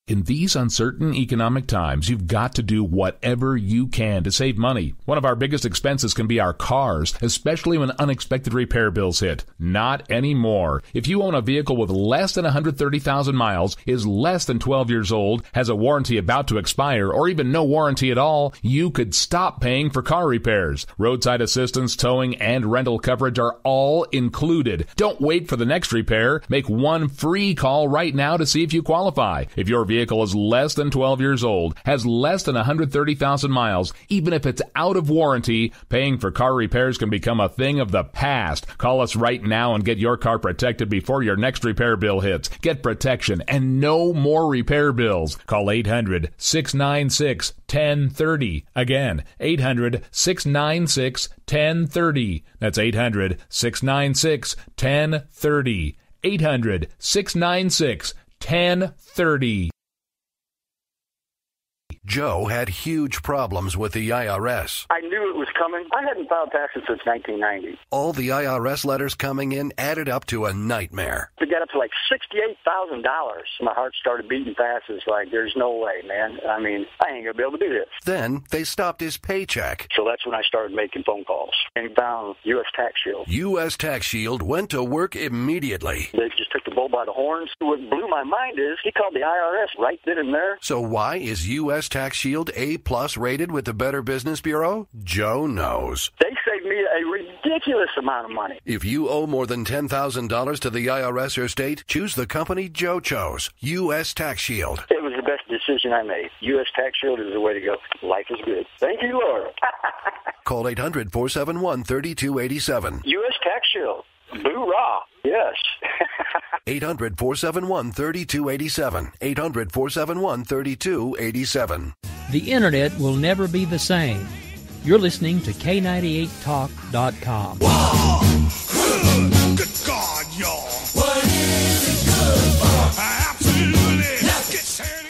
In these uncertain economic times, you've got to do whatever you can to save money. One of our biggest expenses can be our cars, especially when unexpected repair bills hit. Not anymore. If you own a vehicle with less than 130,000 miles, is less than 12 years old, has a warranty about to expire, or even no warranty at all, you could stop paying for car repairs. Roadside assistance, towing, and rental coverage are all included. Don't wait for the next repair. Make one free call right now to see if you qualify. If your vehicle is less than 12 years old, has less than 130,000 miles, even if it's out of warranty, paying for car repairs can become a thing of the past. Call us right now and get your car protected before your next repair bill hits. Get protection and no more repair bills. Call 800-696-1030. Again, 800-696-1030. That's 800-696-1030. 800-696-1030. Joe had huge problems with the IRS. I knew it was coming. I hadn't filed taxes since 1990. All the IRS letters coming in added up to a nightmare. It got up to like $68,000. My heart started beating fast. It's like, there's no way, man. I mean, I ain't going to be able to do this. Then they stopped his paycheck. So that's when I started making phone calls and found U.S. Tax Shield. U.S. Tax Shield went to work immediately. They just took the bull by the horns. What blew my mind is he called the IRS right then and there. So why is U.S. Tax Shield A+ rated with the Better Business Bureau? Joe knows. They saved me a ridiculous amount of money. If you owe more than $10,000 to the IRS or state, choose the company Joe chose, U.S. Tax Shield. It was the best decision I made. U.S. Tax Shield is the way to go. Life is good. Thank you, Lord. Call 800-471-3287. U.S. Tax Shield. Boo-rah. Yes. 800-471-3287. 800-471-3287. The Internet will never be the same. You're listening to K98Talk.com. Whoa! Good God, y'all. What is it good for? Absolutely. Let's get set again.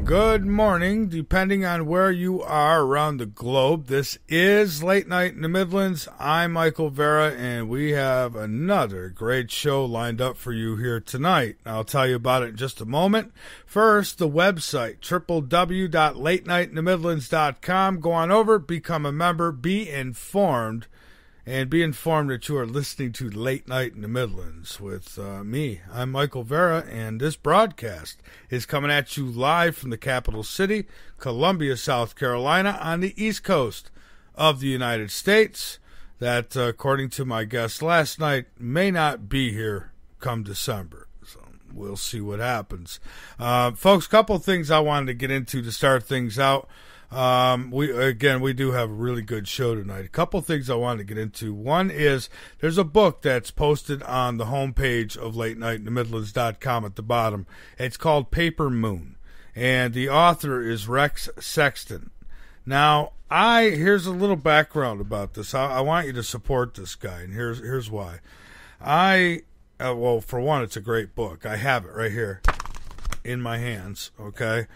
Good morning, depending on where you are around the globe. This is Late Night in the Midlands. I'm Michael Vera, and we have another great show lined up for you here tonight. I'll tell you about it in just a moment. First, the website, www.latenightintthemidlands.com. Go on over, become a member, be informed, and be informed that you are listening to Late Night in the Midlands with me. I'm Michael Vera, and this broadcast is coming at you live from the capital city, Columbia, South Carolina, on the east coast of the United States. That, according to my guest last night, may not be here come December. So we'll see what happens. Folks, couple things I wanted to get into to start things out. We do have a really good show tonight. A couple things I wanted to get into. One is there's a book that's posted on the homepage of LateNightInTheMidlands.com at the bottom. It's called Paper Moon, and the author is Rex Sexton. Now, here's a little background about this. I want you to support this guy, and here's why. Well, for one, it's a great book. I have it right here in my hands. Okay.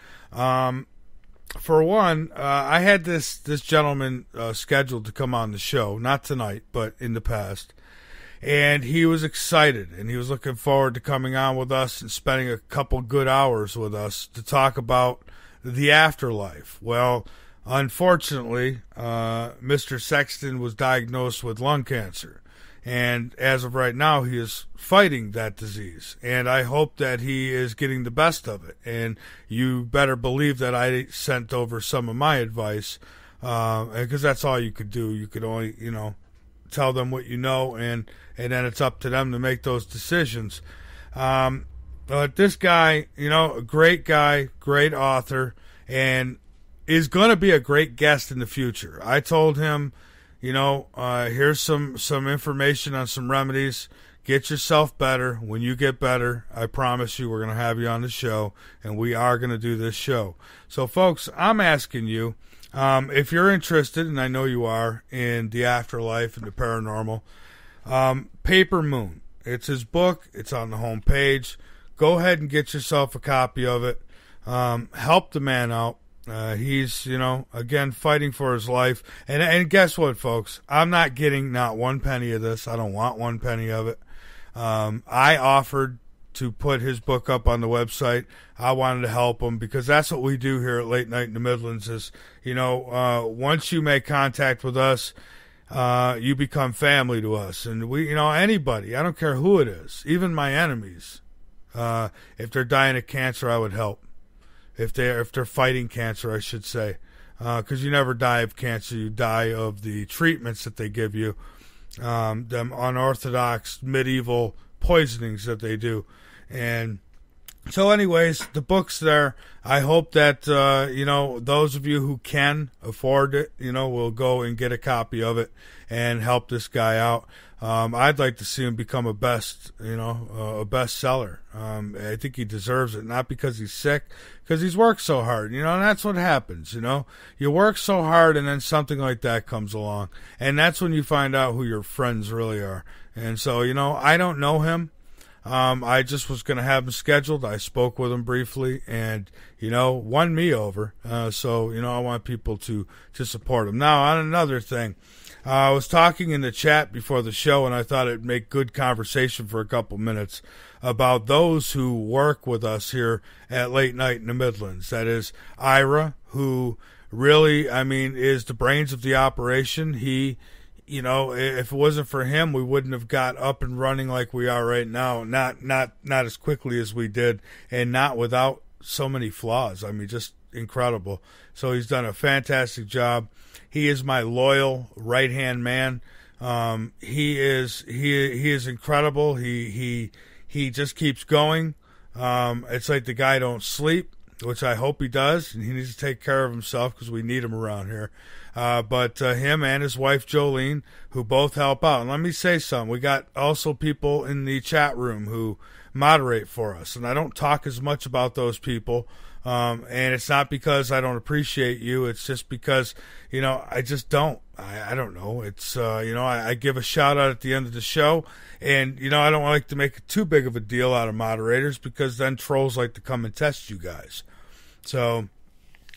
for one, I had this gentleman scheduled to come on the show, not tonight, but in the past. And he was excited, and he was looking forward to coming on with us and spending a couple good hours with us to talk about the afterlife. Well, unfortunately, Mr. Sexton was diagnosed with lung cancer. And as of right now, he is fighting that disease. And I hope that he is getting the best of it. And you better believe that I sent over some of my advice, because that's all you could do. You could only, tell them what you know, and then it's up to them to make those decisions. But this guy, a great guy, great author, and is going to be a great guest in the future. I told him, here's some information on some remedies. Get yourself better. When you get better, I promise you we're going to have you on the show, and we are going to do this show. So, folks, I'm asking you, if you're interested, and I know you are, in the afterlife and the paranormal, Paper Moon. It's his book. It's on the home page. Go ahead and get yourself a copy of it. Help the man out. He's, again, fighting for his life. And guess what, folks? I'm not getting not one penny of this. I don't want one penny of it. I offered to put his book up on the website. I wanted to help him because that's what we do here at Late Night in the Midlands is, once you make contact with us, you become family to us. And we, anybody, I don't care who it is, even my enemies, if they're dying of cancer, I would help. If they're fighting cancer, I should say, because you never die of cancer, you die of the treatments that they give you, them unorthodox medieval poisonings that they do. And so anyways, the book's there. I hope that, those of you who can afford it, will go and get a copy of it and help this guy out. I'd like to see him become a bestseller. I think he deserves it, not because he's sick, because he's worked so hard, and that's what happens, You work so hard and then something like that comes along, and that's when you find out who your friends really are. And so, I don't know him. I just was going to have him scheduled. I spoke with him briefly and, won me over. So, I want people to support him. Now, on another thing, I was talking in the chat before the show, and I thought it'd make good conversation for a couple minutes about those who work with us here at Late Night in the Midlands. That is Ira, who really, is the brains of the operation. He, if it wasn't for him, we wouldn't have got up and running like we are right now. Not as quickly as we did, and not without so many flaws. Just incredible. So he's done a fantastic job. He is my loyal right-hand man. He is incredible. He just keeps going. It's like the guy don't sleep, which I hope he does, and he needs to take care of himself because we need him around here. But him and his wife Jolene, who both help out. And let me say something. We got also people in the chat room who moderate for us, and I don't talk as much about those people. And it's not because I don't appreciate you. It's just because, I just don't. I don't know. It's, I give a shout out at the end of the show. And, I don't like to make too big of a deal out of moderators because then trolls like to come and test you guys. So,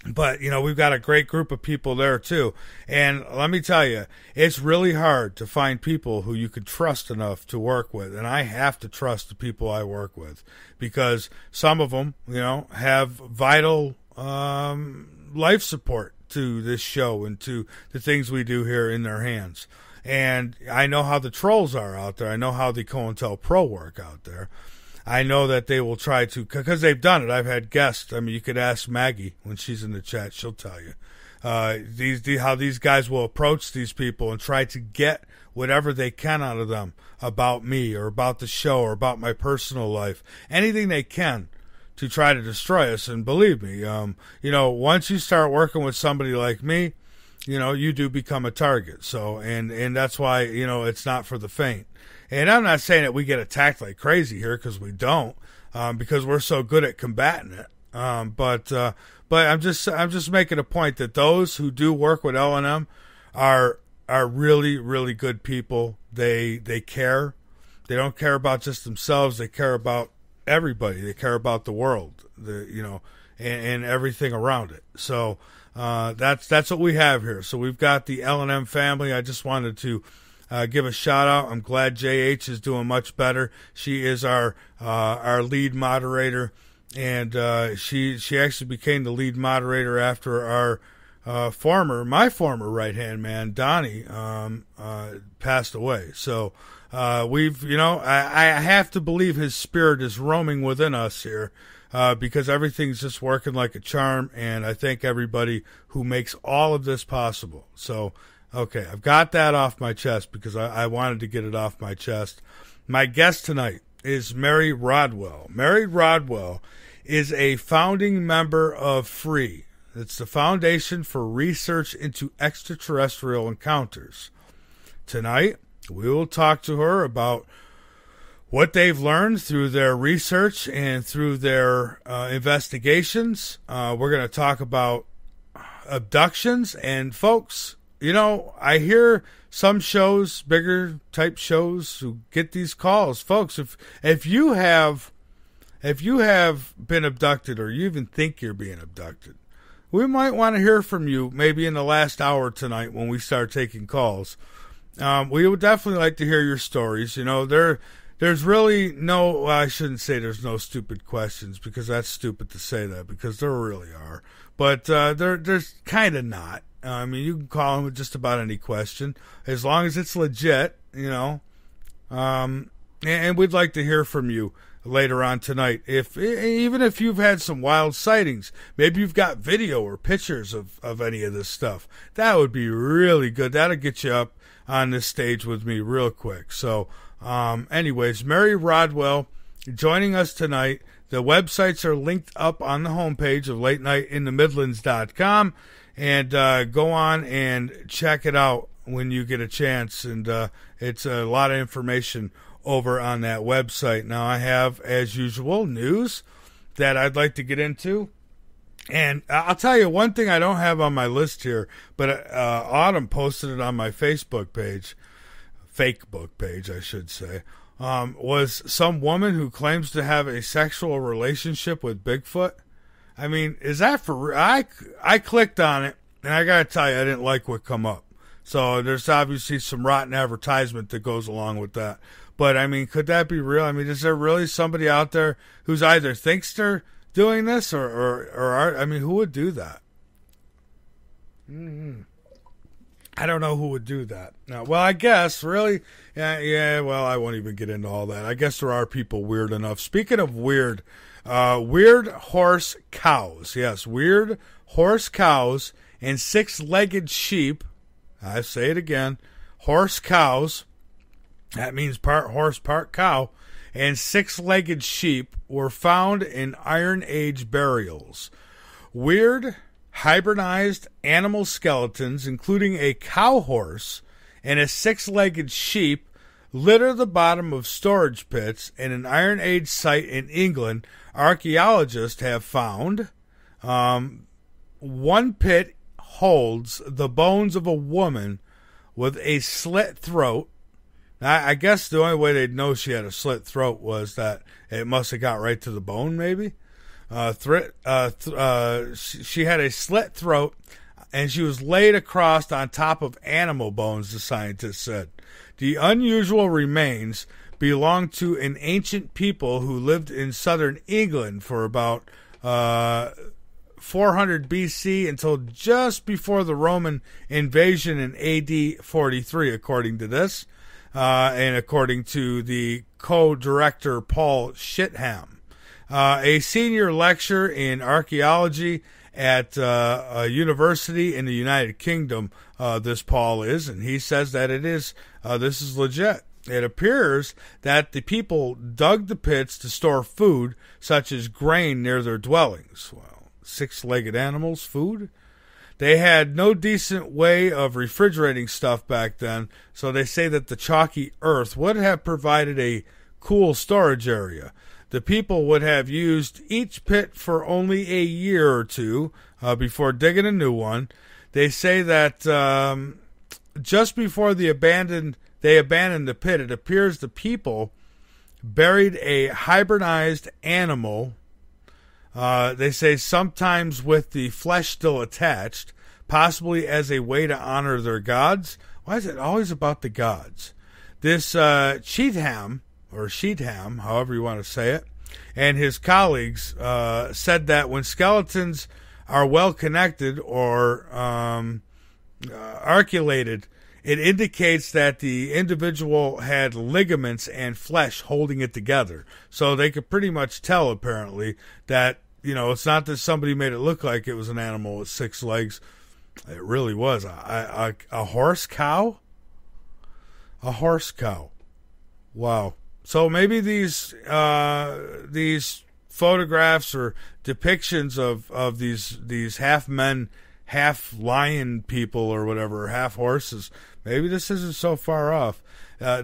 but, we've got a great group of people there too. And let me tell you, it's really hard to find people who you can trust enough to work with. And I have to trust the people I work with because some of them, have vital life support to this show and to the things we do here in their hands. And I know how the trolls are out there. I know how the COINTELPRO work out there. I know that they will try to, because they've done it. I've had guests. You could ask Maggie when she's in the chat. She'll tell you how these guys will approach these people and try to get whatever they can out of them about me or about the show or about my personal life. Anything they can to try to destroy us. And believe me, once you start working with somebody like me, you do become a target. So, and that's why, it's not for the faint. And I'm not saying that we get attacked like crazy here, because we don't, because we're so good at combating it. But I'm just making a point that those who do work with L&M are really, really good people. They care. They don't care about just themselves. They care about everybody. They care about the world. and everything around it. So that's what we have here. So we've got the L&M family. I just wanted to give a shout out. I'm glad JH is doing much better. She is our lead moderator, and she actually became the lead moderator after our my former right-hand man, Donnie, passed away. So I have to believe his spirit is roaming within us here, because everything's just working like a charm, and I thank everybody who makes all of this possible. So, okay, I've got that off my chest because I wanted to get it off my chest. My guest tonight is Mary Rodwell. Mary Rodwell is a founding member of FREE. It's the Foundation for Research into Extraterrestrial Encounters. Tonight, we will talk to her about what they've learned through their research and through their investigations. We're going to talk about abductions. And folks, I hear some shows, bigger type shows, who get these calls. Folks, if you have been abducted, or you even think you're being abducted, we might want to hear from you maybe in the last hour tonight when we start taking calls. We would definitely like to hear your stories. There's really I shouldn't say there's no stupid questions, because that's stupid to say that, because there really are. But there's kind of not. You can call them with just about any question, as long as it's legit, and we'd like to hear from you later on tonight. Even if you've had some wild sightings, maybe you've got video or pictures of any of this stuff, that would be really good. That'll get you up on this stage with me real quick. So anyways, Mary Rodwell joining us tonight. The websites are linked up on the homepage of LateNightInTheMidlands.com, and go on and check it out when you get a chance. And it's a lot of information over on that website. Now, I have, as usual, news that I'd like to get into. And I'll tell you one thing I don't have on my list here, but Autumn posted it on my Facebook page, I should say, was some woman who claims to have a sexual relationship with Bigfoot. Is that for real? I clicked on it, and I got to tell you, I didn't like what come up. So there's obviously some rotten advertisement that goes along with that. But, could that be real? Is there really somebody out there who's either thinks they're doing this or who would do that? I don't know who would do that. Now, well, I guess, really, well, I won't even get into all that. I guess there are people weird enough. Speaking of weird, weird horse cows. Yes, weird horse cows and six-legged sheep. I say it again, horse cows. That means part horse, part cow, and six-legged sheep were found in Iron Age burials. Weird, hybridized animal skeletons, including a cow horse and a six-legged sheep, litter the bottom of storage pits in an Iron Age site in England. Archaeologists have found one pit holds the bones of a woman with a slit throat. I guess the only way they'd know she had a slit throat was that it must have got right to the bone, maybe. She had a slit throat, and she was laid across on top of animal bones, the scientists said. The unusual remains belong to an ancient people who lived in southern England for about 400 BC until just before the Roman invasion in AD 43, according to this. And according to the co-director Paul Shitham, a senior lecturer in archaeology at a university in the United Kingdom, this Paul is, and he says that this is legit. It appears that the people dug the pits to store food, such as grain, near their dwellings. Well, six-legged animals, food? They had no decent way of refrigerating stuff back then, so they say that the chalky earth would have provided a cool storage area. The people would have used each pit for only a year or two before digging a new one. They say that just before they abandoned the pit, it appears the people buried a hybridized animal They say sometimes with the flesh still attached, possibly as a way to honor their gods. Why is it always about the gods? This Cheatham, however you want to say it, and his colleagues said that when skeletons are well connected or articulated, it indicates that the individual had ligaments and flesh holding it together. So they could pretty much tell, apparently, that, it's not that somebody made it look like it was an animal with 6 legs. It really was. A horse cow? A horse cow. Wow. So maybe these photographs or depictions of these half men, half lion people or whatever, half horses, maybe this isn't so far off.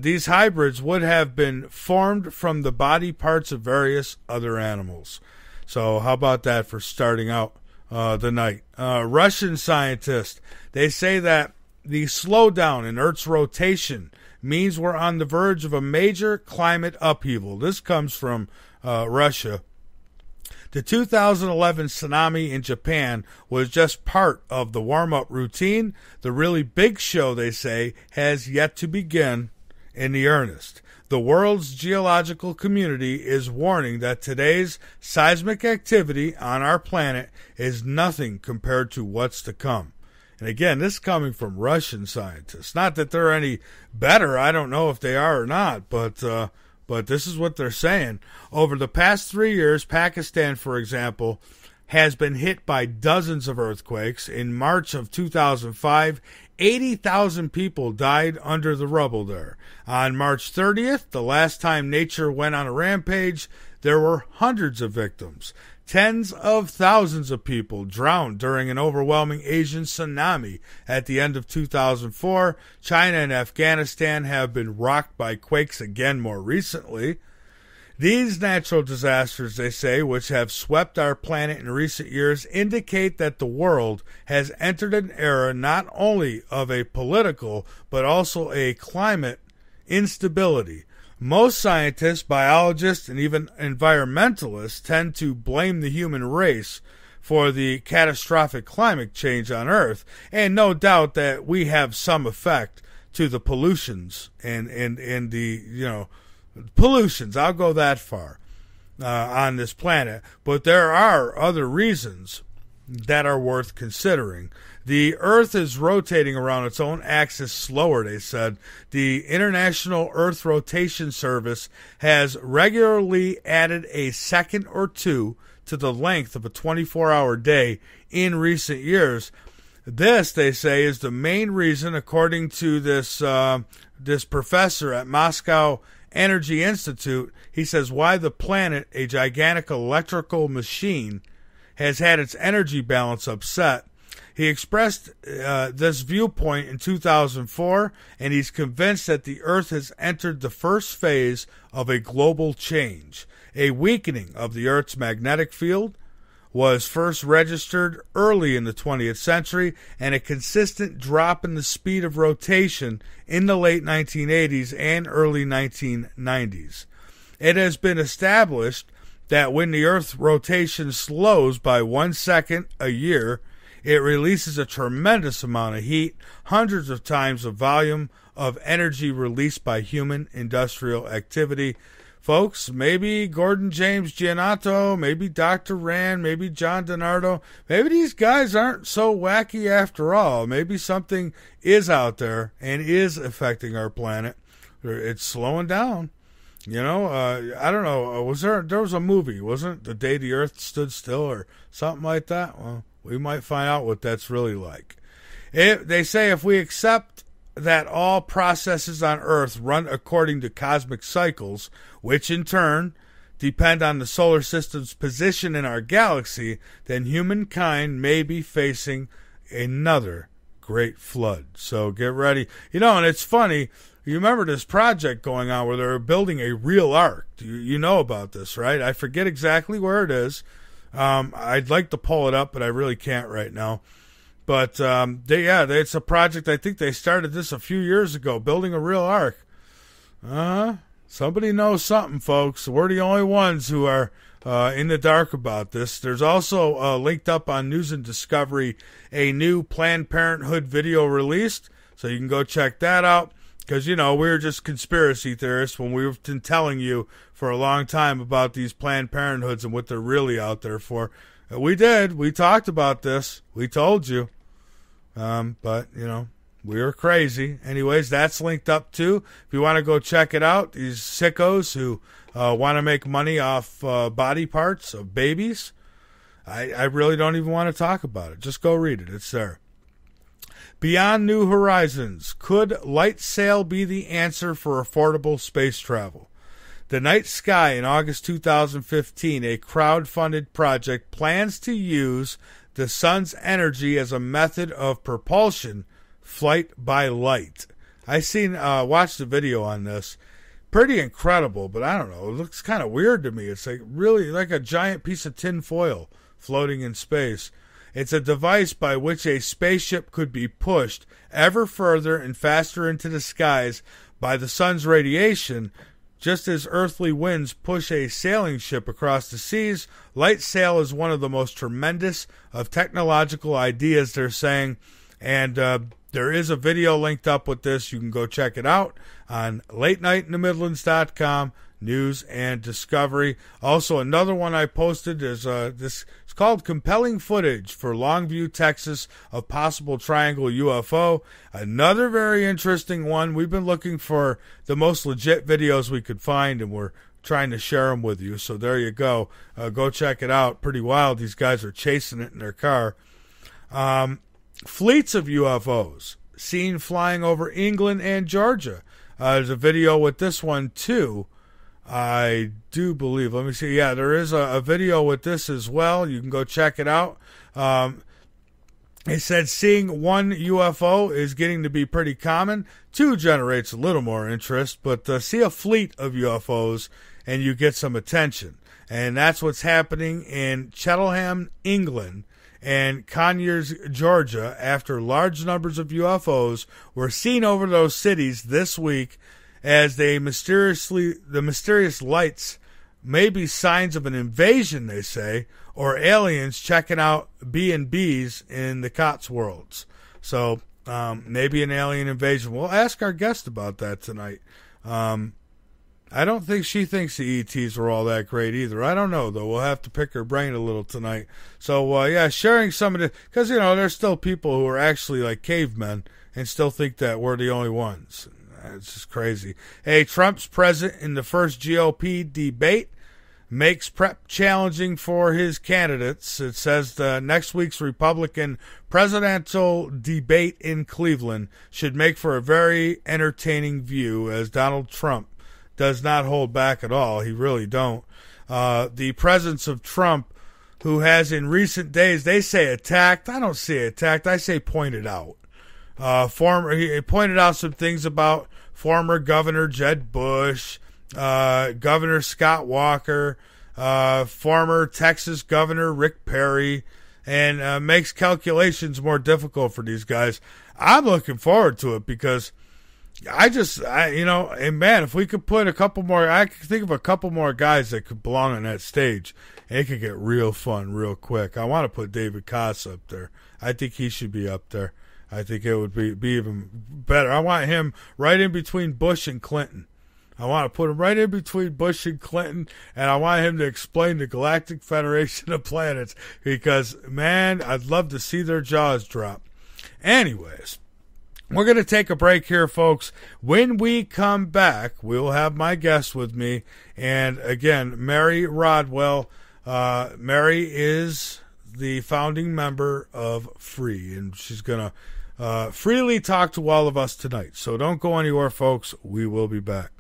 These hybrids would have been formed from the body parts of various other animals. So how about that for starting out the night? Russian scientists, they say that the slowdown in Earth's rotation means we're on the verge of a major climate upheaval. This comes from Russia. The 2011 tsunami in Japan was just part of the warm-up routine. The really big show, they say, has yet to begin in the earnest. The world's geological community is warning that today's seismic activity on our planet is nothing compared to what's to come. And again, this is coming from Russian scientists. Not that they're any better. I don't know if they are or not, but this is what they're saying. Over the past 3 years, Pakistan, for example, has been hit by dozens of earthquakes. In March of 2005, 80,000 people died under the rubble there. On March 30th, the last time nature went on a rampage, there were hundreds of victims. Tens of thousands of people drowned during an overwhelming Asian tsunami at the end of 2004. China and Afghanistan have been rocked by quakes again more recently. These natural disasters, they say, which have swept our planet in recent years, indicate that the world has entered an era not only of a political but also a climate instability. Most scientists, biologists, and even environmentalists tend to blame the human race for the catastrophic climate change on Earth, and no doubt that we have some effect to the pollutions and the, pollutions, I'll go that far, on this planet. But there are other reasons that are worth considering. The Earth is rotating around its own axis slower, they said. The International Earth Rotation Service has regularly added a second or two to the length of a 24-hour day in recent years. This, they say, is the main reason, according to this professor at Moscow Energy Institute. He says why the planet, a gigantic electrical machine, has had its energy balance upset. He expressed this viewpoint in 2004, and he's convinced that the Earth has entered the first phase of a global change. A weakening of the Earth's magnetic field was first registered early in the 20th century, and a consistent drop in the speed of rotation in the late 1980s and early 1990s. It has been established that when the Earth's rotation slows by 1 second a year, it releases a tremendous amount of heat, hundreds of times the volume of energy released by human industrial activity. Folks, maybe Gordon James Giannotto, maybe Dr. Rand, maybe John DiNardo, maybe these guys aren't so wacky after all. Maybe something is out there and is affecting our planet. It's slowing down. I don't know. There was a movie, wasn't it? The Day the Earth Stood Still or something like that? Well, we might find out what that's really like. They say if we accept that all processes on Earth run according to cosmic cycles, which in turn depend on the solar system's position in our galaxy, then humankind may be facing another great flood. So get ready. And it's funny, you remember this project going on where they're building a real ark. You know about this, right? I forget exactly where it is. I'd like to pull it up, but I really can't right now. But it's a project. I think they started this a few years ago, building a real ark. Somebody knows something, folks. We're the only ones who are in the dark about this. There's also linked up on News and Discovery a new Planned Parenthood video released, so you can go check that out. Because, you know, we're just conspiracy theorists when we've been telling you for a long time about these Planned Parenthoods and what they're really out there for. We did. We talked about this. We told you. But, you know, we were crazy. Anyways, that's linked up too. If you want to go check it out, these sickos who want to make money off body parts of babies, I really don't even want to talk about it. Just go read it. It's there. Beyond New Horizons, could light sail be the answer for affordable space travel? The Night Sky in August 2015, a crowd-funded project, plans to use the sun's energy as a method of propulsion, flight by light. I watched the video on this. Pretty incredible, but I don't know. It looks kind of weird to me. It's like really like a giant piece of tin foil floating in space. It's a device by which a spaceship could be pushed ever further and faster into the skies by the sun's radiation, just as earthly winds push a sailing ship across the seas. Light sail is one of the most tremendous of technological ideas, they're saying, and there is a video linked up with this. You can go check it out on LateNightInTheMidlands.com. News and Discovery. Also, another one I posted is this. It's called Compelling Footage for Longview, Texas, of Possible Triangle UFO. Another very interesting one. We've been looking for the most legit videos we could find, and we're trying to share them with you. So there you go. Go check it out. Pretty wild. These guys are chasing it in their car. Fleets of UFOs seen flying over England and Georgia. There's a video with this one too. I do believe. Let me see. Yeah, there is a video with this as well. You can go check it out. It said seeing one UFO is getting to be pretty common. Two generates a little more interest, but see a fleet of UFOs and you get some attention. And that's what's happening in Cheltenham, England, and Conyers, Georgia, after large numbers of UFOs were seen over those cities this week, as the mysterious lights may be signs of an invasion, they say, or aliens checking out B&Bs in the Cotswolds. So maybe an alien invasion. We'll ask our guest about that tonight. I don't think she thinks the ETs were all that great either. I don't know, though. We'll have to pick her brain a little tonight. So, yeah, sharing some of the... Because, you know, there's still people who are actually like cavemen and still think that we're the only ones. It's just crazy. Hey, Trump's present in the first GOP debate makes prep challenging for his candidates. It says the next week's Republican presidential debate in Cleveland should make for a very entertaining view, as Donald Trump does not hold back at all. He really don't. The presence of Trump, who has in recent days, they say attacked. I don't say attacked. I say pointed out. He pointed out some things about former Governor Jeb Bush, Governor Scott Walker, former Texas Governor Rick Perry, and makes calculations more difficult for these guys. I'm looking forward to it because and man, if we could put a couple more, I could think of a couple more guys that could belong on that stage, and it could get real fun real quick. I want to put David Koss up there. I think he should be up there. I think it would be even better. I want him right in between Bush and Clinton. I want to put him right in between Bush and Clinton, and I want him to explain the Galactic Federation of Planets because, man, I'd love to see their jaws drop. Anyways, we're going to take a break here, folks. When we come back, we'll have my guest with me, and again, Mary Rodwell. Mary is the founding member of FREE, and she's going to freely talk to all of us tonight. So don't go anywhere, folks. We will be back.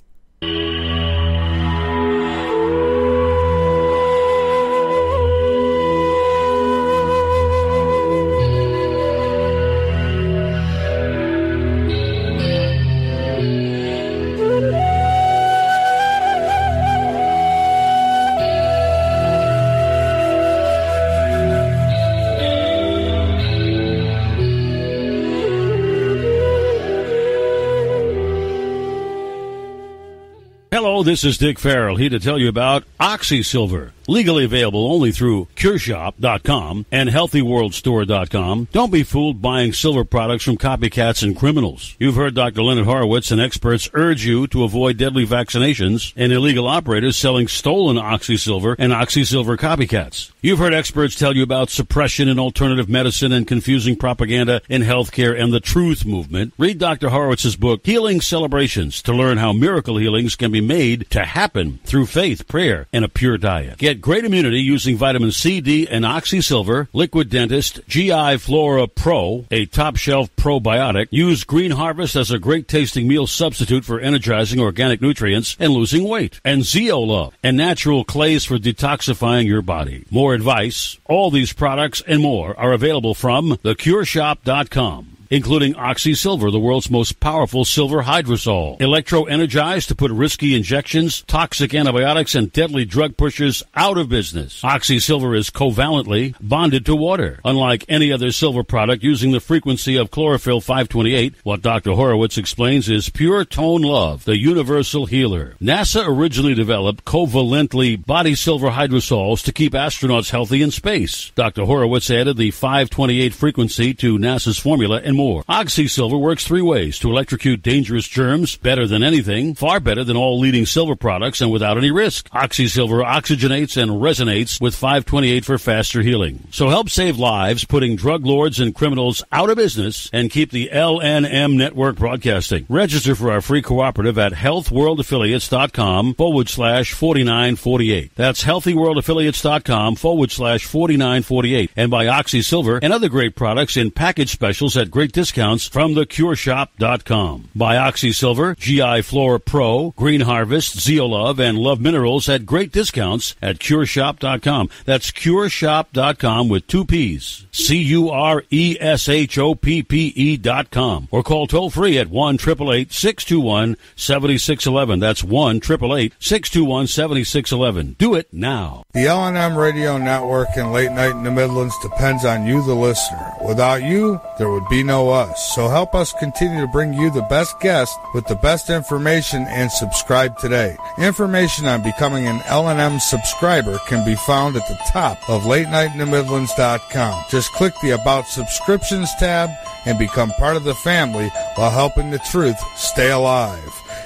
Hello, this is Dick Farrell, here to tell you about OxySilver. Legally available only through CureShop.com and HealthyWorldStore.com. Don't be fooled buying silver products from copycats and criminals. You've heard Dr. Leonard Horowitz and experts urge you to avoid deadly vaccinations and illegal operators selling stolen OxySilver and OxySilver copycats. You've heard experts tell you about suppression in alternative medicine and confusing propaganda in healthcare and the truth movement. Read Dr. Horowitz's book, Healing Celebrations, to learn how miracle healings can be made to happen through faith, prayer, and a pure diet. Get great immunity using vitamin C, D, and OxySilver, Liquid Dentist, GI Flora Pro, a top-shelf probiotic. Use Green Harvest as a great-tasting meal substitute for energizing organic nutrients and losing weight. And Zeolove, and natural clays for detoxifying your body. More advice, all these products and more are available from theCureShop.com. Including OxySilver, the world's most powerful silver hydrosol. Electro-energized to put risky injections, toxic antibiotics, and deadly drug pushers out of business. OxySilver is covalently bonded to water. Unlike any other silver product using the frequency of chlorophyll 528, what Dr. Horowitz explains is pure tone love, the universal healer. NASA originally developed covalently body silver hydrosols to keep astronauts healthy in space. Dr. Horowitz added the 528 frequency to NASA's formula and more. OxySilver works three ways to electrocute dangerous germs better than anything, far better than all leading silver products, and without any risk. OxySilver oxygenates and resonates with 528 for faster healing. So help save lives, putting drug lords and criminals out of business, and keep the LNM network broadcasting. Register for our free cooperative at healthworldaffiliates.com/4948. That's healthworldaffiliates.com/4948. And buy OxySilver and other great products in package specials at great discounts from theCureShop.com. Buy OxySilver, GI Flora Pro, Green Harvest, Zeolove, and Love Minerals at great discounts at CureShop.com. That's CureShop.com with two P's. CureShoppe.com. Or call toll free at 1-888-621-7611. That's 1-888-621-7611. Do it now. The LNM Radio Network and Late Night in the Midlands depends on you, the listener. Without you, there would be no us. So help us continue to bring you the best guests with the best information, and subscribe today. Information on becoming an LNM subscriber can be found at the top of LateNightInTheMidlands.com. Just click the About Subscriptions tab and become part of the family while helping the truth stay alive.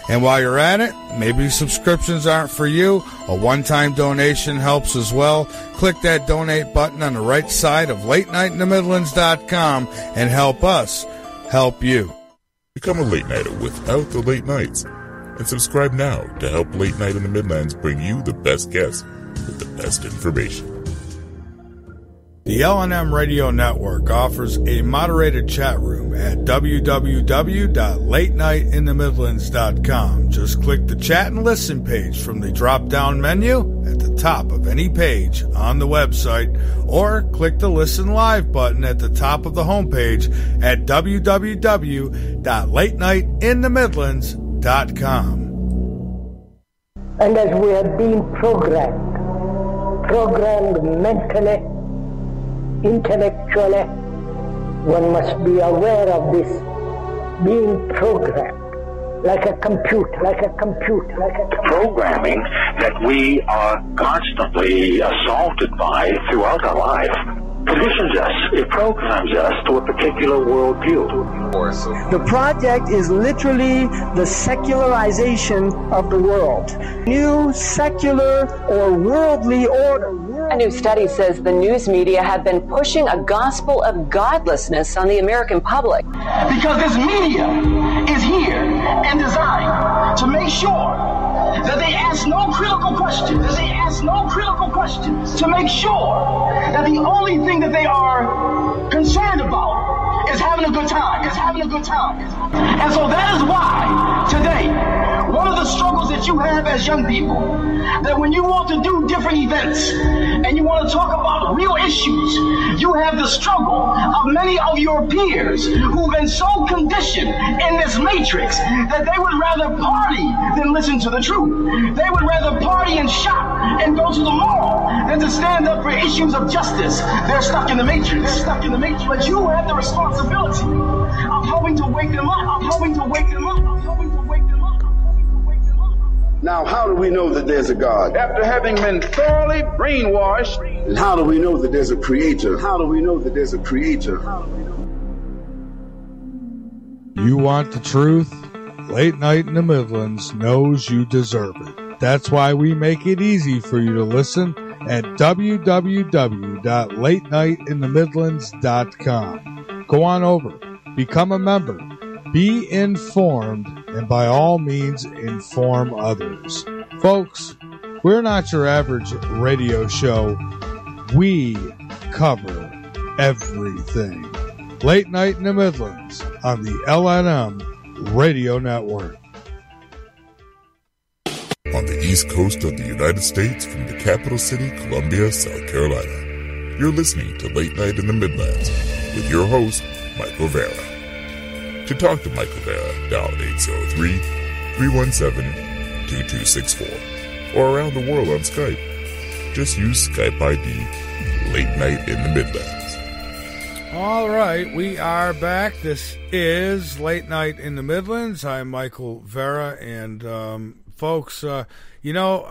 And while you're at it, maybe subscriptions aren't for you. A one-time donation helps as well. Click that donate button on the right side of LateNightInTheMidlands.com and help us help you. Become a late nighter without the late nights. And subscribe now to help Late Night in the Midlands bring you the best guests with the best information. The LNM Radio Network offers a moderated chat room at www.latenightinthemidlands.com. Just click the chat and listen page from the drop-down menu at the top of any page on the website, or click the Listen Live button at the top of the homepage at www.latenightinthemidlands.com. And as we have been programmed mentally, intellectually, one must be aware of this being programmed like a computer. The programming that we are constantly assaulted by throughout our life conditions us, it programs us to a particular worldview. The project is literally the secularization of the world. New secular or worldly order. A new study says the news media have been pushing a gospel of godlessness on the American public. Because this media is here and designed to make sure that they ask no critical questions. To make sure that the only thing that they are concerned about is having a good time. And so that is why today, one of the struggles that you have as young people, that when you want to do different events and you want to talk about real issues, you have the struggle of many of your peers who've been so conditioned in this matrix that they would rather party than listen to the truth. They would rather party and shop and go to the mall than to stand up for issues of justice. They're stuck in the matrix. But you have the responsibility of helping to wake them up. Now, how do we know that there's a God? After having been thoroughly brainwashed. And how do we know that there's a creator? How do we know that there's a creator? You want the truth? Late Night in the Midlands knows you deserve it. That's why we make it easy for you to listen at www.latenightinthemidlands.com. Go on over, become a member, be informed, and by all means, inform others. Folks, we're not your average radio show. We cover everything. Late Night in the Midlands on the LNM Radio Network. On the east coast of the United States from the capital city, Columbia, South Carolina, you're listening to Late Night in the Midlands with your host, Michael Vera. To talk to Michael Vera, dial 803-317-2264 or around the world on Skype. Just use Skype ID Late Night in the Midlands. All right, we are back. This is Late Night in the Midlands. I'm Michael Vera, and folks, you know,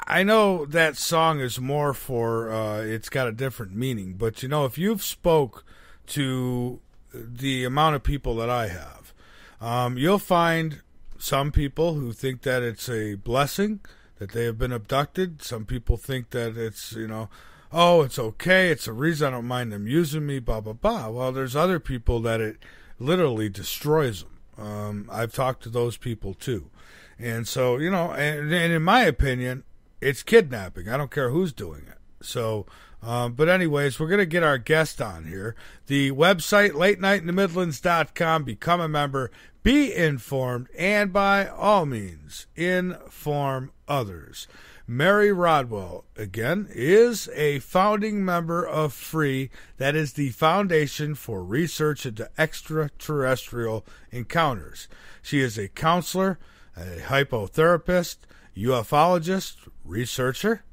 I know that song is more for, it's got a different meaning, but you know, if you've spoke to the amount of people that I have, you'll find some people who think that it's a blessing that they have been abducted. Some people think that it's, you know, oh, it's okay, it's a reason, I don't mind them using me, blah, blah, blah. Well, there's other people that it literally destroys them. I've talked to those people too. And so, you know, and in my opinion, it's kidnapping. I don't care who's doing it. So, but anyways, we're going to get our guest on here. The website, latenightinthemidlands.com. Become a member, be informed, and by all means, inform others. Mary Rodwell, again, is a founding member of FREE, that is the Foundation for Research into Extraterrestrial Encounters. She is a counselor, a hypnotherapist, ufologist, researcher,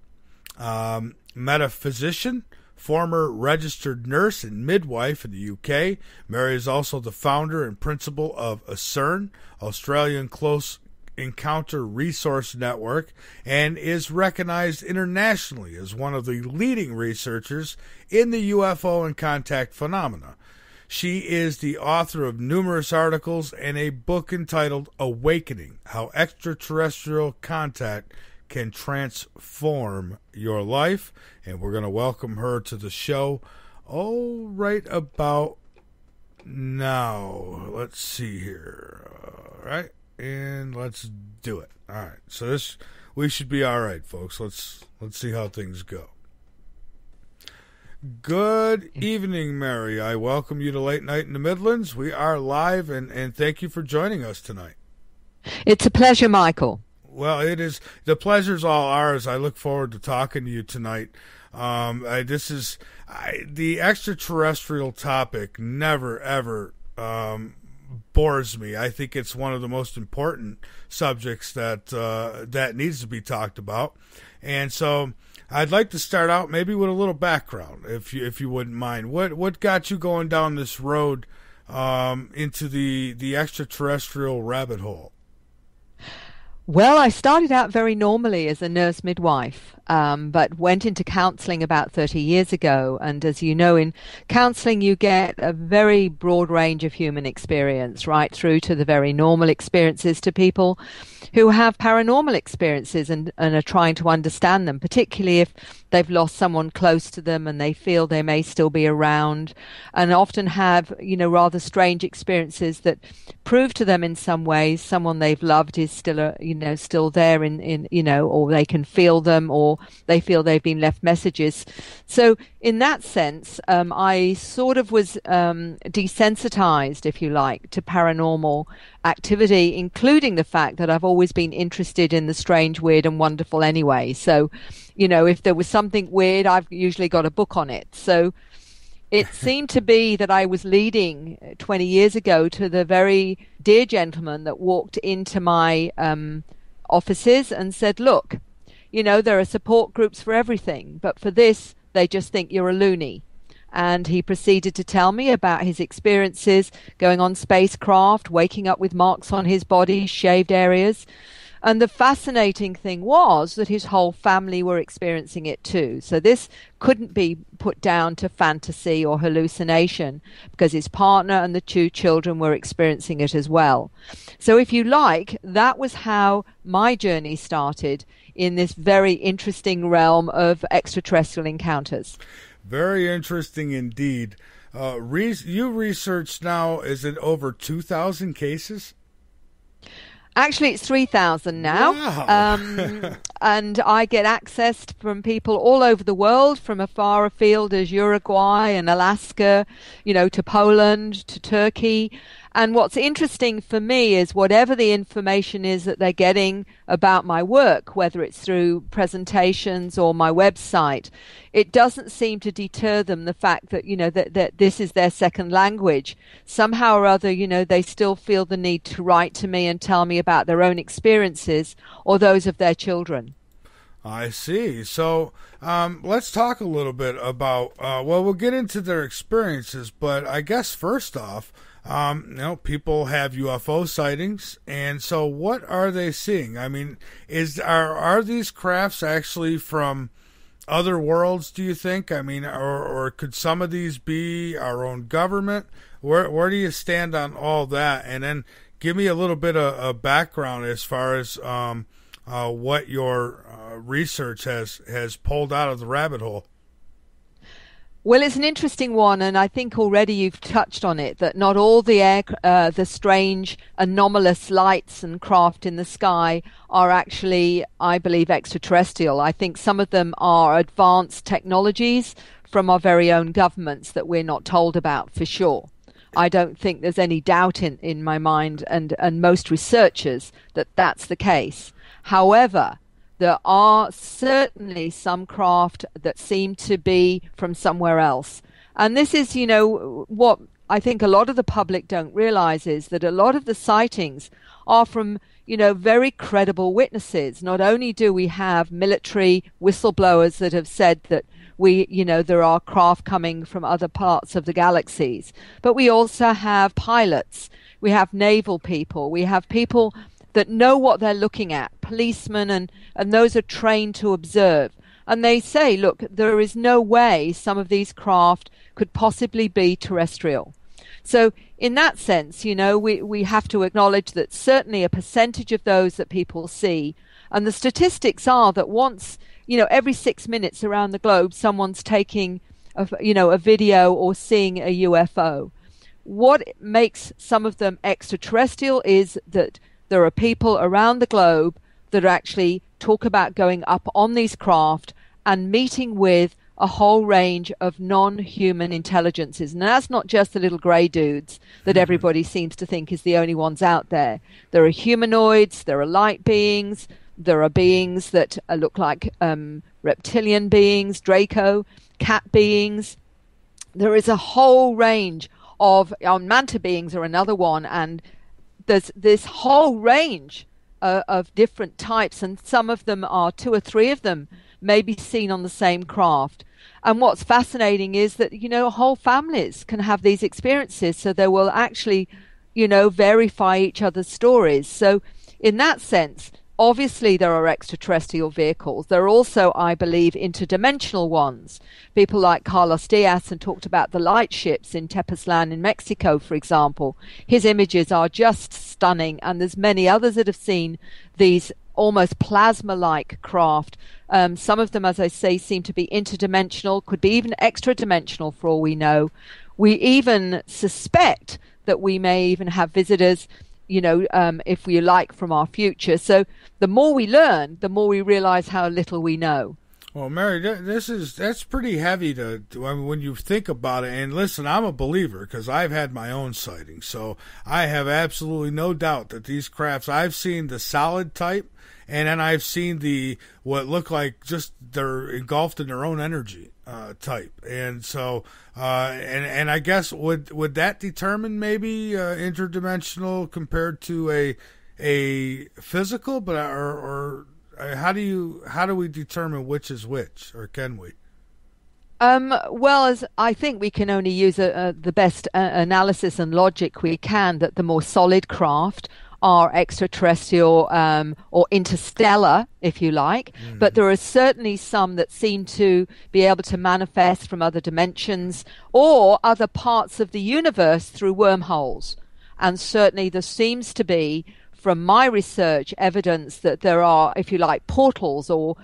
metaphysician, former registered nurse and midwife in the UK. Mary is also the founder and principal of ACERN, Australian Close Encounter Resource Network, and is recognized internationally as one of the leading researchers in the UFO and contact phenomena. She is the author of numerous articles and a book entitled Awakening: How Extraterrestrial Contact Can Transform Your Life. And we're going to welcome her to the show, right about now. Let's see here. All right. And let's do it. All right. So we should be all right, folks. Let's see how things go. Good evening, Mary. I welcome you to Late Night in the Midlands. We are live, and thank you for joining us tonight. It's a pleasure, Michael. Well, it is. The pleasure's all ours. I look forward to talking to you tonight. The extraterrestrial topic never, ever bores me. I think it's one of the most important subjects that needs to be talked about. And so I'd like to start out maybe with a little background, if you wouldn't mind. What got you going down this road into the extraterrestrial rabbit hole? Well, I started out very normally as a nurse midwife, but went into counseling about 30 years ago. And as you know, in counseling, you get a very broad range of human experience, right through to the very normal experiences to people who have paranormal experiences and are trying to understand them, particularly if they've lost someone close to them and they feel they may still be around, and often have, rather strange experiences that prove to them in some ways someone they've loved is still, still there or they can feel them, or they feel they've been left messages. So in that sense, I sort of was desensitized, if you like, to paranormal activity, including the fact that I've always been interested in the strange, weird, and wonderful anyway. So, if there was something weird, I've usually got a book on it. So it seemed to be that I was leading 20 years ago to the very dear gentleman that walked into my offices and said, look, there are support groups for everything, but for this, they just think you're a loony. And he proceeded to tell me about his experiences going on spacecraft, waking up with marks on his body, shaved areas, And the fascinating thing was that his whole family were experiencing it too. So this couldn't be put down to fantasy or hallucination, because his partner and the 2 children were experiencing it as well. So if you like, that was how my journey started in this very interesting realm of extraterrestrial encounters. Very interesting indeed. You researched now, is it over 2,000 cases? Actually, it's 3,000 now. Wow. And I get access from people all over the world, from as far afield as Uruguay and Alaska, to Poland, to Turkey. And what's interesting for me is whatever the information is that they're getting about my work, whether it's through presentations or my website, it doesn't seem to deter them, the fact that, that this is their second language. Somehow or other, they still feel the need to write to me and tell me about their own experiences or those of their children. I see. So let's talk a little bit about, we'll get into their experiences, but I guess first off, people have UFO sightings, and so what are they seeing? I mean, are these crafts actually from other worlds, do you think? I mean, or could some of these be our own government? Where do you stand on all that? And then give me a little bit of background as far as what your research has pulled out of the rabbit hole. Well, it's an interesting one, and I think already you've touched on it, that not all the strange, anomalous lights and craft in the sky are actually, I believe, extraterrestrial. I think some of them are advanced technologies from our very own governments that we're not told about for sure. I don't think there's any doubt in my mind and most researchers that that's the case. However, there are certainly some craft that seem to be from somewhere else. And this is, what I think a lot of the public don't realize is that a lot of the sightings are from, very credible witnesses. Not only do we have military whistleblowers that have said that there are craft coming from other parts of the galaxies, but we also have pilots, we have naval people, we have people that know what they're looking at, policemen, and those are trained to observe. And they say, look, there is no way some of these craft could possibly be terrestrial. So in that sense, we have to acknowledge that certainly a percentage of those that people see, and the statistics are that once, every 6 minutes around the globe, someone's taking a video or seeing a UFO. What makes some of them extraterrestrial is that there are people around the globe that actually talk about going up on these craft and meeting with a whole range of non-human intelligences. And that's not just the little grey dudes that everybody seems to think is the only ones out there. There are humanoids, there are light beings, there are beings that look like reptilian beings, Draco, cat beings. There is a whole range of manta beings are another one, and there's this whole range of different types, and some of them are 2 or 3 of them may be seen on the same craft. And what's fascinating is that, whole families can have these experiences, so they will actually, verify each other's stories. So in that sense, obviously there are extraterrestrial vehicles. There are also, I believe, interdimensional ones. People like Carlos Diaz and talked about the light ships in Tepoztlan in Mexico, for example. His images are just stunning, and there's many others that have seen these almost plasma-like craft. Some of them, as I say, seem to be interdimensional, could be even extra-dimensional for all we know. We even suspect that we may even have visitors, if we like, from our future. So the more we learn, the more we realize how little we know. Well, Mary, that's pretty heavy when you think about it. And listen, I'm a believer because I've had my own sightings, so I have absolutely no doubt that these crafts, I've seen the solid type, and then I've seen what look like just they're engulfed in their own energy type. And so, and I guess would that determine maybe interdimensional compared to a physical, but or how do we determine which is which, or can we? Well, as I think we can only use the best analysis and logic we can, that the more solid craft are extraterrestrial or interstellar, if you like, but there are certainly some that seem to be able to manifest from other dimensions or other parts of the universe through wormholes. And certainly there seems to be, from my research, evidence that there are, if you like, portals or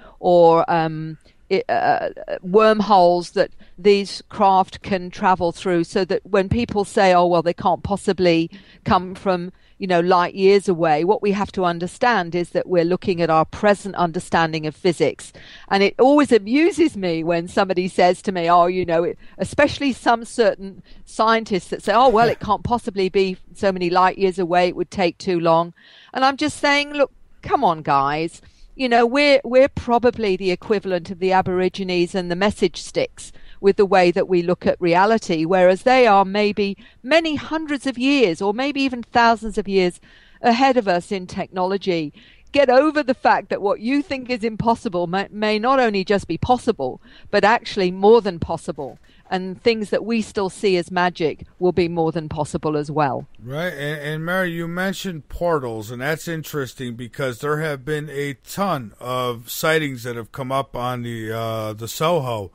wormholes that these craft can travel through, so that when people say, oh, well, they can't possibly come from, light years away, what we have to understand is that we're looking at our present understanding of physics. And it always amuses me when somebody says to me, oh, especially some certain scientists that say, oh, well, it can't possibly be so many light years away, it would take too long. And I'm just saying, look, come on, guys. We're probably the equivalent of the Aborigines and the message sticks with the way that we look at reality, whereas they are maybe many hundreds of years or maybe even thousands of years ahead of us in technology. Get over the fact that what you think is impossible may not only just be possible, but actually more than possible. And things that we still see as magic will be more than possible as well. Right. And Mary, you mentioned portals, and that's interesting because there have been a ton of sightings that have come up on the Soho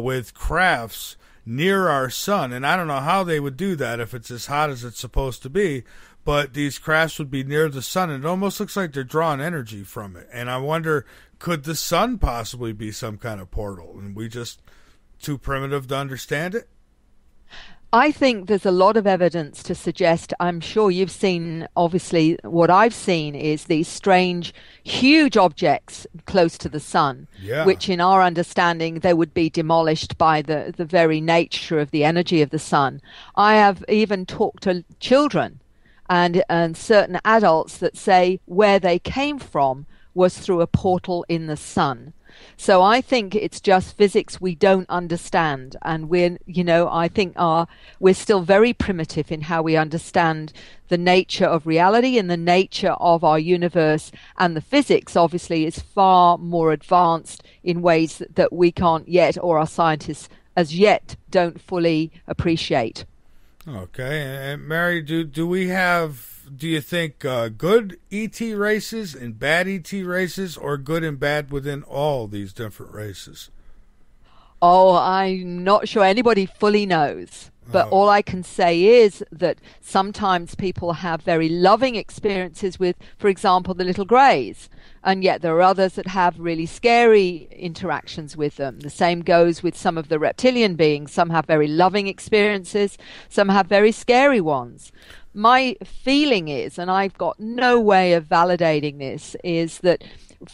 with crafts near our sun. And I don't know how they would do that if it's as hot as it's supposed to be, but these crafts would be near the sun, and it almost looks like they're drawing energy from it. And I wonder, could the sun possibly be some kind of portal, and we just too primitive to understand it? I think there's a lot of evidence to suggest, I'm sure you've seen, obviously, what I've seen is these strange, huge objects close to the sun, which in our understanding, they would be demolished by the very nature of the energy of the sun. I have even talked to children and certain adults that say where they came from was through a portal in the sun. So I think it's just physics we don't understand, and I think we're still very primitive in how we understand the nature of reality and the nature of our universe, and the physics obviously is far more advanced in ways that we can't yet, or our scientists as yet don't fully appreciate. Okay, and Mary, do we have, do you think good ET races and bad ET races, or good and bad within all these different races? Oh, I'm not sure anybody fully knows. But all I can say is that sometimes people have very loving experiences with, for example, the little greys. And yet there are others that have really scary interactions with them. The same goes with some of the reptilian beings. Some have very loving experiences. Some have very scary ones. My feeling is, and I've got no way of validating this, is that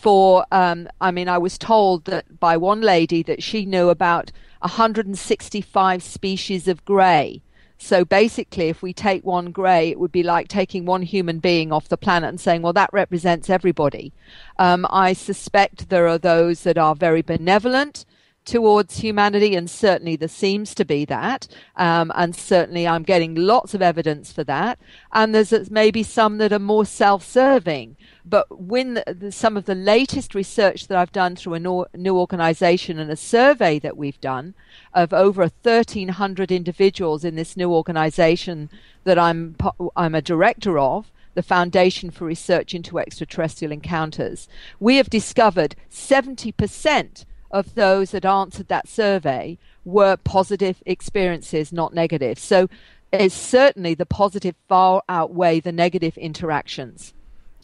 I was told that by one lady that she knew about 165 species of grey. So basically, if we take one grey, it would be like taking one human being off the planet and saying, well, that represents everybody. I suspect there are those that are very benevolent towards humanity, and certainly there seems to be that, and certainly I'm getting lots of evidence for that, and there's maybe some that are more self-serving. But when some of the latest research that I've done through a new organization and a survey that we've done of over 1,300 individuals in this new organization that I'm a director of, the Foundation for Research into Extraterrestrial Encounters, we have discovered 70% of those that answered that survey were positive experiences, not negative. So it's certainly the positive far outweigh the negative interactions.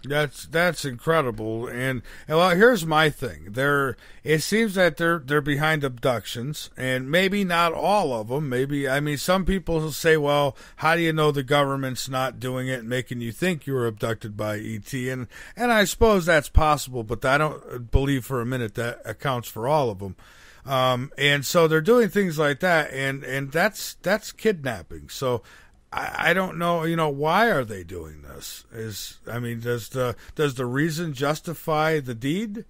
That's incredible. And well, here's my thing. It seems that they're behind abductions, and maybe not all of them. Some people say, well, how do you know the government's not doing it and making you think you were abducted by ET? And I suppose that's possible, but I don't believe for a minute that accounts for all of them. And so they're doing things like that, and that's kidnapping. So I don't know, why are they doing this? Does the reason justify the deed?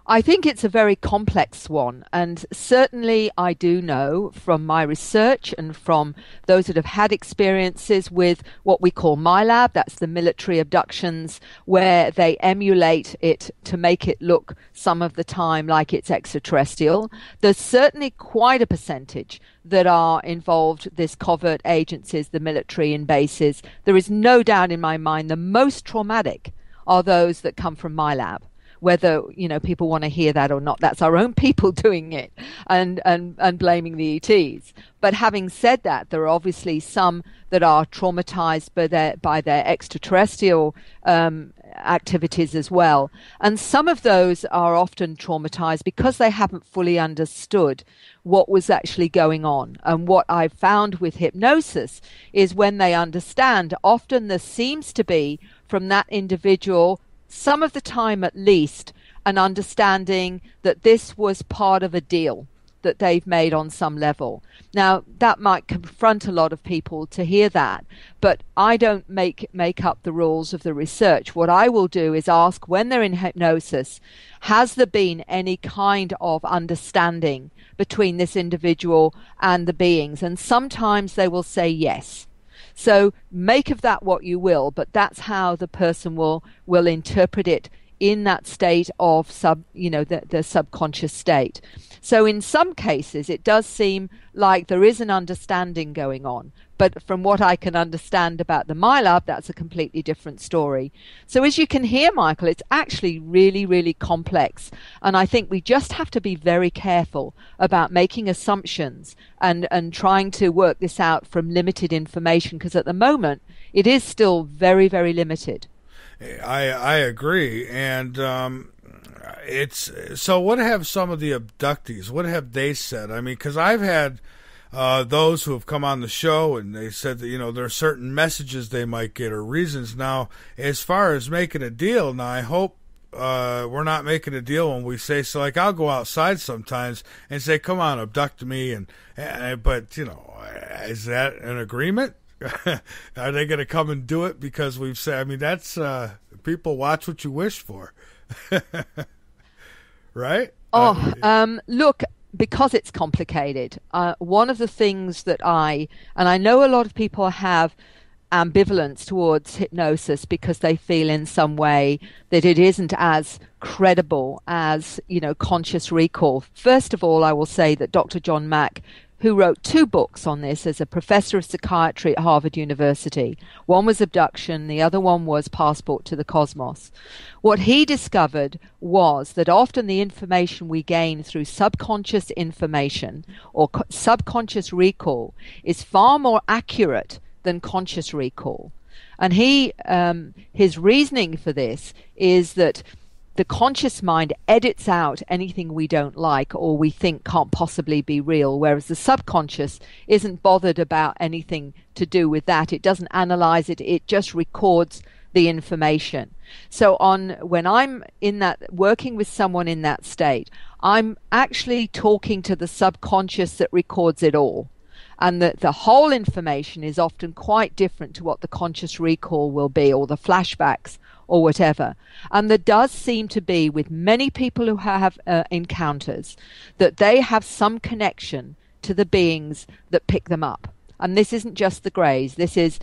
I think it's a very complex one, and certainly I do know from my research and from those that have had experiences with what we call MILAB, that's the military abductions, where they emulate it to make it look some of the time like it's extraterrestrial. There's certainly quite a percentage that are involved, this covert agencies, the military in bases. There is no doubt in my mind the most traumatic are those that come from MILAB. Whether, people want to hear that or not, that's our own people doing it and blaming the ETs. But having said that, there are obviously some that are traumatized by their extraterrestrial activities as well. And some of those are often traumatized because they haven't fully understood what was actually going on. And what I've found with hypnosis is when they understand, often there seems to be from that individual, some of the time at least, an understanding that this was part of a deal that they've made on some level. Now, that might confront a lot of people to hear that, but I don't make up the rules of the research. What I will do is ask, when they're in hypnosis, has there been any kind of understanding between this individual and the beings? And sometimes they will say yes. So make of that what you will, but that's how the person will interpret it in that state of the subconscious state. So in some cases, it does seem like there is an understanding going on. But from what I can understand about the MILAB, that's a completely different story. So as you can hear, Michael, it's actually really, really complex. And I think we just have to be very careful about making assumptions and trying to work this out from limited information, because at the moment, it is still very, very limited. I agree. And so what have some of the abductees, what have they said? I mean, because I've had those who have come on the show and they said that, there are certain messages they might get or reasons. Now, as far as making a deal, now I hope we're not making a deal when we say, so like I'll go outside sometimes and say, come on, abduct me. But, is that an agreement? Are they going to come and do it because we've said, I mean, that's, people watch what you wish for. Right? Look, because it's complicated, one of the things that I know a lot of people have ambivalence towards hypnosis because they feel in some way that it isn't as credible as, conscious recall. First of all, I will say that Dr. John Mack, who wrote 2 books on this as a professor of psychiatry at Harvard University. One was Abduction, the other one was Passport to the Cosmos. What he discovered was that often the information we gain through subconscious information or subconscious recall is far more accurate than conscious recall. And his reasoning for this is that the conscious mind edits out anything we don't like or we think can't possibly be real, whereas the subconscious isn't bothered about anything to do with that. It doesn't analyze it. It just records the information. So when I'm working with someone in that state, I'm actually talking to the subconscious that records it all. And the whole information is often quite different to what the conscious recall will be, or the flashbacks, or whatever. And there does seem to be, with many people who have encounters, that they have some connection to the beings that pick them up. And this isn't just the greys. This is,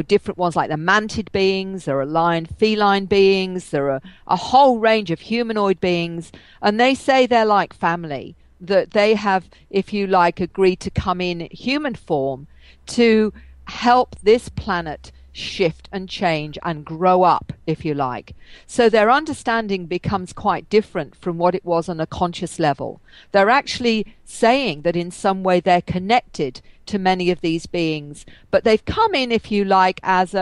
different ones like the mantid beings. There are lion, feline beings. There are a whole range of humanoid beings. And they say they're like family, that they have, if you like, agreed to come in human form to help this planet shift and change and grow up, if you like. So their understanding becomes quite different from what it was on a conscious level. They're actually saying that in some way they're connected to many of these beings, but they've come in, if you like, as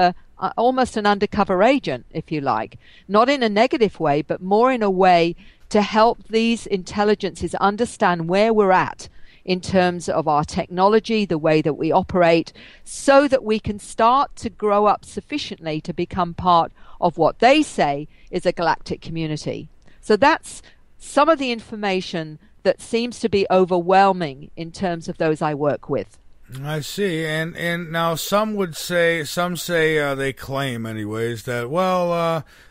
almost an undercover agent, if you like, not in a negative way, but more in a way to help these intelligences understand where we're at in terms of our technology, the way that we operate, so that we can start to grow up sufficiently to become part of what they say is a galactic community. So that's some of the information that seems to be overwhelming in terms of those I work with. I see, and now some say they claim anyways that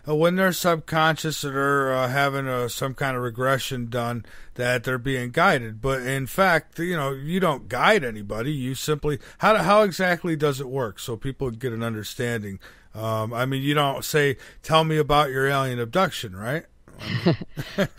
when they're subconscious or they're having some kind of regression done, that they're being guided. But in fact, you don't guide anybody. You simply how exactly does it work so people get an understanding? You don't say, "Tell me about your alien abduction," right?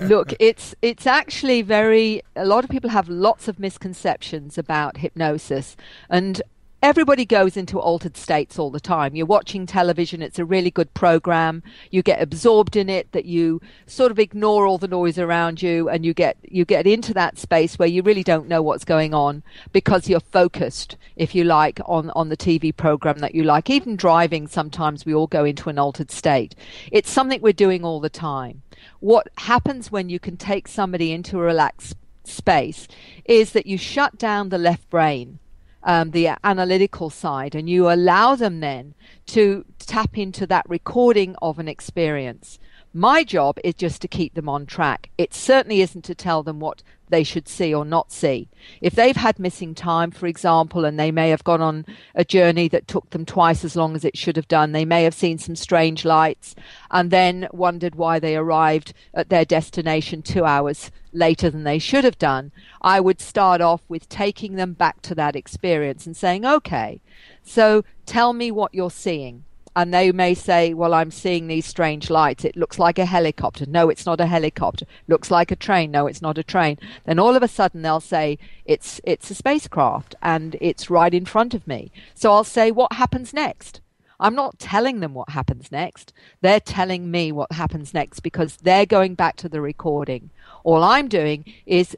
Look, it's actually a lot of people have lots of misconceptions about hypnosis, and everybody goes into altered states all the time. You're watching television, it's a really good program, you get absorbed in it, that you sort of ignore all the noise around you, and you get into that space where you really don't know what's going on because you're focused, if you like, on the TV program that you like. Even driving, sometimes we all go into an altered state. It's something we're doing all the time. What happens when you can take somebody into a relaxed space is that you shut down the left brain, the analytical side, and you allow them then to tap into that recording of an experience. My job is just to keep them on track. It certainly isn't to tell them what they should see or not see. If they've had missing time, for example, and they may have gone on a journey that took them twice as long as it should have done, they may have seen some strange lights and then wondered why they arrived at their destination 2 hours later than they should have done, I would start off with taking them back to that experience and saying, okay, so tell me what you're seeing. And they may say, well, I'm seeing these strange lights. It looks like a helicopter. No, it's not a helicopter. Looks like a train. No, it's not a train. Then all of a sudden they'll say, it's a spacecraft and it's right in front of me. So I'll say, what happens next? I'm not telling them what happens next. They're telling me what happens next because they're going back to the recording. All I'm doing is,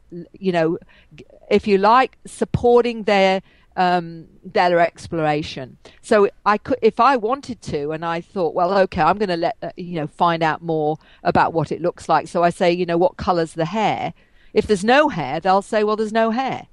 if you like, supporting their exploration. So I could, if I wanted to, and I thought, well, okay, I'm going to find out more about what it looks like. So I say, what color's the hair? If there's no hair, they'll say, well, there's no hair.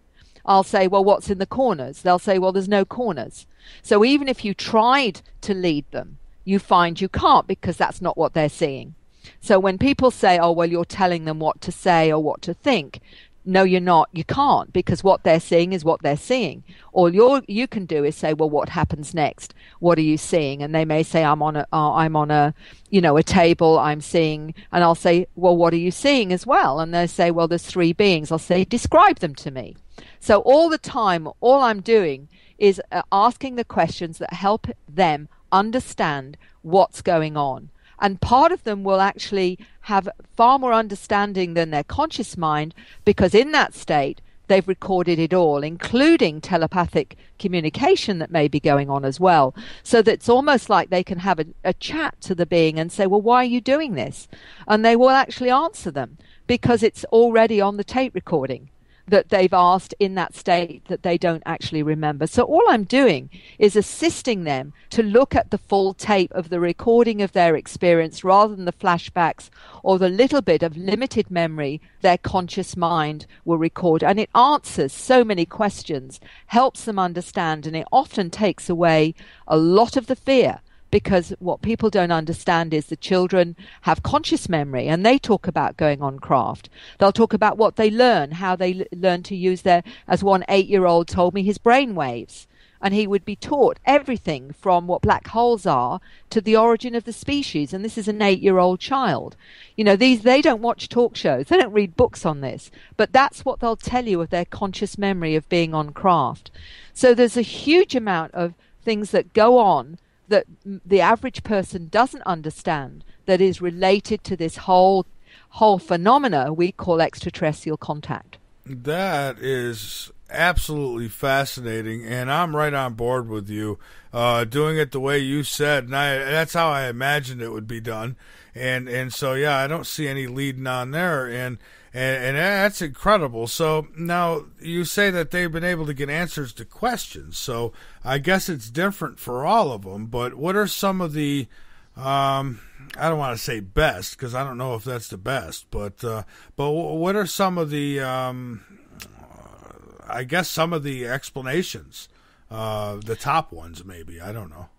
I'll say, well, what's in the corners? They'll say, well, there's no corners. So even if you tried to lead them, you find you can't because that's not what they're seeing. So when people say, oh, well, you're telling them what to say or what to think, no, you're not. You can't, because what they're seeing is what they're seeing. All you can do is say, well, what happens next? What are you seeing? And they may say, I'm on a table. I'm seeing, and I'll say, well, what are you seeing as well? And they say, well, there's 3 beings. I'll say, describe them to me. So all the time, all I'm doing is asking the questions that help them understand what's going on. And part of them will actually have far more understanding than their conscious mind, because in that state, they've recorded it all, including telepathic communication that may be going on as well. So that it's almost like they can have a chat to the being and say, well, why are you doing this? And they will actually answer them because it's already on the tape recording that they've asked in that state that they don't actually remember. So all I'm doing is assisting them to look at the full tape of the recording of their experience rather than the flashbacks or the little bit of limited memory their conscious mind will record. And it answers so many questions, helps them understand, and it often takes away a lot of the fear. Because what people don't understand is the children have conscious memory, and they talk about going on craft. They'll talk about what they learn, how they learn to use as one 8-year-old told me, his brain waves. And he would be taught everything from what black holes are to the origin of the species. And this is an 8-year-old child. They don't watch talk shows. They don't read books on this. But that's what they'll tell you of their conscious memory of being on craft. So there's a huge amount of things that go on that the average person doesn't understand, that is related to this whole phenomena we call extraterrestrial contact. That is absolutely fascinating, and I'm right on board with you. Doing it the way you said, and that's how I imagined it would be done. And so, yeah, I don't see any leading on there, and that's incredible. So now you say that they've been able to get answers to questions. So I guess it's different for all of them. But what are some of the, I don't want to say best, because I don't know if that's the best, but what are some of the, I guess some of the explanations, the top ones maybe, I don't know.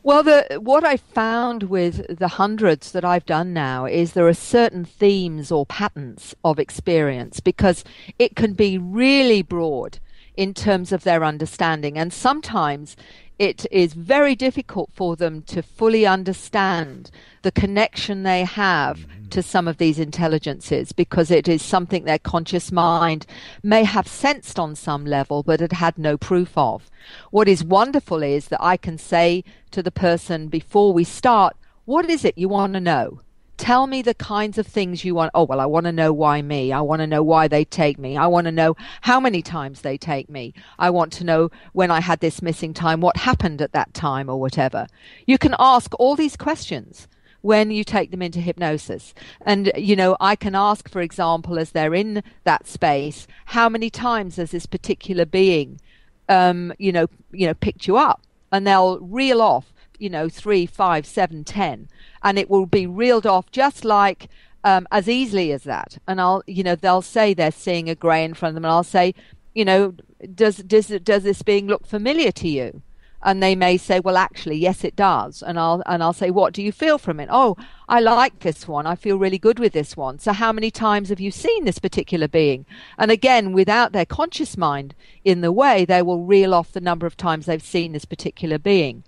Well, what I found with the hundreds that I've done now is there are certain themes or patterns of experience, because it can be really broad. in terms of their understanding. And sometimes it is very difficult for them to fully understand the connection they have to some of these intelligences, because it is something their conscious mind may have sensed on some level, but it had no proof of. What is wonderful is that I can say to the person before we start, what is it you want to know? Tell me the kinds of things you want. Oh, well, I want to know why me. I want to know why they take me. I want to know how many times they take me. I want to know when I had this missing time, what happened at that time or whatever. You can ask all these questions when you take them into hypnosis. And, you know, I can ask, for example, as they're in that space, how many times has this particular being, picked you up? And they'll reel off, 3, 5, 7, 10. And it will be reeled off just like as easily as that. And they'll say they're seeing a grey in front of them, and I'll say, does this being look familiar to you? And they may say, well, actually, yes, it does. And I'll say, what do you feel from it? Oh, I like this one. I feel really good with this one. So how many times have you seen this particular being? And again, without their conscious mind in the way, they will reel off the number of times they've seen this particular being.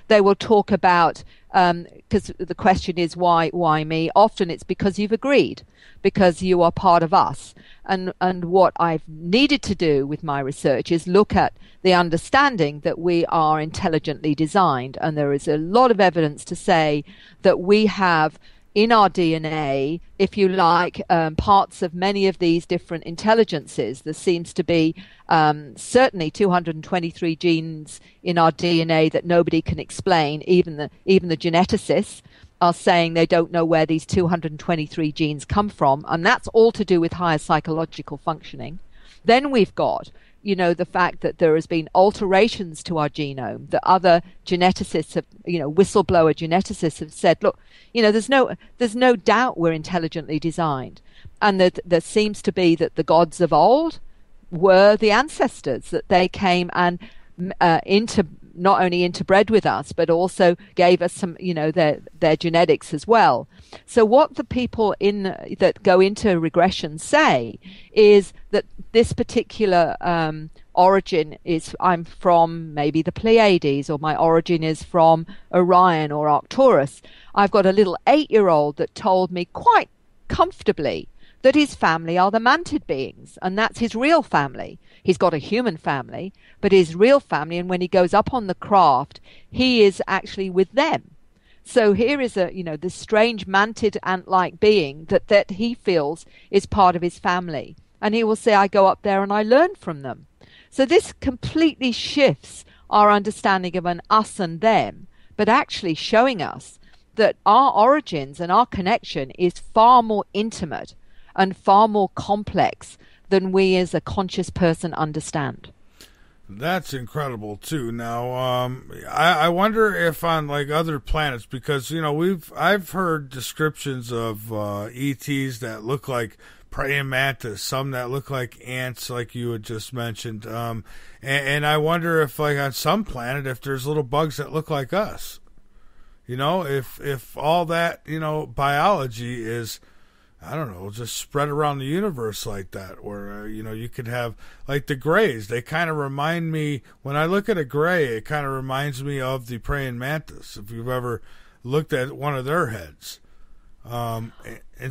They will talk about, because the question is, why me? Often it's because you've agreed, because you are part of us. And what I've needed to do with my research is look at the understanding that we are intelligently designed. And there is a lot of evidence to say that we have in our DNA, if you like, parts of many of these different intelligences. There seems to be certainly 223 genes in our DNA that nobody can explain. Even the geneticists are saying they don't know where these 223 genes come from, and that's all to do with higher psychological functioning. Then we've got, the fact that there has been alterations to our genome, that other geneticists have, whistleblower geneticists have said, look, there's no doubt we're intelligently designed. And that there seems to be that the gods of old were the ancestors, that they came and not only interbred with us, but also gave us some, their genetics as well. So what the people that go into regression say is that this particular origin is, I'm from maybe the Pleiades, or my origin is from Orion or Arcturus. I've got a little 8-year-old that told me quite comfortably that his family are the mantid beings, and that's his real family. He's got a human family, but his real family, and when he goes up on the craft, he is actually with them. So here is this strange mantid ant-like being that he feels is part of his family. And he will say, I go up there and I learn from them. So this completely shifts our understanding of an us and them, but actually showing us that our origins and our connection is far more intimate and far more complex than we as a conscious person understand. That's incredible too. Now, I wonder if on like other planets, because I've heard descriptions of ETs that look like praying mantis, some that look like ants, like you had just mentioned, and I wonder if like on some planet, if there's little bugs that look like us. If all that biology is, I don't know, just spread around the universe like that, where, you could have, like the Greys, they kind of remind me, when I look at a Grey, it kind of reminds me of the praying mantis, if you've ever looked at one of their heads. And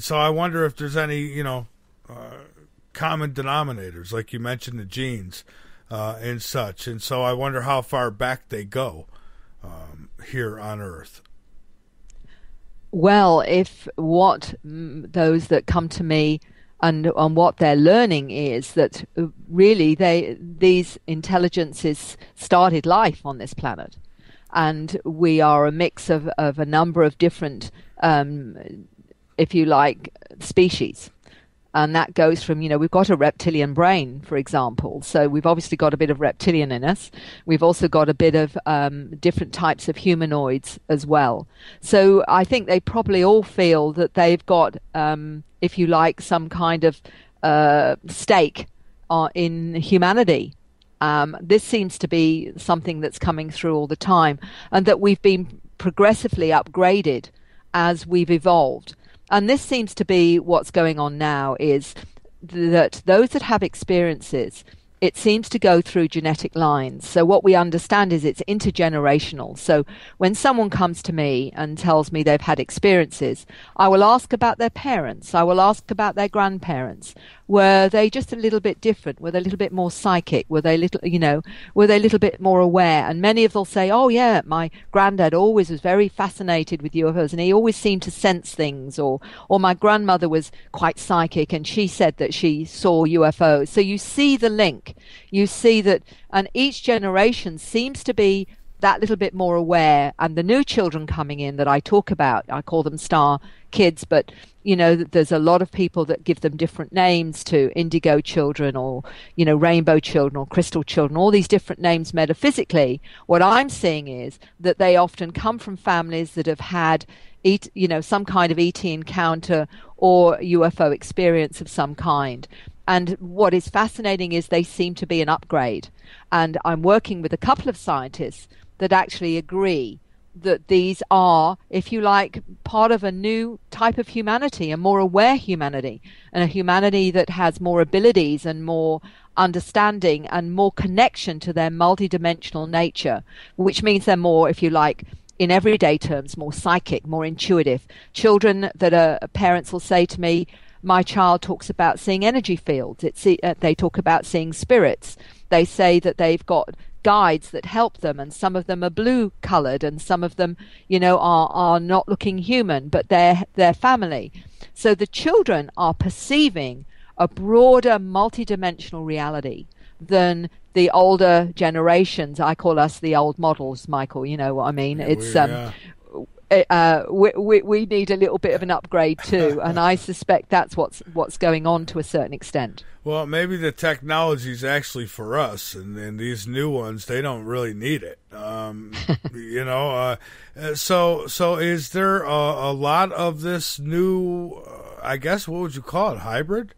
so I wonder if there's any, common denominators, like you mentioned the genes and such. And so I wonder how far back they go here on Earth. Well, if what those that come to me and what they're learning is that really these intelligences started life on this planet, and we are a mix of a number of different, if you like, species. And that goes from, we've got a reptilian brain, for example. So we've obviously got a bit of reptilian in us. We've also got a bit of different types of humanoids as well. So I think they probably all feel that they've got, if you like, some kind of stake in humanity. This seems to be something that's coming through all the time, and that we've been progressively upgraded as we've evolved. And this seems to be what's going on now, is that those that have experiences it seems to go through genetic lines. So what we understand is it's intergenerational. So when someone comes to me and tells me they've had experiences, I will ask about their parents. I will ask about their grandparents. Were they just a little bit different? Were they a little bit more psychic? Were they were they a little bit more aware? And many of them will say, oh yeah, my granddad always was very fascinated with UFOs and he always seemed to sense things, or my grandmother was quite psychic and she said that she saw UFOs. So you see the link. You see that, and each generation seems to be that little bit more aware. And the new children coming in that I talk about, I call them star kids, but there's a lot of people that give them different names, to indigo children, or rainbow children, or crystal children, all these different names metaphysically. What I'm seeing is that they often come from families that have had some kind of ET encounter or UFO experience of some kind. And what is fascinating is they seem to be an upgrade. And I'm working with a couple of scientists that actually agree that these are, if you like, part of a new type of humanity, a more aware humanity, and a humanity that has more abilities and more understanding and more connection to their multidimensional nature, which means they're more, if you like, in everyday terms, more psychic, more intuitive. Children that are parents will say to me, my child talks about seeing energy fields. They talk about seeing spirits. They say that they've got guides that help them, and some of them are blue colored, and some of them, are not looking human, but they're family. So the children are perceiving a broader, multidimensional reality than the older generations. I call us the old models, Michael. You know what I mean? We need a little bit of an upgrade too, and I suspect that's what's going on to a certain extent. Well, maybe the technology is actually for us, and these new ones, they don't really need it. So is there a lot of this new? I guess what would you call it? Hybrid?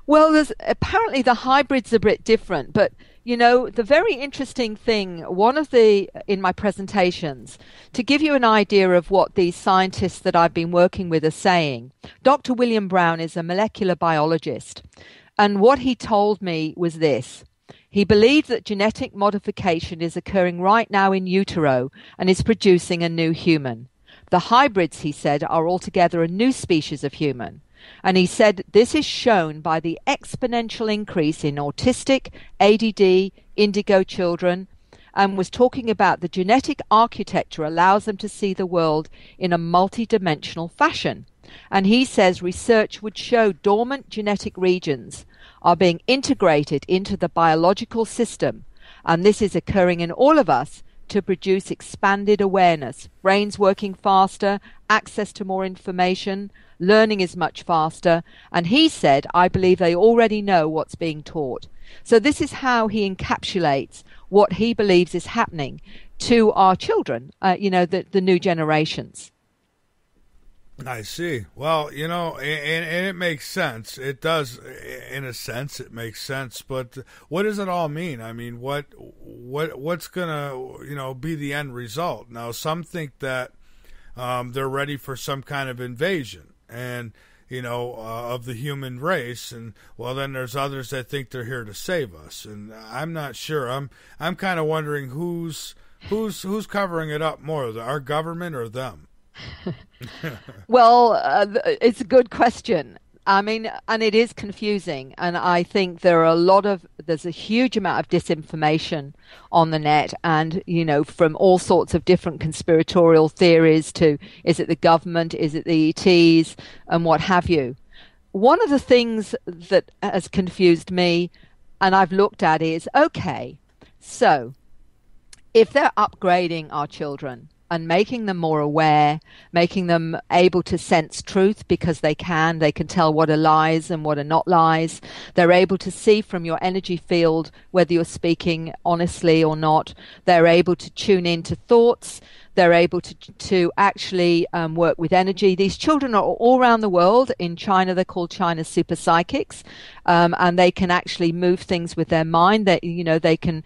Well, there's apparently the hybrid's a bit different, but the very interesting thing, in my presentations, to give you an idea of what these scientists that I've been working with are saying, Dr. William Brown is a molecular biologist, and what he told me was this. He believed that genetic modification is occurring right now in utero and is producing a new human. The hybrids, he said, are altogether a new species of human. And he said this is shown by the exponential increase in autistic, ADD, indigo children, and was talking about the genetic architecture allows them to see the world in a multidimensional fashion. And he says research would show dormant genetic regions are being integrated into the biological system, and this is occurring in all of us to produce expanded awareness, brains working faster, access to more information, learning is much faster, and he said, I believe they already know what's being taught. So this is how he encapsulates what he believes is happening to our children, the new generations. I see. Well, and it makes sense. It does, in a sense, it makes sense. But what does it all mean? I mean, what's gonna, be the end result? Now, some think that they're ready for some kind of invasion, and of the human race, and then there's others that think they're here to save us, and I'm not sure. I'm kind of wondering who's covering it up more, our government or them? Well, it's a good question. I mean, and it is confusing, and I think there's a huge amount of disinformation on the net, and, from all sorts of different conspiratorial theories to, is it the government, is it the ETs, and what have you. One of the things that has confused me, and I've looked at, is, okay, so if they're upgrading our children and making them more aware, making them able to sense truth because they can tell what are lies and what are not lies. They're able to see from your energy field whether you're speaking honestly or not. They're able to tune into thoughts. They're able to actually work with energy. These children are all around the world. In China, they're called China super psychics, and they can actually move things with their mind. They can,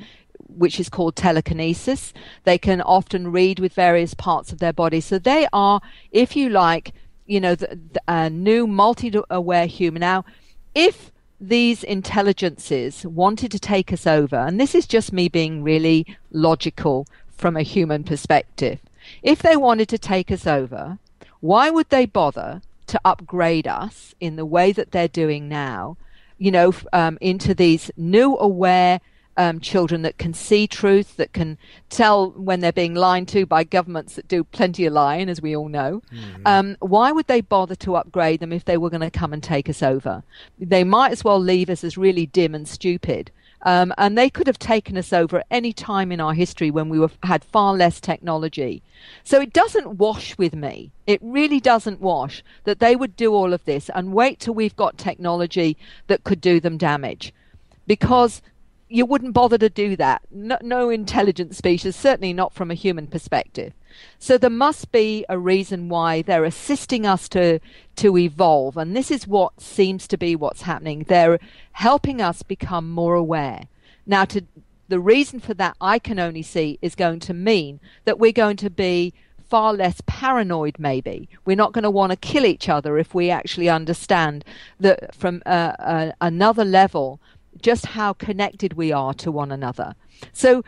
which is called telekinesis. They can often read with various parts of their body. So they are, if you like, a new multi-aware human. Now, if these intelligences wanted to take us over, and this is just me being really logical from a human perspective, if they wanted to take us over, why would they bother to upgrade us in the way that they're doing now, into these new aware children that can see truth, that can tell when they're being lied to by governments that do plenty of lying, as we all know. Why would they bother to upgrade them if they were going to come and take us over? They might as well leave us as really dim and stupid. And they could have taken us over at any time in our history when we had far less technology. So it doesn't wash with me. It really doesn't wash that they would do all of this and wait till we've got technology that could do them damage. Because you wouldn't bother to do that. No intelligent species, certainly not from a human perspective. So there must be a reason why they're assisting us to evolve. And this is what seems to be what's happening. They're helping us become more aware. Now, the reason for that I can only see is going to mean that we're going to be far less paranoid, maybe. We're not going to want to kill each other if we actually understand that from another level just how connected we are to one another. So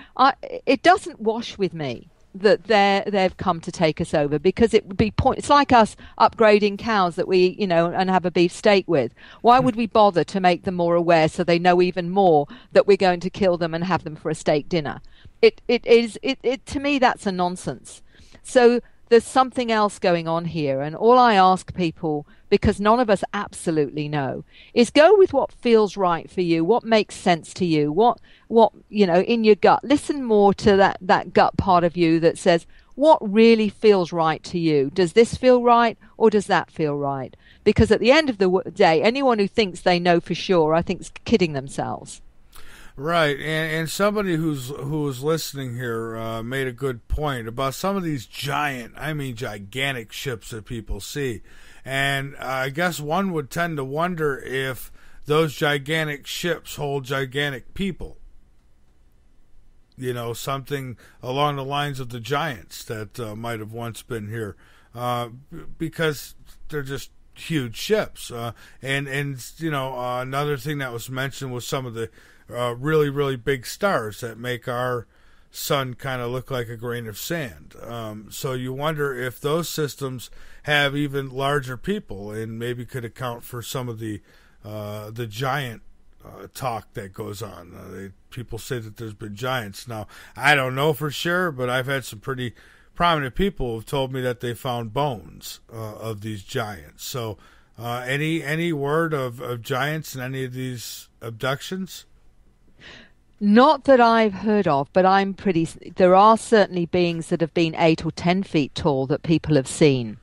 it doesn't wash with me that they've come to take us over, because it would be it's like us upgrading cows that we and have a beef steak with. Why would we bother to make them more aware so they know even more that we're going to kill them and have them for a steak dinner? It to me, that's a nonsense. So there's something else going on here, and all I ask people, because none of us absolutely know, is go with what feels right for you, what makes sense to you, what in your gut. Listen more to that gut part of you that says, what really feels right to you? Does this feel right, or does that feel right? Because at the end of the day, anyone who thinks they know for sure, I think, is kidding themselves. Right, and somebody who's listening here made a good point about some of these gigantic ships that people see. And I guess one would tend to wonder if those gigantic ships hold gigantic people. Something along the lines of the giants that might have once been here, because they're just huge ships. And another thing that was mentioned was some of the really, really big stars that make our sun kind of look like a grain of sand. So you wonder if those systems have even larger people, and maybe could account for some of the giant talk that goes on. People say that there's been giants. Now, I don't know for sure, but I've had some pretty prominent people who have told me that they found bones of these giants. So any word of giants in any of these abductions? Not that I've heard of, but there are certainly beings that have been 8 or 10 feet tall that people have seen.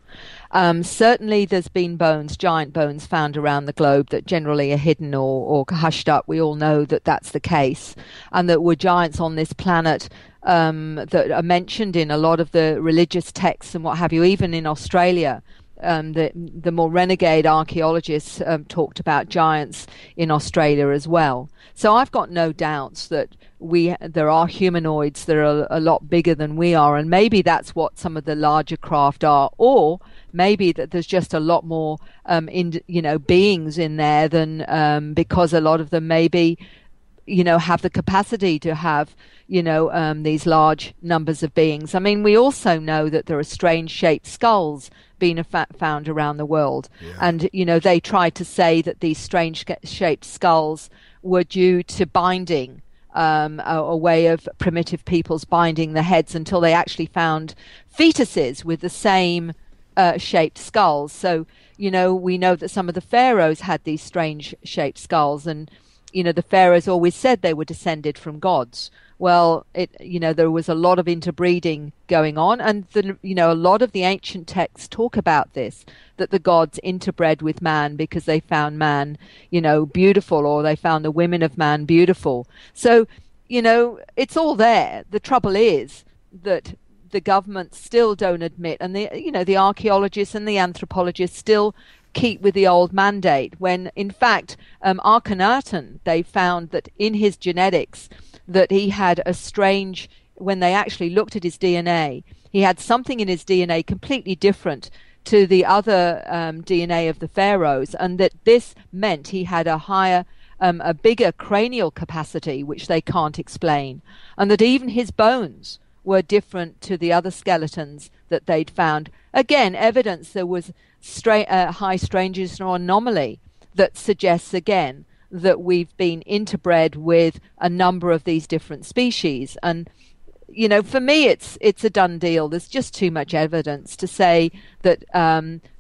Certainly there's been giant bones found around the globe that generally are hidden or hushed up. We all know that that's the case, and that were giants on this planet that are mentioned in a lot of the religious texts and what have you, even in Australia. The more renegade archaeologists talked about giants in Australia as well. So I've got no doubts that there are humanoids that are a lot bigger than we are, and maybe that's what some of the larger craft are, or maybe that there's just a lot more beings in there than because a lot of them maybe have the capacity to have these large numbers of beings. I mean, we also know that there are strange shaped skulls being found around the world. Yeah. And, they tried to say that these strange shaped skulls were due to binding, a way of primitive peoples binding the heads, until they actually found fetuses with the same shaped skulls. So, we know that some of the pharaohs had these strange shaped skulls, and, the pharaohs always said they were descended from gods. Well, there was a lot of interbreeding going on, and a lot of the ancient texts talk about this, that the gods interbred with man because they found man, beautiful, or they found the women of man beautiful. So, it's all there. The trouble is that the government still don't admit, and the archaeologists and the anthropologists still keep with the old mandate, when in fact Akhenaten, they found that in his genetics that he had a strange, when they actually looked at his DNA, he had something in his DNA completely different to the other DNA of the pharaohs, and that this meant he had a higher a bigger cranial capacity, which they can't explain, and that even his bones were different to the other skeletons that they'd found. Again, evidence there was high strangeness or anomaly that suggests, again, that we've been interbred with a number of these different species. And, you know, for me, it's a done deal. There's just too much evidence to say that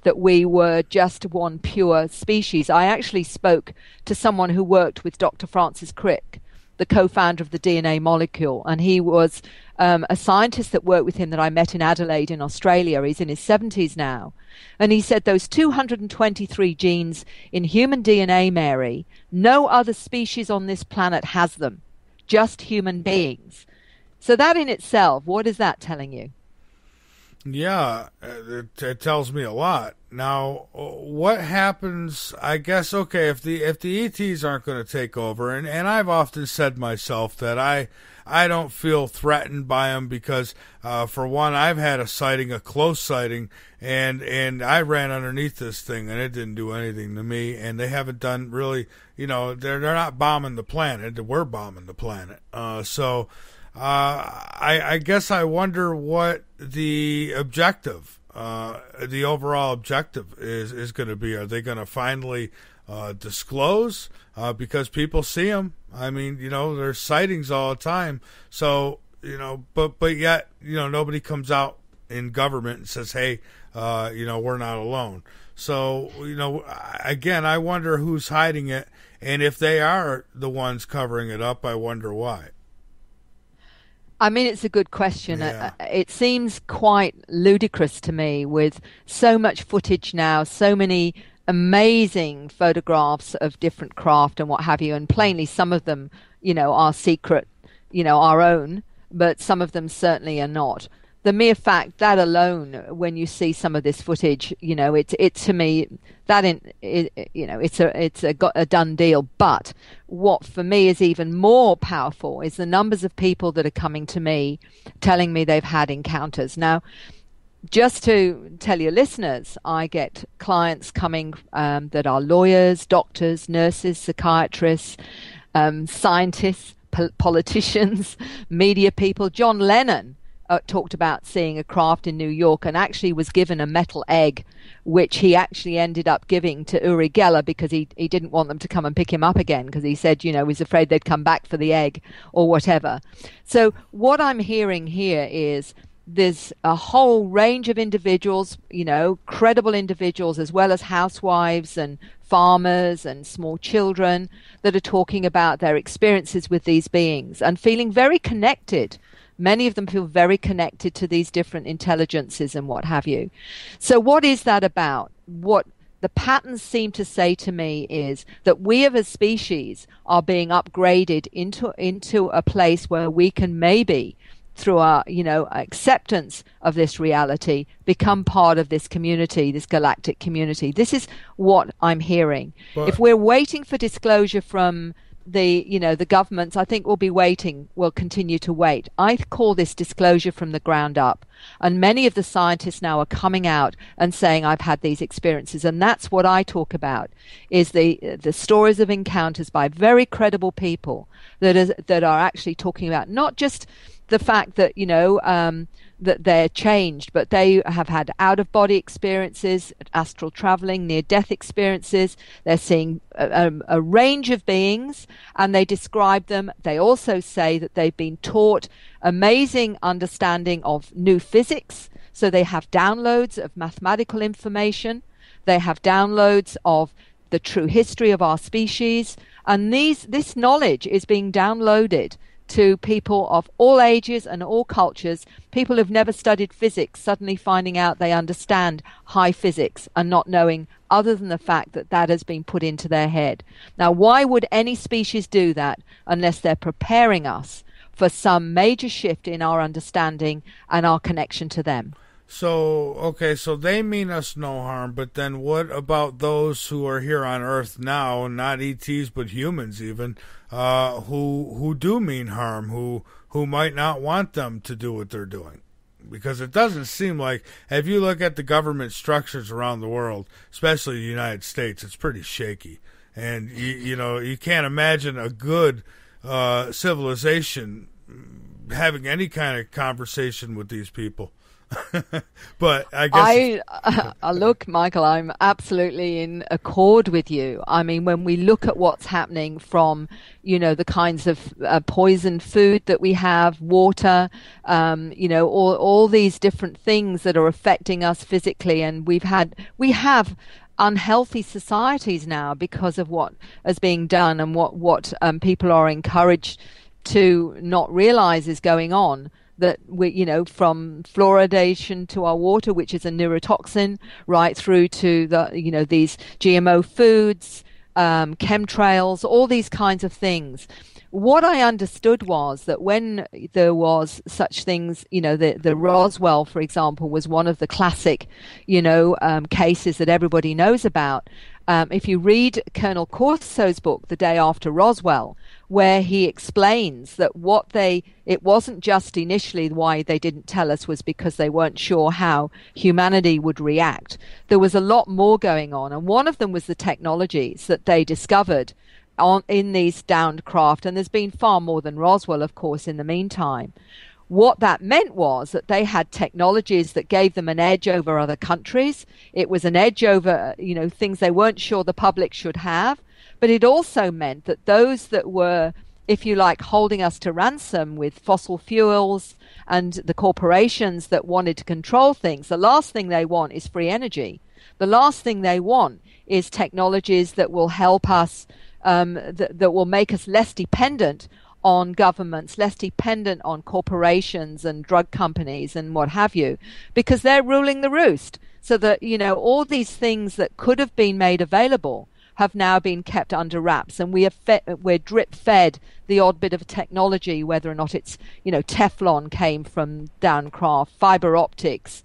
that we were just one pure species. I actually spoke to someone who worked with Dr. Francis Crick, the co-founder of the DNA Molecule, and he was a scientist that worked with him that I met in Adelaide in Australia. He's in his 70s now. And he said those 223 genes in human DNA, Mary, no other species on this planet has them, just human beings. So that in itself, what is that telling you? Yeah, it tells me a lot. Now, what happens, I guess, okay, if the ETs aren't going to take over, and I've often said myself that I don't feel threatened by them because, for one, I've had a sighting, a close sighting, and I ran underneath this thing, and it didn't do anything to me, and they haven't done really, you know, they're not bombing the planet, we're bombing the planet. I guess I wonder what the objective, the overall objective is going to be. Are they going to finally disclose? Because people see them. I mean, you know, there's sightings all the time. So, you know, but yet, you know, nobody comes out in government and says, hey, you know, we're not alone. So, you know, again, I wonder who's hiding it. And if they are the ones covering it up, I wonder why. I mean, it's a good question. Yeah. It seems quite ludicrous to me with so much footage now, so many amazing photographs of different craft and what have you. And plainly, some of them, you know, are secret, you know, our own, but some of them certainly are not. The mere fact that alone, when you see some of this footage, you know, it to me, you know, it's a done deal. But what for me is even more powerful is the numbers of people that are coming to me, telling me they've had encounters. Now, just to tell your listeners, I get clients coming that are lawyers, doctors, nurses, psychiatrists, scientists, politicians, media people. John Lennon talked about seeing a craft in New York and actually was given a metal egg, which he actually ended up giving to Uri Geller because he didn't want them to come and pick him up again because he said, you know, he was afraid they'd come back for the egg or whatever. So what I'm hearing here is there's a whole range of individuals, you know, credible individuals as well as housewives and farmers and small children that are talking about their experiences with these beings and feeling very connected. Many of them feel very connected to these different intelligences and what have you. So what is that about? What the patterns seem to say to me is that we as a species are being upgraded into a place where we can maybe, through our, you know, acceptance of this reality, become part of this community, this galactic community. This is what I'm hearing. But if we're waiting for disclosure from the, you know, the governments, I think we'll continue to wait. I call this disclosure from the ground up. And many of the scientists now are coming out and saying, I've had these experiences. And that's what I talk about, is the stories of encounters by very credible people that are actually talking about not just the fact that, you know, that they're changed, but they have had out-of-body experiences, astral traveling, near-death experiences. They're seeing a range of beings, and they describe them. They also say that they've been taught amazing understanding of new physics. So they have downloads of mathematical information. They have downloads of the true history of our species. And this knowledge is being downloaded to people of all ages and all cultures. People who've never studied physics suddenly finding out they understand high physics and not knowing other than the fact that that has been put into their head. Now, why would any species do that unless they're preparing us for some major shift in our understanding and our connection to them? So, okay, so they mean us no harm, but then what about those who are here on Earth now, not ETs but humans even, who do mean harm, who might not want them to do what they're doing? Because it doesn't seem like, if you look at the government structures around the world, especially the United States, it's pretty shaky. And, you can't imagine a good civilization having any kind of conversation with these people. But I guess look, Michael, I'm absolutely in accord with you. I mean, when we look at what's happening from, the kinds of poisoned food that we have, water, all these different things that are affecting us physically, and we have unhealthy societies now because of what is being done and what people are encouraged to not realize is going on. That we, from fluoridation to our water, which is a neurotoxin, right through to the, these GMO foods, chemtrails, all these kinds of things. What I understood was that when there was such things, the Roswell, for example, was one of the classic, cases that everybody knows about. If you read Colonel Corso's book, The Day After Roswell, where he explains that it wasn't just initially why they didn't tell us was because they weren't sure how humanity would react. There was a lot more going on, and one of them was the technologies that they discovered in these downed craft, and there's been far more than Roswell, of course, in the meantime. What that meant was that they had technologies that gave them an edge over other countries. It was an edge over, things they weren't sure the public should have. But it also meant that those that were, if you like, holding us to ransom with fossil fuels and the corporations that wanted to control things, the last thing they want is free energy. The last thing they want is technologies that will help us, that will make us less dependent on governments, less dependent on corporations and drug companies and what have you, because they're ruling the roost. So that, all these things that could have been made available have now been kept under wraps, and we're drip fed the odd bit of technology, whether or not it's, Teflon came from Downcraft, fiber optics,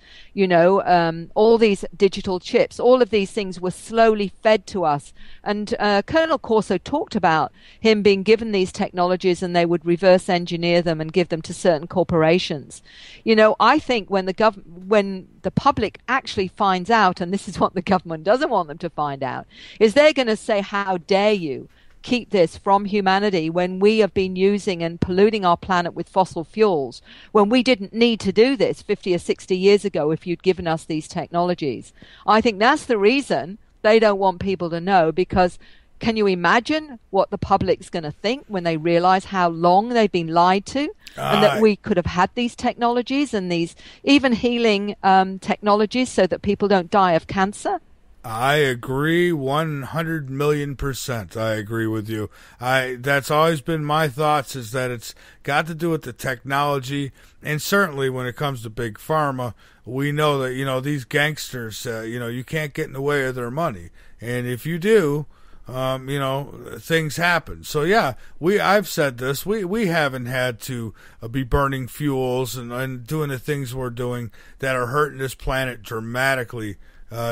all these digital chips, all of these things were slowly fed to us. And Colonel Corso talked about him being given these technologies and they would reverse engineer them and give them to certain corporations. I think when the public actually finds out, and this is what the government doesn't want them to find out, is they're going to say, how dare you keep this from humanity when we have been using and polluting our planet with fossil fuels, when we didn't need to do this 50 or 60 years ago if you'd given us these technologies. I think that's the reason they don't want people to know, because can you imagine what the public's going to think when they realize how long they've been lied to, and that we could have had these technologies and these even healing technologies so that people don't die of cancer? I agree 100 million%. I agree with you. That's always been my thoughts, is that it's got to do with the technology. And certainly when it comes to big pharma, we know that, these gangsters, you can't get in the way of their money. And if you do, things happen. So yeah, I've said this, we haven't had to be burning fuels and doing the things we're doing that are hurting this planet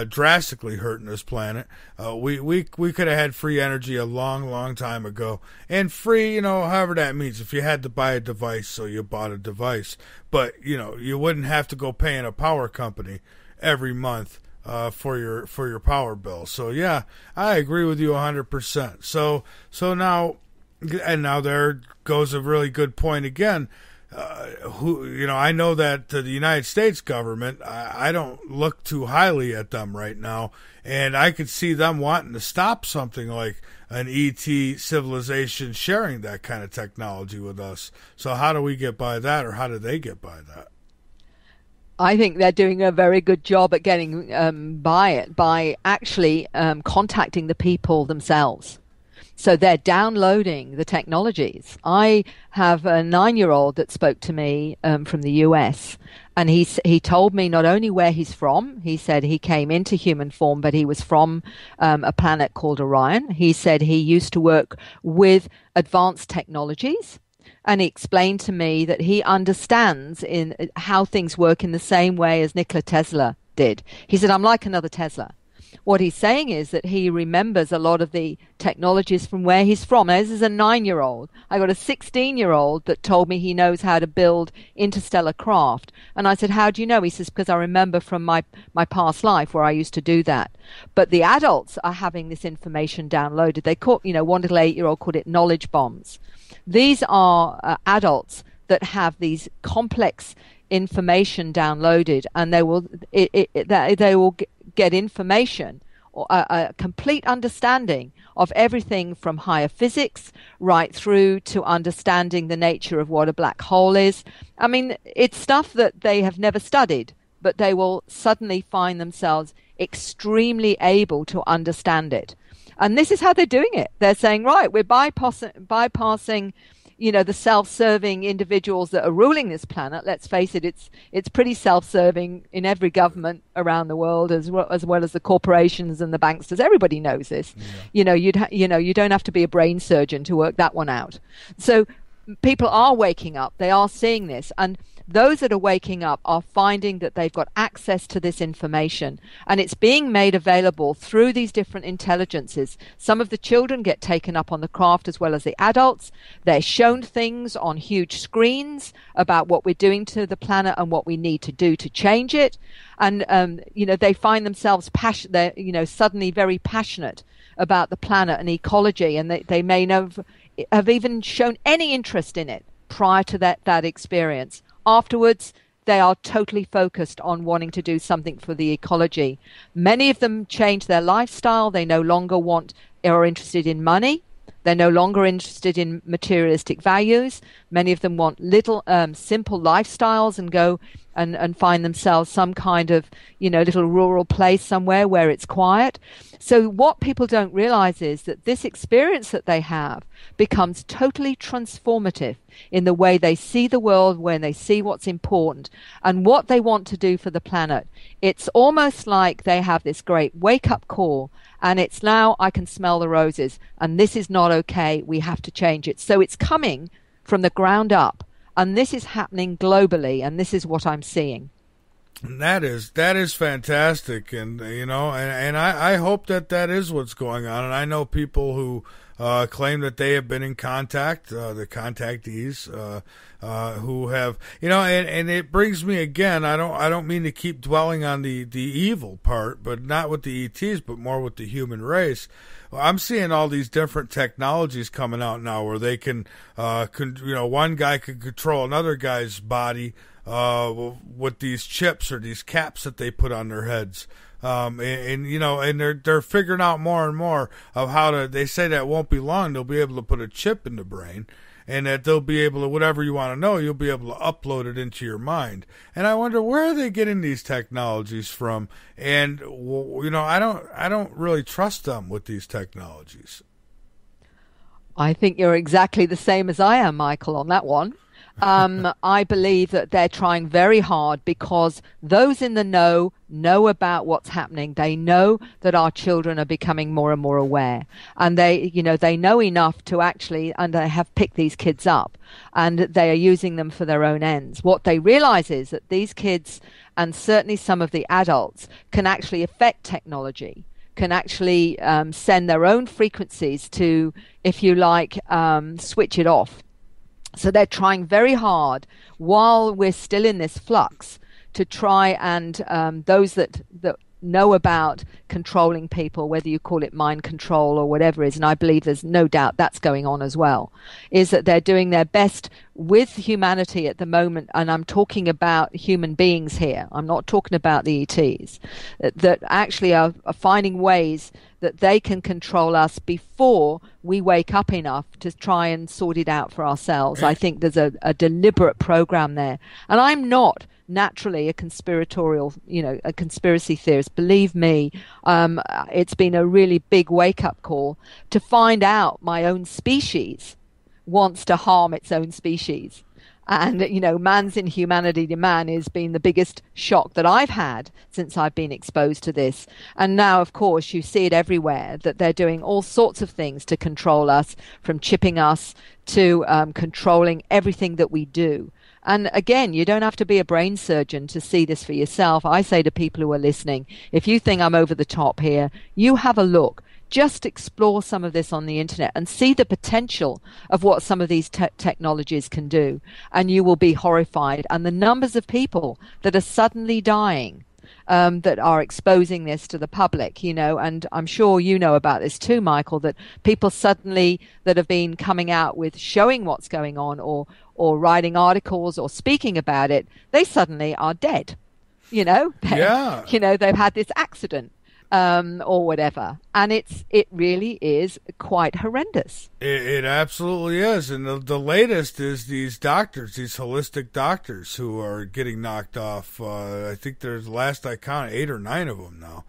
drastically hurting this planet. We could have had free energy a long time ago, and free, however that means. If you had to buy a device, so you bought a device, but you wouldn't have to go paying a power company every month for your power bill. So yeah, I agree with you 100%. So now there goes a really good point again. I know that the United States government, I don't look too highly at them right now, and I could see them wanting to stop something like an ET civilization sharing that kind of technology with us. So how do we get by that, or how do they get by that? I think they're doing a very good job at getting by it by actually contacting the people themselves. So they're downloading the technologies. I have a 9-year-old that spoke to me from the US, and he told me not only where he's from. He said he came into human form, but he was from a planet called Orion. He said he used to work with advanced technologies, and he explained to me that he understands in how things work in the same way as Nikola Tesla did. He said, I'm like another Tesla. what he's saying is that he remembers a lot of the technologies from where he's from. Now, this is a 9-year-old. I got a 16-year-old that told me he knows how to build interstellar craft. And I said, how do you know? He says, because I remember from my past life where I used to do that. But the adults are having this information downloaded. They call, one little 8-year-old called it knowledge bombs. These are adults that have these complex information downloaded, and they will get information or a complete understanding of everything from higher physics right through to understanding the nature of what a black hole is. I mean, it's stuff that they have never studied, but they will suddenly find themselves extremely able to understand it. And this is how they're doing it. They're saying, right, we're bypassing the self-serving individuals that are ruling this planet. Let's face it, it's pretty self-serving in every government around the world, as well as the corporations and the banksters. Everybody knows this. Yeah. You don't have to be a brain surgeon to work that one out. So people are waking up. They are seeing this, and those that are waking up are finding that they've got access to this information, and it's being made available through these different intelligences. Some of the children get taken up on the craft as well as the adults. They're shown things on huge screens about what we're doing to the planet and what we need to do to change it. And, they find themselves suddenly very passionate about the planet and ecology, and they may have even shown any interest in it prior to that experience. Afterwards, they are totally focused on wanting to do something for the ecology. Many of them change their lifestyle. They no longer are interested in money. They're no longer interested in materialistic values. Many of them want little simple lifestyles and go and find themselves some kind of, little rural place somewhere where it's quiet. So what people don't realize is that this experience that they have becomes totally transformative in the way they see the world, when they see what's important and what they want to do for the planet. It's almost like they have this great wake-up call, and it's now, I can smell the roses, and this is not okay. We have to change it. So it's coming from the ground up. And this is happening globally, and this is what I'm seeing. That is fantastic, and I hope that is what's going on. And I know people who claim that they have been in contact, the contactees who have, and it brings me again. I don't mean to keep dwelling on the evil part, but not with the ETs, but more with the human race. I'm seeing all these different technologies coming out now where they can, one guy can control another guy's body with these chips or these caps that they put on their heads. And they're figuring out more and more of how to, they say that won't be long, they'll be able to put a chip in the brain, and that they'll be able to, whatever you want to know, you'll be able to upload it into your mind. And I wonder, where are they getting these technologies from? And, I don't really trust them with these technologies. I think you're exactly the same as I am, Michael, on that one. I believe that they're trying very hard because those in the know about what's happening. They know that our children are becoming more and more aware, and they know enough to actually, and they have picked these kids up, and they are using them for their own ends. What they realize is that these kids, and certainly some of the adults, can actually affect technology, can actually send their own frequencies to, if you like, switch it off. So they're trying very hard while we're still in this flux to try and those that know about controlling people, whether you call it mind control or whatever it is, and I believe there's no doubt that's going on as well, is that they're doing their best with humanity at the moment, and I'm talking about human beings here. I'm not talking about the ETs, that actually are finding ways that they can control us before we wake up enough to try and sort it out for ourselves. I think there's a deliberate program there. And I'm not naturally a conspiratorial, a conspiracy theorist. Believe me, it's been a really big wake-up call to find out my own species wants to harm its own species. And, man's inhumanity to man has been the biggest shock that I've had since I've been exposed to this. And now, of course, you see it everywhere, that they're doing all sorts of things to control us, from chipping us to controlling everything that we do. And again, you don't have to be a brain surgeon to see this for yourself. I say to people who are listening, if you think I'm over the top here, you have a look. Just explore some of this on the internet and see the potential of what some of these technologies can do. And you will be horrified. And the numbers of people that are suddenly dying, that are exposing this to the public, and I'm sure you know about this too, Michael, that people suddenly that have been coming out with showing what's going on or writing articles or speaking about it, they suddenly are dead. Yeah. They've had this accident. Or whatever, and it really is quite horrendous. It absolutely is, and the latest is these doctors, these holistic doctors who are getting knocked off. I think there's, last I counted, 8 or 9 of them now.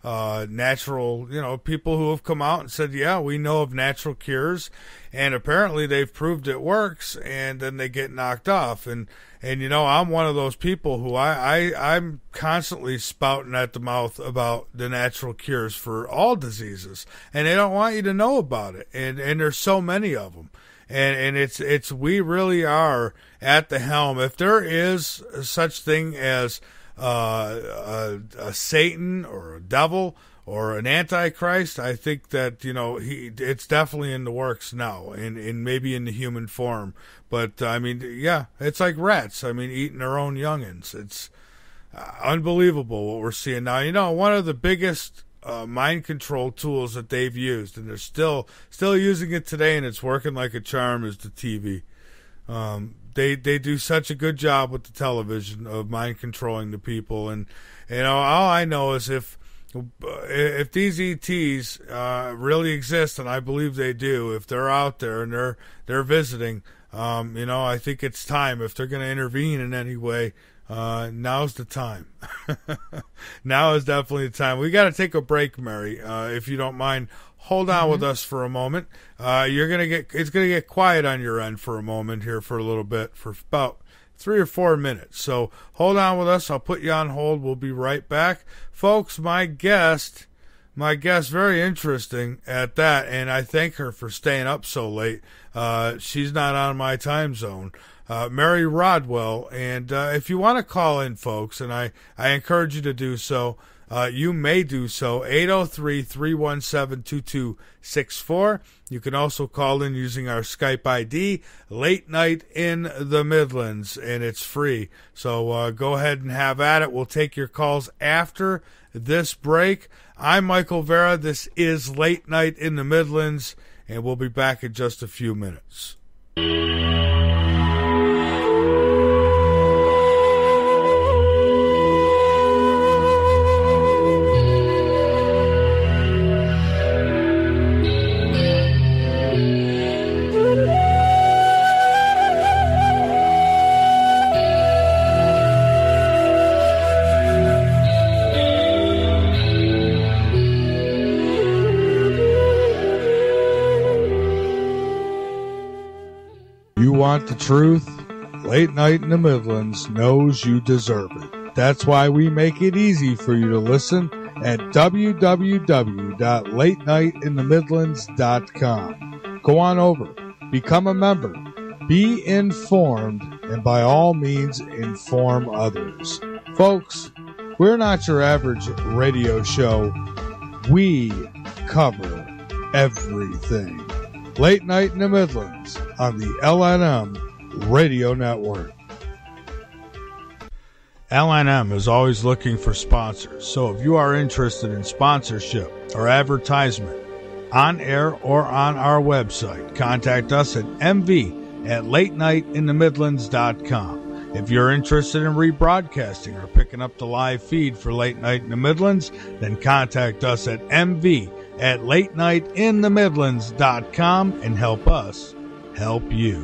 Natural, people who have come out and said, yeah, we know of natural cures, and apparently they've proved it works, and then they get knocked off. And I'm one of those people who I'm constantly spouting at the mouth about the natural cures for all diseases, and they don't want you to know about it. And there's so many of them. And it's we really are at the helm. If there is such thing as a Satan or a devil or an antichrist, I think that it's definitely in the works now, and maybe in the human form. But I mean, yeah, it's like rats. I mean, eating their own youngins. It's unbelievable what we're seeing now. One of the biggest mind control tools that they've used, and they're still using it today, and it's working like a charm, is the TV. They do such a good job with the television of mind controlling the people, and all I know is if these ETs really exist, and I believe they do, if they're out there and they're visiting, I think it's time. If they're going to intervene in any way, now's the time. Now is definitely the time. We got to take a break, Mary, if you don't mind. Hold on with us for a moment. It's gonna get quiet on your end for a moment here, for a little bit, for about 3 or 4 minutes. So hold on with us. I'll put you on hold. We'll be right back, folks. My guest, very interesting at that, and I thank her for staying up so late. She's not on my time zone. Mary Rodwell, and if you want to call in, folks, and I encourage you to do so. You may do so, 803-317-2264. You can also call in using our Skype ID, Late Night in the Midlands, and it's free. So go ahead and have at it. We'll take your calls after this break. I'm Michael Vera. This is Late Night in the Midlands, and we'll be back in just a few minutes. Want the truth? Late Night in the Midlands knows you deserve it. That's why we make it easy for you to listen at www.latenightinthe-midlands.com. Go on over, become a member, be informed, and by all means inform others. Folks, we're not your average radio show. We cover everything. Late Night in the Midlands on the LNM Radio Network. LNM is always looking for sponsors, so if you are interested in sponsorship or advertisement on air or on our website, contact us at mv@latenightinthemidlands.com. If you're interested in rebroadcasting or picking up the live feed for Late Night in the Midlands, then contact us at mv@latenightinthemidlands.com and help us help you.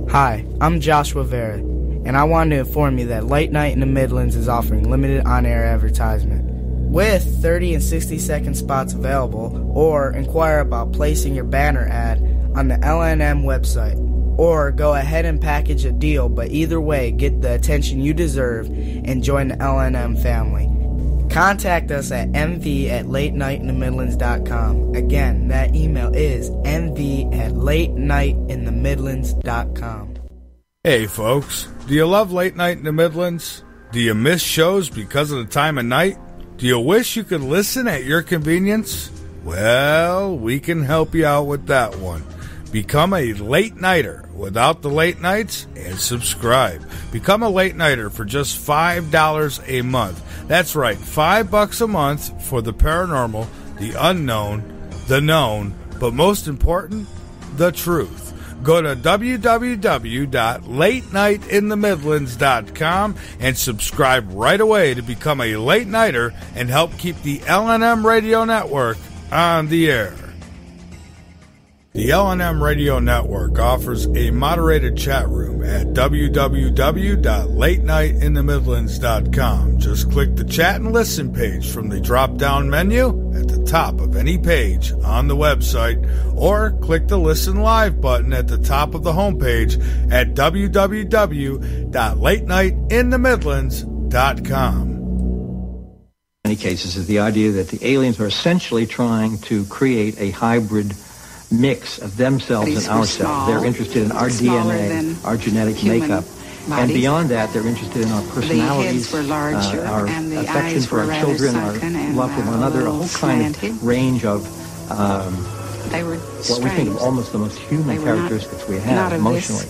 Hi, I'm Joshua Vera, and I wanted to inform you that Late Night in the Midlands is offering limited on-air advertisement. With 30 and 60-second spots available, or inquire about placing your banner ad on the LNM website. Or go ahead and package a deal, but either way, get the attention you deserve and join the LNM family. Contact us at mv@latenightinthemidlands.com. Again, that email is mv@latenightinthemidlands.com. Hey folks, do you love Late Night in the Midlands? Do you miss shows because of the time of night? Do you wish you could listen at your convenience? Well, we can help you out with that one. Become a late nighter without the late nights and subscribe. Become a late nighter for just $5 a month. That's right, $5 a month for the paranormal, the unknown, the known, but most important, the truth. Go to www.latenightinthemidlands.com and subscribe right away to become a late nighter and help keep the LNM Radio Network on the air. The LNM Radio Network offers a moderated chat room at www.latenightinthemidlands.com. Just click the chat and listen page from the drop-down menu at the top of any page on the website, or click the listen live button at the top of the homepage at www.latenightinthemidlands.com. In many cases is the idea that the aliens are essentially trying to create a hybrid mix of themselves and ourselves. They're interested in our DNA, our genetic makeup, and beyond that, they're interested in our personalities, our affection for our children, our love for one another, a whole kind of range of what we think of almost the most human characteristics we have emotionally.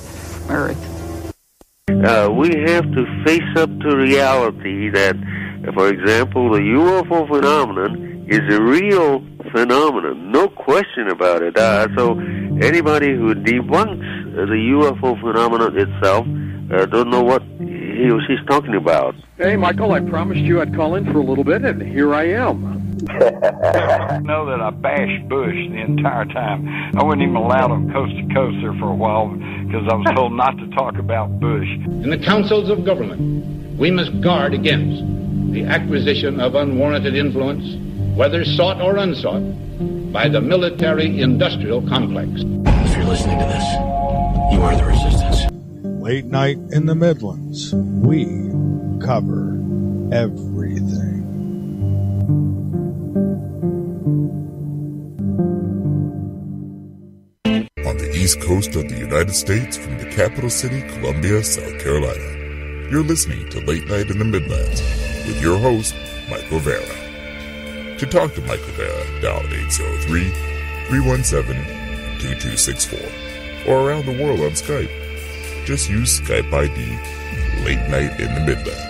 We have to face up to reality that, for example, the UFO phenomenon is a real phenomenon, no question about it. So anybody who debunks the UFO phenomenon itself don't know what he or she's talking about. Hey, Michael, I promised you I'd call in for a little bit, and here I am. I know that I bashed Bush the entire time. I wasn't even allowed on Coast to Coast there for a while because I was told not to talk about Bush. In the councils of government, we must guard against the acquisition of unwarranted influence, whether sought or unsought, by the military-industrial complex. If you're listening to this, you are the resistance. Late Night in the Midlands. We cover everything. On the east coast of the United States from the capital city, Columbia, South Carolina, you're listening to Late Night in the Midlands with your host, Michael Vera. To talk to Michael Vera, dial 803-317-2264 or around the world on Skype. Just use Skype ID Late Night in the Midlands.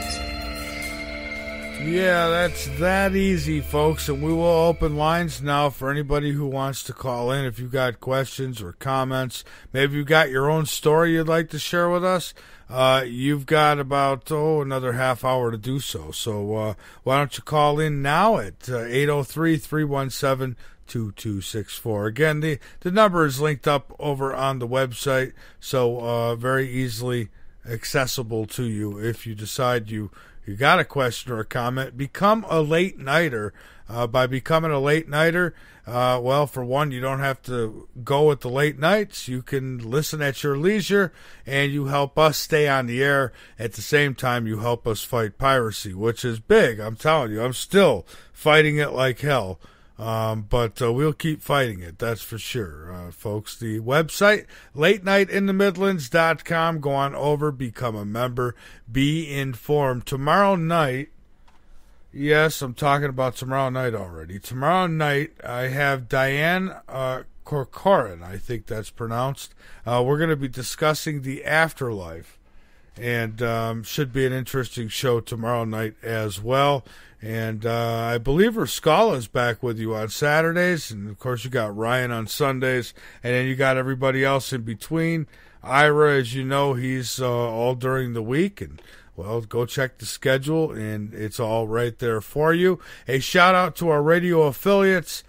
Yeah, that's that easy, folks, and we will open lines now for anybody who wants to call in. If you've got questions or comments, maybe you've got your own story you'd like to share with us, you've got about another half hour to do so. So why don't you call in now at 803-317-2264. Again, the number is linked up over on the website, so very easily accessible to you. If you decide you got a question or a comment, become a late nighter. By becoming a late nighter, well, for one, you don't have to go at the late nights. You can listen at your leisure, and you help us stay on the air. At the same time, you help us fight piracy, which is big. I'm telling you, I'm still fighting it like hell. But we'll keep fighting it, that's for sure, folks. The website, latenightinthemidlands.com. Go on over, become a member, be informed. Tomorrow night, yes, I'm talking about tomorrow night already. Tomorrow night, I have Diane Corcoran, I think that's pronounced. We're going to be discussing the afterlife, and should be an interesting show tomorrow night as well. And I believe Scala's back with you on Saturdays. And, of course, you got Ryan on Sundays. And then you got everybody else in between. Ira, as you know, he's all during the week. And, well, go check the schedule, and it's all right there for you. A shout-out to our radio affiliates,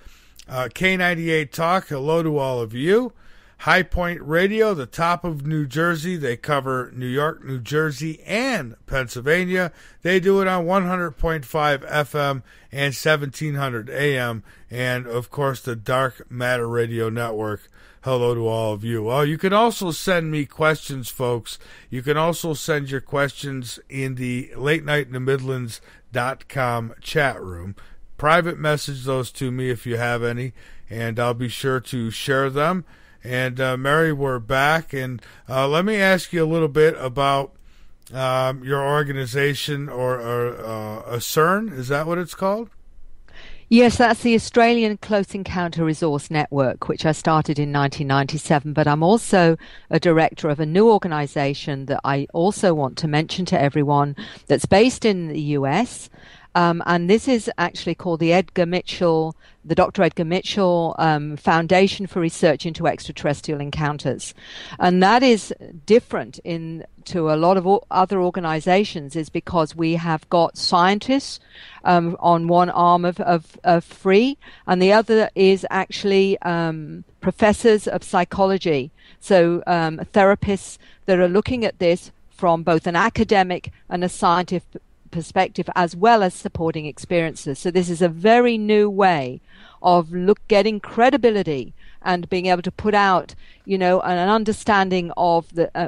K98 Talk. Hello to all of you. High Point Radio, the top of New Jersey. They cover New York, New Jersey, and Pennsylvania. They do it on 100.5 FM and 1700 AM. And, of course, the Dark Matter Radio Network. Hello to all of you. Well, you can also send me questions, folks. You can also send your questions in the LateNightInTheMidlands.com chat room. Private message those to me if you have any, and I'll be sure to share them. And Mary, we're back, and let me ask you a little bit about your organization, or ACERN. Is that what it's called? Yes, that's the Australian Close Encounter Resource Network, which I started in 1997. But I'm also a director of a new organization that I also want to mention to everyone that's based in the US. And this is actually called the Dr. Edgar Mitchell Foundation for Research into Extraterrestrial Encounters. And that is different to a lot of other organizations, is because we have got scientists on one arm of free, and the other is actually professors of psychology. So therapists that are looking at this from both an academic and a scientific perspective, as well as supporting experiences. So this is a very new way of getting credibility and being able to put out, an understanding of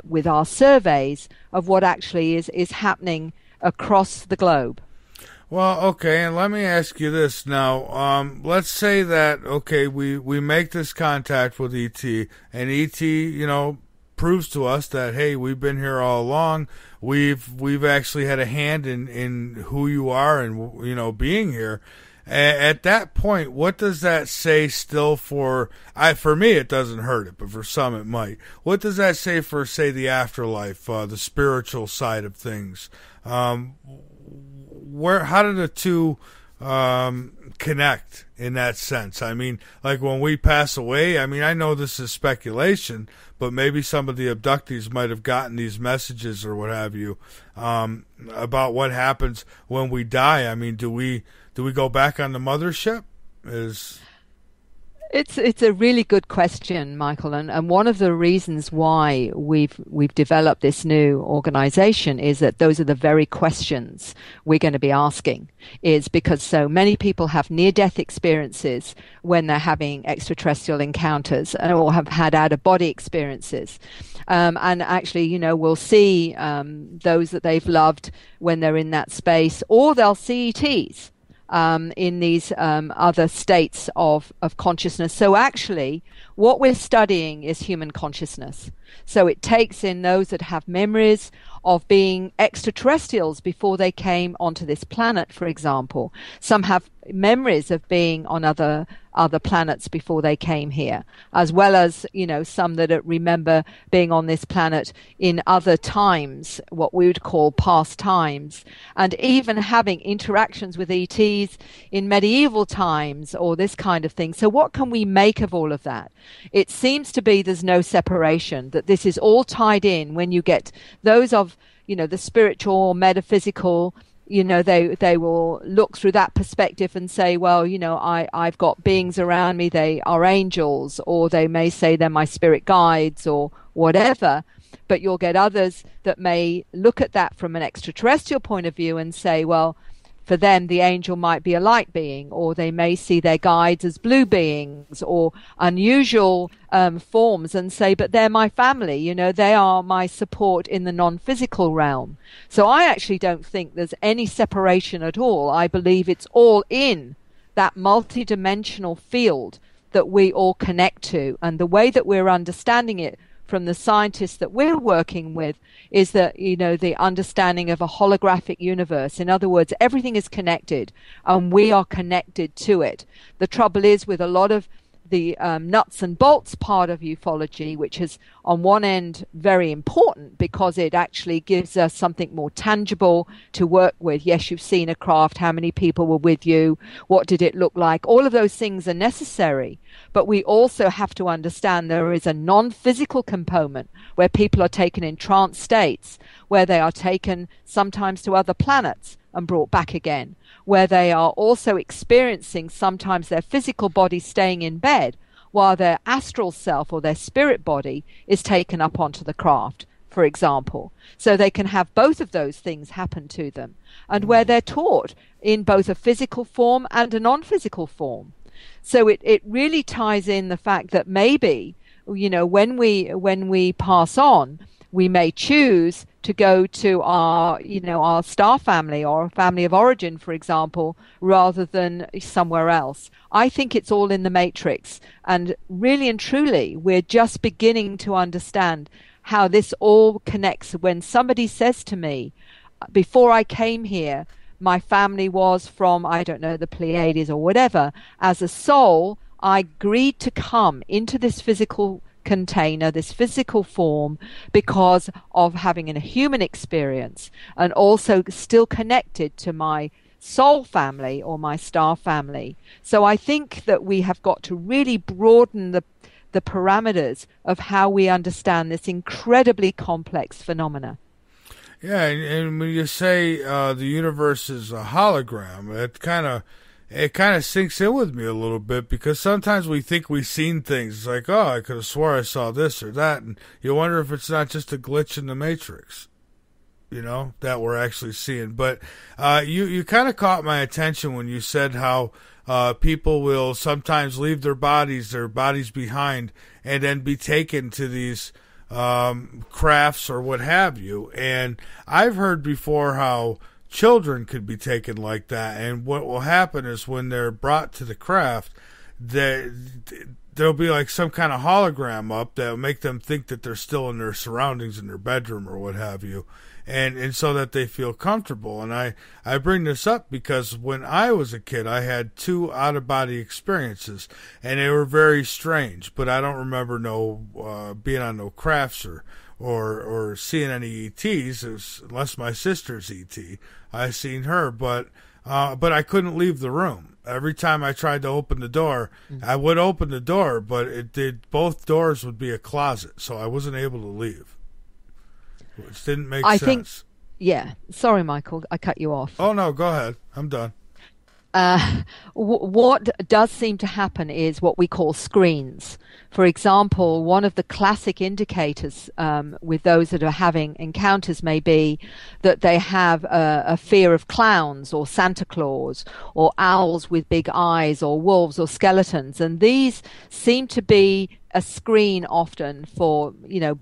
with our surveys of what actually is happening across the globe. Well, okay, and let me ask you this now. Let's say that, okay, we make this contact with ET, and ET, proves to us that, hey, we've been here all along. We've actually had a hand in who you are and, being here. At that point, what does that say still for me, it doesn't hurt it, but for some it might. What does that say for, say, the afterlife, the spiritual side of things? How do the two connect in that sense? I mean, like when we pass away, I mean, I know this is speculation, but maybe some of the abductees might have gotten these messages or what have you, about what happens when we die. I mean, do we go back on the mothership? It's a really good question, Michael, and one of the reasons why we've developed this new organization is that those are the very questions we're going to be asking, is because so many people have near-death experiences when they're having extraterrestrial encounters, or have had out-of-body experiences. And actually, we'll see those that they've loved when they're in that space, or they'll see ETs. In these other states of consciousness. So actually, what we're studying is human consciousness. So it takes in those that have memories of being extraterrestrials before they came onto this planet, for example. Some have memories of being on other planets before they came here, as well as, some that remember being on this planet in other times, what we would call past times, and even having interactions with ETs in medieval times or this kind of thing. So what can we make of all of that? It seems to be there's no separation, that this is all tied in when you get those of, the spiritual, metaphysical, they will look through that perspective and say, well, I've got beings around me, they are angels, or they may say they're my spirit guides or whatever. But you'll get others that may look at that from an extraterrestrial point of view and say, well, for them, the angel might be a light being, or they may see their guides as blue beings or unusual forms and say, but they're my family, they are my support in the non-physical realm. So I actually don't think there's any separation at all. I believe it's all in that multi-dimensional field that we all connect to. And the way that we're understanding it from the scientists that we're working with is that, the understanding of a holographic universe. In other words, everything is connected and we are connected to it. The trouble is with a lot of the nuts and bolts part of ufology, which is on one end very important because it actually gives us something more tangible to work with. Yes, you've seen a craft, how many people were with you, what did it look like? All of those things are necessary, but we also have to understand there is a non-physical component where people are taken in trance states, where they are taken sometimes to other planets and brought back again, where they are also experiencing sometimes their physical body staying in bed while their astral self or their spirit body is taken up onto the craft, for example. So they can have both of those things happen to them, and where they're taught in both a physical form and a non-physical form. So it really ties in the fact that maybe, when we pass on, we may choose to go to our star family or a family of origin, for example, rather than somewhere else. I think it's all in the matrix, and really and truly, we're just beginning to understand how this all connects. When somebody says to me, before I came here, my family was from, I don't know, the Pleiades or whatever, as a soul, I agreed to come into this physical container, this physical form, because of having a human experience, and also still connected to my soul family or my star family. So I think that we have got to really broaden the parameters of how we understand this incredibly complex phenomena. Yeah, and when you say the universe is a hologram, it kind of sinks in with me a little bit, because sometimes we think we've seen things. It's like, oh, I could have swore I saw this or that, and you wonder if it's not just a glitch in the matrix, that we're actually seeing. But you kind of caught my attention when you said how people will sometimes leave their bodies behind, and then be taken to these crafts or what have you. And I've heard before how children could be taken like that, and what will happen is when they're brought to the craft, there'll be like some kind of hologram up that will make them think that they're still in their surroundings in their bedroom or what have you, and so that they feel comfortable. And I bring this up because when I was a kid, I had 2 out-of-body experiences, and they were very strange, but I don't remember being on no crafts or seeing any ETs, unless my sister's ET. I seen her, but I couldn't leave the room. Every time I tried to open the door, I would open the door, but both doors would be a closet, so I wasn't able to leave. Which didn't make sense. Sorry, Michael, I cut you off. Oh, no, go ahead. I'm done. What does seem to happen is what we call screens. For example, one of the classic indicators with those that are having encounters may be that they have a fear of clowns or Santa Claus or owls with big eyes or wolves or skeletons. And these seem to be a screen often for,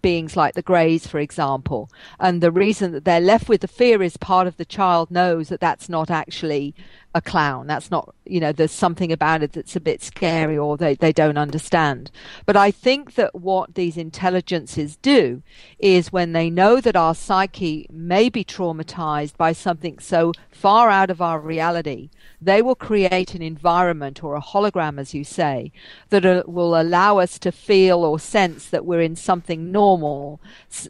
beings like the Greys, for example. And the reason that they're left with the fear is part of the child knows that that's not actually a clown. That's not, there's something about it that's a bit scary, or they don't understand. But I think that what these intelligences do is, when they know that our psyche may be traumatized by something so far out of our reality, they will create an environment, or a hologram, as you say, that will allow us to feel or sense that we're in something normal,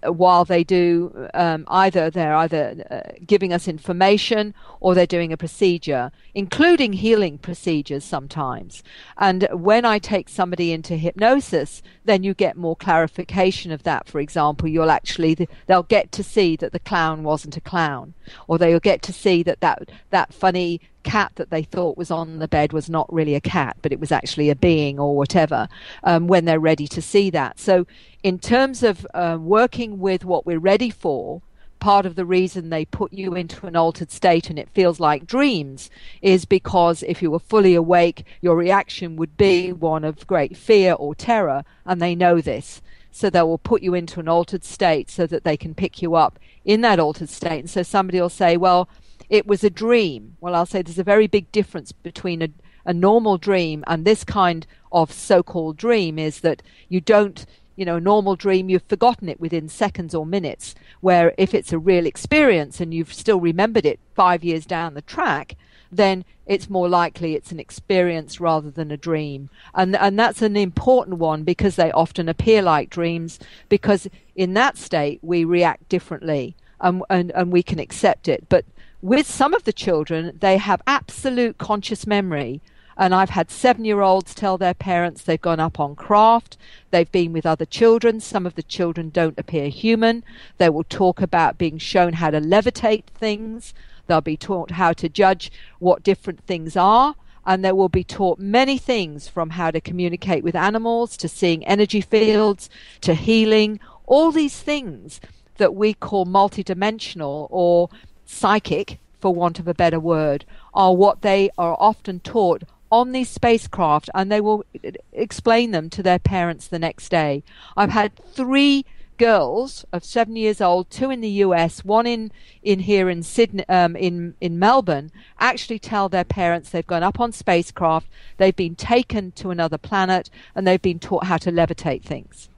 while they do they're either giving us information or they're doing a procedure, including healing procedures sometimes. And when I take somebody into hypnosis, then you get more clarification of that. For example, they'll get to see that the clown wasn't a clown, or they'll get to see that funny cat that they thought was on the bed was not really a cat, but it was actually a being or whatever, when they're ready to see that. So in terms of working with what we're ready for, part of the reason they put you into an altered state and it feels like dreams is because if you were fully awake, your reaction would be one of great fear or terror, and they know this. So they will put you into an altered state so that they can pick you up in that altered state. And so somebody will say, well, it was a dream. Well, I'll say there's a very big difference between a normal dream and this kind of so-called dream, is that you don't, a normal dream, you've forgotten it within seconds or minutes, where if it's a real experience and you've still remembered it 5 years down the track, then it's more likely it's an experience rather than a dream. And that's an important one, because they often appear like dreams, because in that state we react differently, and we can accept it. But with some of the children, they have absolute conscious memory. And I've had 7-year-olds tell their parents they've gone up on craft, they've been with other children. Some of the children don't appear human. They will talk about being shown how to levitate things. They'll be taught how to judge what different things are. and they will be taught many things, from how to communicate with animals, to seeing energy fields, to healing. All these things that we call multidimensional or psychic, for want of a better word, are what they are often taught on these spacecraft, and they will explain them to their parents the next day. I've had 3 girls of 7 years old, 2 in the US, 1 in here in Sydney, in Melbourne, actually tell their parents they've gone up on spacecraft, they've been taken to another planet, and they've been taught how to levitate things.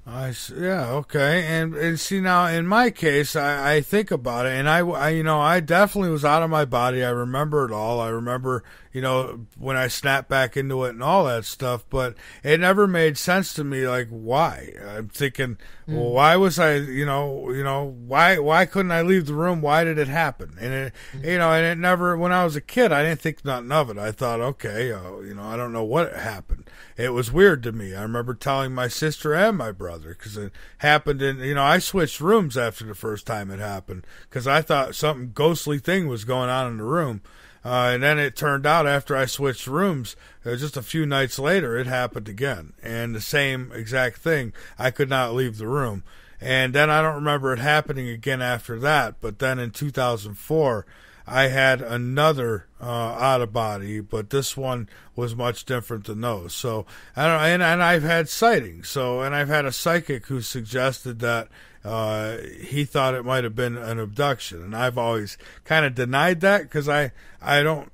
Okay. And see, now in my case, I think about it, and I definitely was out of my body. I remember it all. I remember, when I snapped back into it and all that stuff, but it never made sense to me, like, why? I'm thinking, well, why was I, why couldn't I leave the room? Why did it happen? And it, and it never, when I was a kid, I didn't think nothing of it. I thought, okay, I don't know what happened. It was weird to me. I remember telling my sister and my brother, because it happened I switched rooms after the first time it happened, because I thought something ghostly thing was going on in the room. And then it turned out after I switched rooms, just a few nights later, it happened again. And the same exact thing. I could not leave the room. And then I don't remember it happening again after that. But then in 2004, I had another out of body, but this one was much different than those. So and I've had sightings. And I've had a psychic who suggested that he thought it might have been an abduction, and I've always kind of denied that, because I don't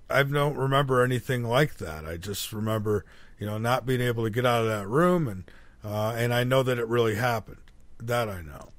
remember anything like that. I just remember not being able to get out of that room, and I know that it really happened. That I know.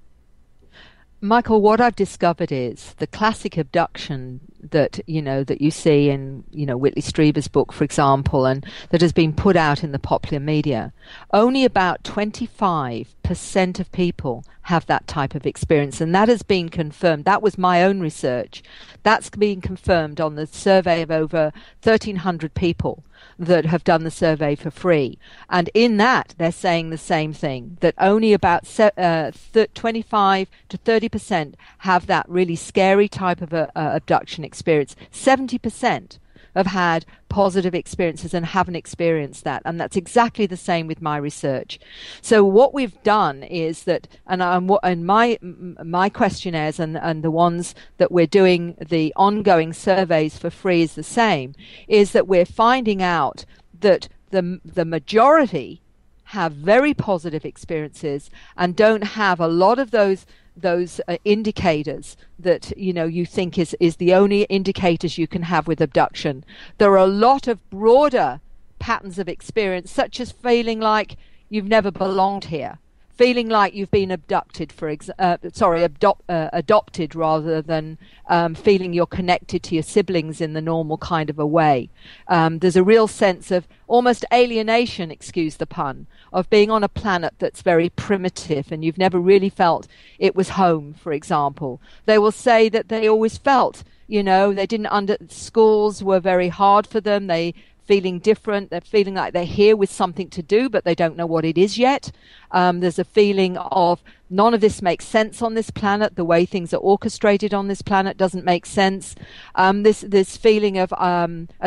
Michael, what I've discovered is the classic abduction that you see in Whitley Strieber's book, for example, and that has been put out in the popular media. Only about 25% of people have that type of experience, and that has been confirmed. That was my own research. That's been confirmed on the survey of over 1,300 people that have done the survey for free. And in that, they're saying the same thing, that only about 25 to 30% have that really scary type of abduction experience. 70% have had positive experiences and haven't experienced that. And that's exactly the same with my research. So what we've done is that, and my questionnaires and the ones that we're doing the ongoing surveys for free is the same, is that we're finding out that the majority have very positive experiences and don't have a lot of those indicators that you think is the only indicators you can have with abduction. There are a lot of broader patterns of experience, such as feeling like you've never belonged here, feeling like you've been adopted rather than feeling you're connected to your siblings in the normal kind of a way. There's a real sense of almost alienation, excuse the pun, of being on a planet that's very primitive and you've never really felt it was home, for example. They will say that they always felt, they didn't schools were very hard for them. They feeling different. They're feeling like they're here with something to do, but they don't know what it is yet. There's a feeling of none of this makes sense on this planet. The way things are orchestrated on this planet doesn't make sense. This feeling of,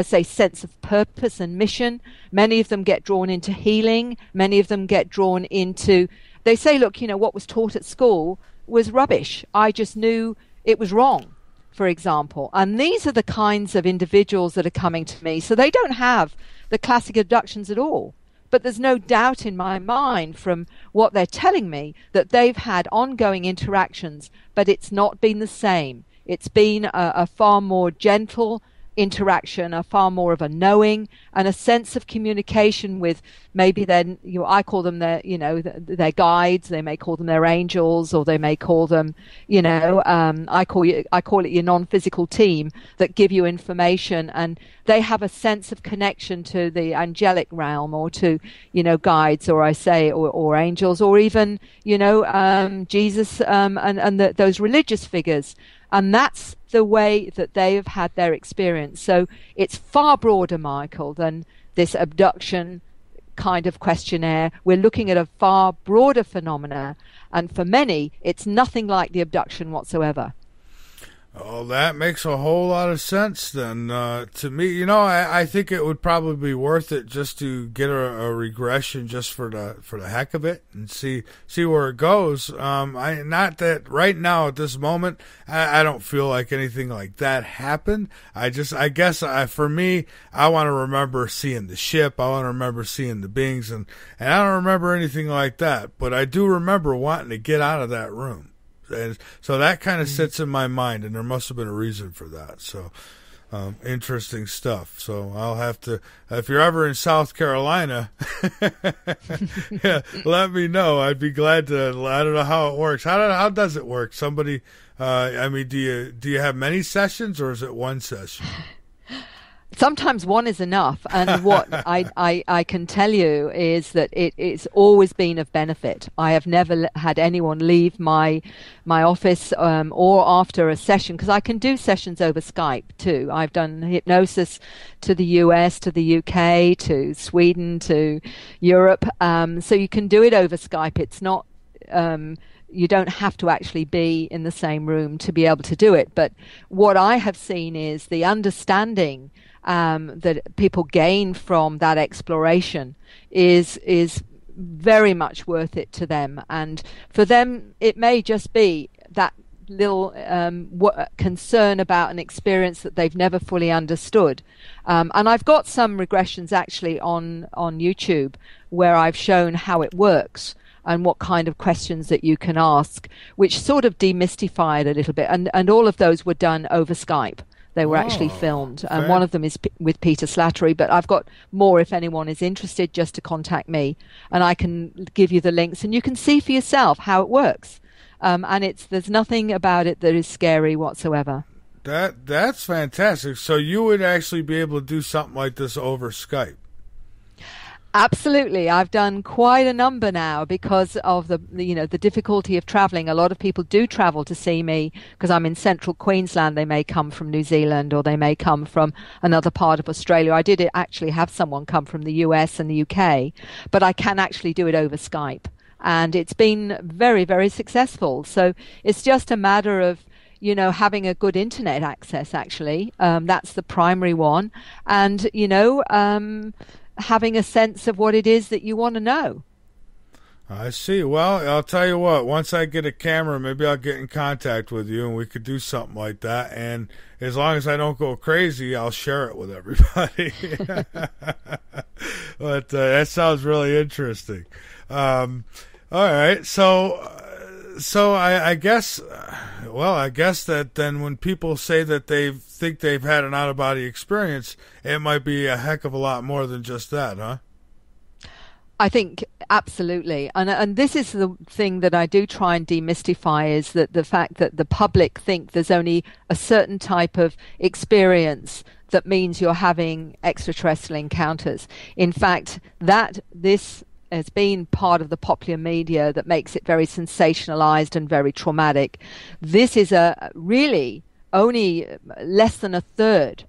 sense of purpose and mission. Many of them get drawn into healing. Many of them get drawn into, they say, look, what was taught at school was rubbish. I just knew it was wrong, for example. And these are the kinds of individuals that are coming to me. So they don't have the classic abductions at all. But there's no doubt in my mind from what they're telling me that they've had ongoing interactions, but it's not been the same. It's been a far more gentle interaction, a far more of a knowing and a sense of communication with maybe I call them their guides. They may call them their angels, or they may call them, I call it your non-physical team that give you information, and they have a sense of connection to the angelic realm, or to, guides, or or angels, or even, Jesus, and those religious figures. And that's the way that they have had their experience. So it's far broader, Michael, than this abduction kind of questionnaire. We're looking at a far broader phenomena, and for many, it's nothing like the abduction whatsoever. Oh, that makes a whole lot of sense then. To me, you know, I think it would probably be worth it just to get a regression just for the heck of it and see where it goes. Not that right now at this moment, I don't feel like anything like that happened. I guess for me, I want to remember seeing the ship. I want to remember seeing the beings, and I don't remember anything like that. But I do remember wanting to get out of that room. And so that kind of sits in my mind, and there must have been a reason for that. So, interesting stuff. So I'll have to, if you're ever in South Carolina, yeah, let me know. I'd be glad to. I don't know how it works. How does it work? Somebody, do you have many sessions, or is it one session? Sometimes one is enough, and what I can tell you is that it's always been of benefit. I have never had anyone leave my office or after a session, because I can do sessions over Skype too. I've done hypnosis to the US, to the UK, to Sweden, to Europe, so you can do it over Skype. It's not you don't have to actually be in the same room to be able to do it. But what I have seen is the understanding that people gain from that exploration is very much worth it to them. And for them, it may just be that little concern about an experience that they've never fully understood. And I've got some regressions actually on YouTube where I've shown how it works and what kind of questions that you can ask, which sort of demystified a little bit. And all of those were done over Skype. They were actually filmed. And one of them is with Peter Slattery, but I've got more if anyone is interested, just to contact me. And I can give you the links, and you can see for yourself how it works. And there's nothing about it that is scary whatsoever. That's fantastic. So you would actually be able to do something like this over Skype? Absolutely. I've done quite a number now because of the difficulty of traveling. A lot of people do travel to see me because I'm in central Queensland. They may come from New Zealand, or they may come from another part of Australia. I did actually have someone come from the US and the UK, but I can actually do it over Skype. And it's been very, very successful. So it's just a matter of, having a good internet access, actually. That's the primary one. And, having a sense of what it is that you want to know. I see. Well, I'll tell you what, once I get a camera, maybe I'll get in contact with you and we could do something like that. And as long as I don't go crazy, I'll share it with everybody. But that sounds really interesting. All right. So I guess that then when people say that they think they've had an out-of-body experience, it might be a heck of a lot more than just that, huh? I think absolutely. And this is the thing that I do try and demystify, is that the fact that the public think there's only a certain type of experience that means you're having extraterrestrial encounters. In fact, this has been part of the popular media that makes it very sensationalized and very traumatic. This is really only less than a third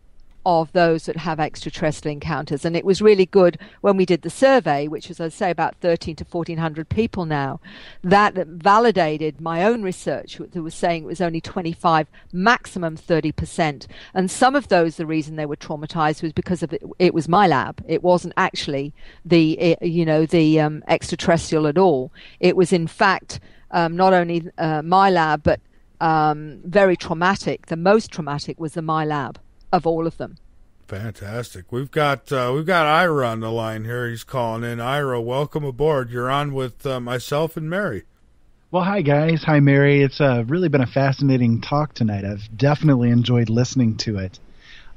of those that have extraterrestrial encounters. And it was really good when we did the survey, which is, I'd say, about 1,300 to 1,400 people now, that validated my own research that was saying it was only 25, maximum 30%. And some of those, the reason they were traumatized was because of it was my lab. It wasn't actually the extraterrestrial at all. It was, in fact, not only my lab, but very traumatic. The most traumatic was the my lab of all of them. Fantastic. We've got Ira on the line here. He's calling in. Ira, welcome aboard. You're on with myself and Mary. Well, hi guys. Hi Mary. It's really been a fascinating talk tonight. I've definitely enjoyed listening to it.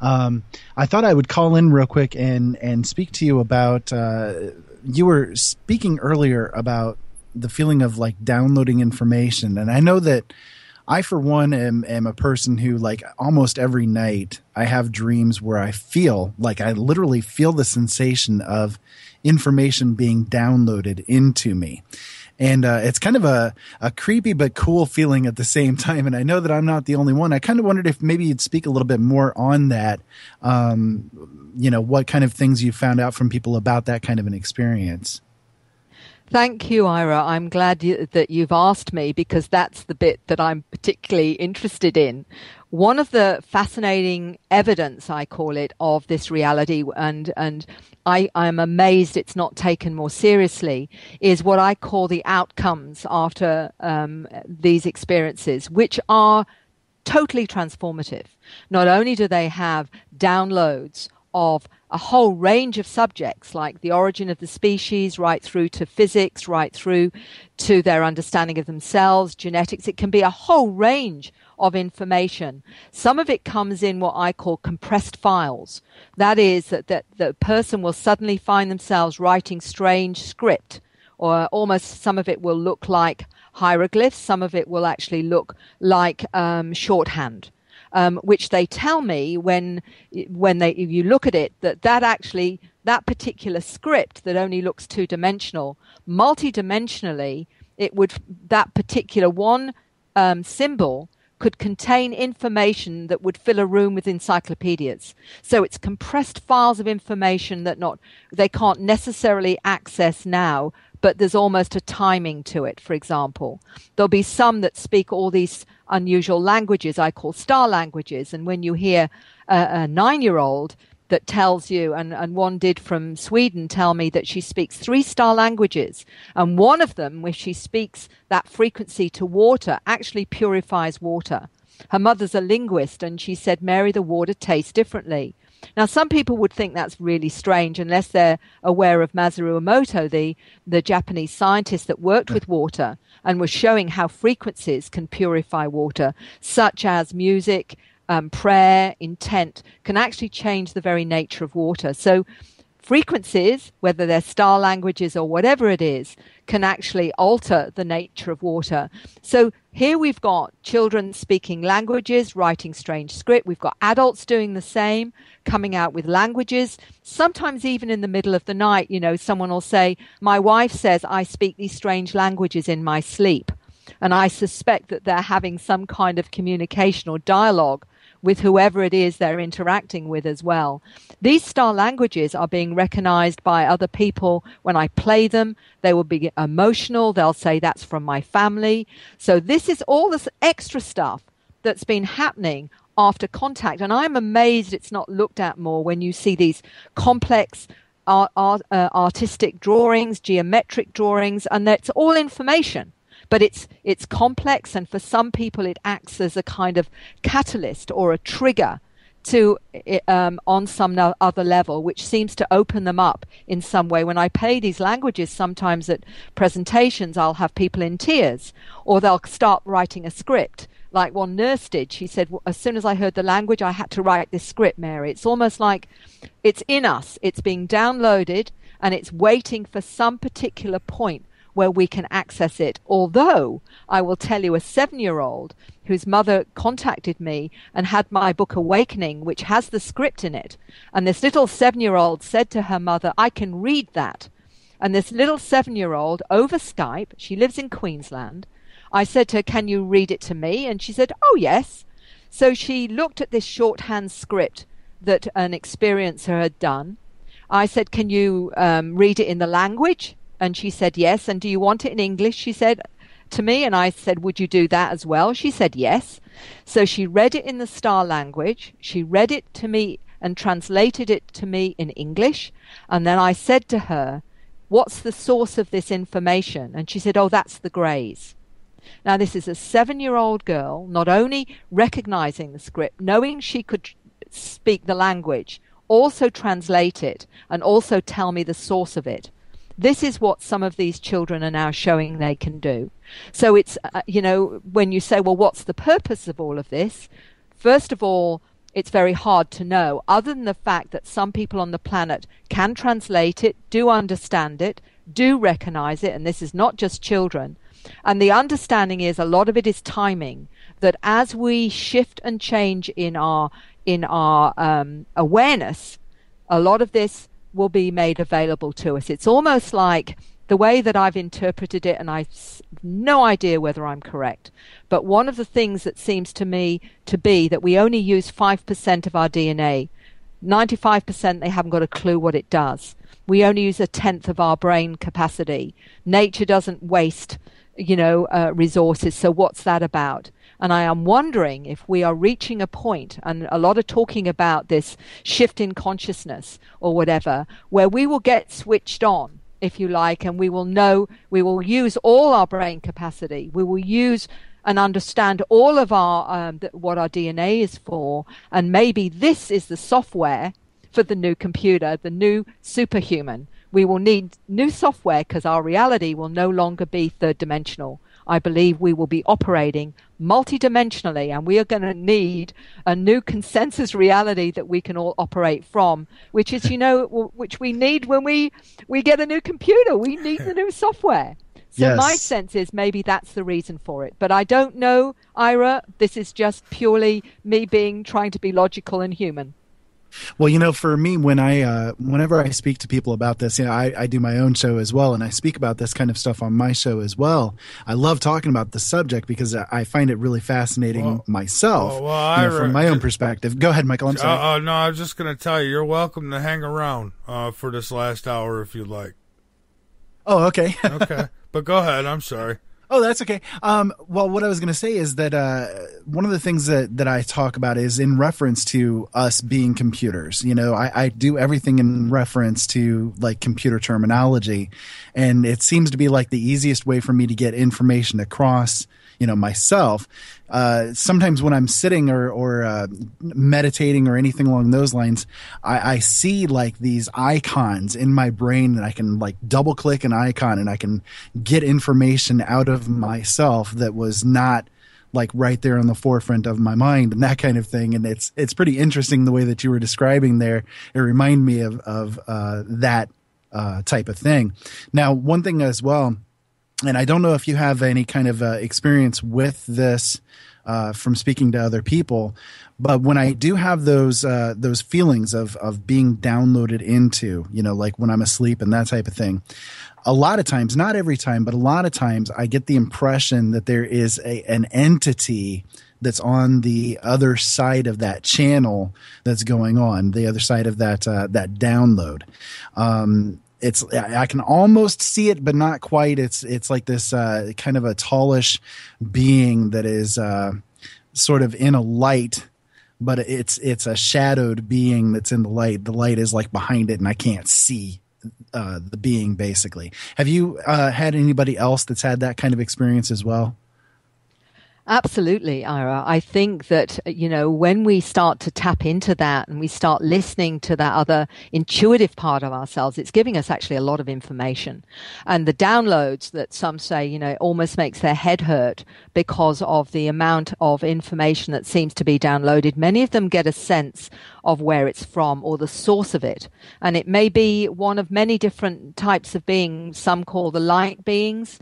I thought I would call in real quick and speak to you about. You were speaking earlier about the feeling of like downloading information, and I know that I, for one, am a person who, like, almost every night I have dreams where I feel like I literally feel the sensation of information being downloaded into me. And it's kind of a creepy but cool feeling at the same time. And I know that I'm not the only one. I kind of wondered if maybe you'd speak a little bit more on that, what kind of things you found out from people about that kind of an experience. Thank you, Ira. I'm glad that you've asked me, because that's the bit that I'm particularly interested in. one of the fascinating evidence, I call it, of this reality, and I'm amazed it's not taken more seriously, is what I call the outcomes after these experiences, which are totally transformative. Not only do they have downloads of a whole range of subjects, like the origin of the species, right through to physics, right through to their understanding of themselves, genetics. It can be a whole range of information. Some of it comes in what I call compressed files. That is, that the person will suddenly find themselves writing strange script, or almost some of it will look like hieroglyphs, some of it will actually look like shorthand. Which they tell me when you look at it, that particular script that only looks two-dimensional, multi-dimensionally, that particular one symbol could contain information that would fill a room with encyclopedias. So it's compressed files of information that they can't necessarily access now, but there's almost a timing to it, for example. There'll be some that speak all these unusual languages I call star languages, and when you hear a 9-year-old that tells you, and one did from Sweden tell me that she speaks 3 star languages, and one of them, where she speaks that frequency to water, actually purifies water. Her mother's a linguist, and she said, Mary, the water tastes differently. Now, some people would think that's really strange unless they're aware of Masaru Emoto, the Japanese scientist that worked with water and was showing how frequencies can purify water, such as music, prayer, intent, can actually change the very nature of water. So frequencies, whether they're star languages or whatever it is, can actually alter the nature of water. So here we've got children speaking languages, writing strange script. We've got adults doing the same, coming out with languages. Sometimes even in the middle of the night, someone will say, my wife says I speak these strange languages in my sleep. And I suspect that they're having some kind of communication or dialogue with whoever it is they're interacting with as well. These star languages are being recognized by other people. When I play them, they will be emotional. They'll say, that's from my family. So this is all this extra stuff that's been happening after contact. And I'm amazed it's not looked at more when you see these complex artistic drawings, geometric drawings, and that's all information. But it's complex, and for some people it acts as a kind of catalyst or a trigger to on some other level, which seems to open them up in some way. When I play these languages, sometimes at presentations, I'll have people in tears, or they'll start writing a script. Like one nurse did. She said, as soon as I heard the language, I had to write this script, Mary. It's almost like it's in us. It's being downloaded, and it's waiting for some particular point where we can access it. Although I will tell you, a 7-year-old whose mother contacted me and had my book Awakening, which has the script in it, and this little 7-year-old said to her mother, I can read that. And this little 7-year-old over Skype, she lives in Queensland, I said to her, can you read it to me? And she said, oh yes. So she looked at this shorthand script that an experiencer had done. I said, can you read it in the language? And she said, yes. And do you want it in English? She said to me. And I said, would you do that as well? She said, yes. So she read it in the star language. She read it to me and translated it to me in English. And then I said to her, what's the source of this information? And she said, oh, that's the Greys. Now, this is a 7-year-old girl, not only recognizing the script, knowing she could speak the language, also translate it, and also tell me the source of it. This is what some of these children are now showing they can do. So it's, when you say, well, what's the purpose of all of this? First of all, it's very hard to know, other than the fact that some people on the planet can translate it, do understand it, do recognize it, and this is not just children. And the understanding is a lot of it is timing, that as we shift and change in our awareness, a lot of this will be made available to us. It's almost like the way that I've interpreted it, and I have no idea whether I'm correct, but one of the things that seems to me to be that we only use 5% of our DNA. 95% they haven't got a clue what it does. We only use 1/10 of our brain capacity. Nature doesn't waste resources. So what's that about? And I am wondering if we are reaching a point, and a lot of talking about this shift in consciousness or whatever, where we will get switched on, if you like, and we will use all our brain capacity. We will use and understand all of our what our DNA is for, and maybe this is the software for the new computer, the new superhuman. We will need new software because our reality will no longer be third dimensional. I believe we will be operating multidimensionally, and we are going to need a new consensus reality that we can all operate from, which is, which we need when we get a new computer. We need the new software. So Yes. my sense is maybe that's the reason for it. But I don't know, Ira. This is just purely me trying to be logical and human. Well, for me, whenever I speak to people about this, I do my own show as well, and I speak about this kind of stuff on my show as well. I love talking about the subject because I find it really fascinating myself, from my own perspective. Go ahead, Michael. I'm sorry. No, I was just going to tell you, you're welcome to hang around for this last hour if you'd like. Oh, okay. Okay, but go ahead. I'm sorry. Oh, that's okay. Well, what I was going to say is that one of the things that I talk about is in reference to us being computers. I do everything in reference to like computer terminology, and it seems to be like the easiest way for me to get information across, myself. Sometimes when I'm sitting or meditating or anything along those lines, I see like these icons in my brain, and I can like double click an icon and I can get information out of myself that was not like right there on the forefront of my mind and that kind of thing. And it's pretty interesting the way that you were describing there. It reminded me of that type of thing. Now, one thing as well, and I don't know if you have any kind of experience with this from speaking to other people, but when I do have those feelings of being downloaded into, like when I'm asleep and that type of thing, a lot of times, not every time, but a lot of times I get the impression that there is an entity that's on the other side of that channel that's going on, the other side of that download. I can almost see it, but not quite. It's like this kind of a tallish being that is sort of in a light, but it's a shadowed being that's in the light. The light is like behind it, and I can't see the being, basically. Have you had anybody else that's had that kind of experience as well? Absolutely, Ira. I think that, when we start to tap into that and we start listening to that other intuitive part of ourselves, it's giving us actually a lot of information. And the downloads that some say, it almost makes their head hurt because of the amount of information that seems to be downloaded. Many of them get a sense of where it's from or the source of it. And it may be one of many different types of beings. Some call the light beings,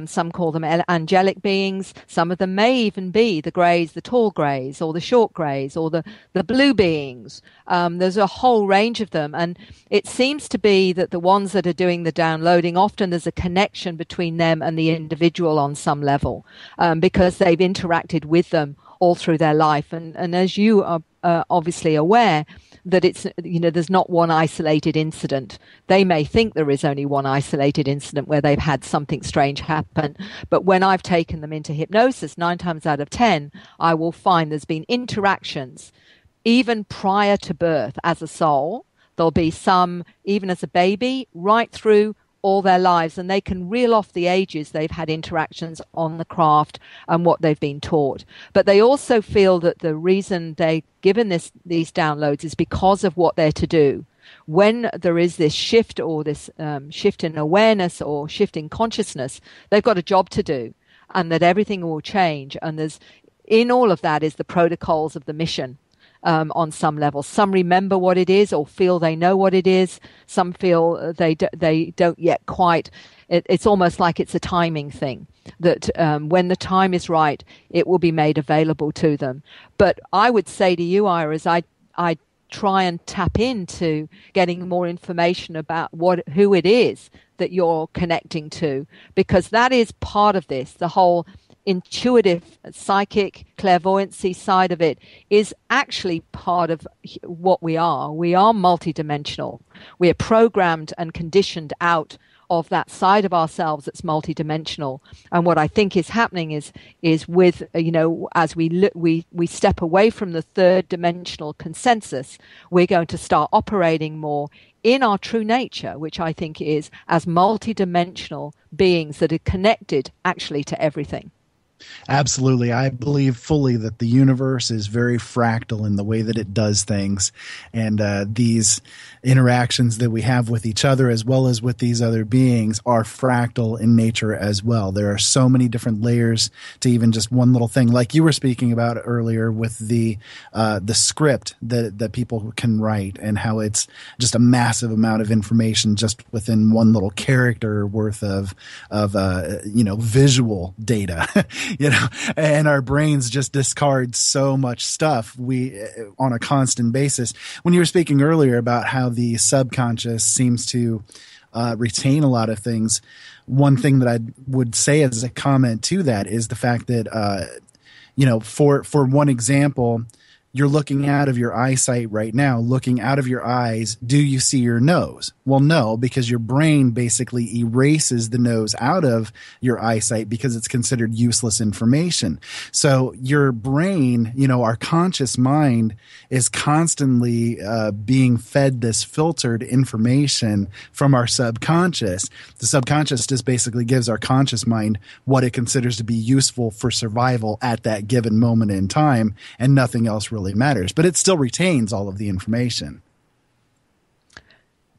some call them angelic beings. Some of them may even be the greys, the tall greys, or the short greys, or the blue beings. There's a whole range of them. And it seems to be that the ones that are doing the downloading, often there's a connection between them and the individual on some level, because they've interacted with them all through their life. And as you are obviously aware, that it's, there's not one isolated incident. They may think there is only one isolated incident where they've had something strange happen. But when I've taken them into hypnosis, 9 times out of 10, I will find there's been interactions even prior to birth as a soul. There'll be some even as a baby right through all their lives, and they can reel off the ages they've had interactions on the craft and what they've been taught. But they also feel that the reason they're given these downloads is because of what they're to do. When there is this shift or this shift in awareness or shift in consciousness, they've got a job to do, and that everything will change. And there's in all of that is the protocols of the mission. On some level, some remember what it is or feel they know what it is. Some feel they don't yet quite. It's almost like it's a timing thing, that when the time is right, it will be made available to them. But I would say to you, Ira, as I try and tap into getting more information about who it is that you're connecting to, because that is part of this. The whole intuitive, psychic, clairvoyancy side of it is actually part of what we are. We are multidimensional. We are programmed and conditioned out of that side of ourselves that's multidimensional. And what I think is happening is with, as we step away from the third dimensional consensus, we're going to start operating more in our true nature, which I think is as multidimensional beings that are connected actually to everything. Absolutely. I believe fully that the universe is very fractal in the way that it does things. And these interactions that we have with each other as well as with these other beings are fractal in nature as well. There are so many different layers to even just one little thing, like you were speaking about earlier with the script that people can write, and how it's just a massive amount of information just within one little character worth of visual data. And our brains just discard so much stuff on a constant basis. When you were speaking earlier about how the subconscious seems to retain a lot of things, one thing that I would say as a comment to that is the fact that, for one example, you're looking out of your eyesight right now, looking out of your eyes. Do you see your nose? Well, no, because your brain basically erases the nose out of your eyesight because it's considered useless information. So your brain, our conscious mind is constantly being fed this filtered information from our subconscious. The subconscious just basically gives our conscious mind what it considers to be useful for survival at that given moment in time, and nothing else really matters, but it still retains all of the information.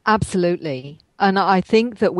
Absolutely. And I think that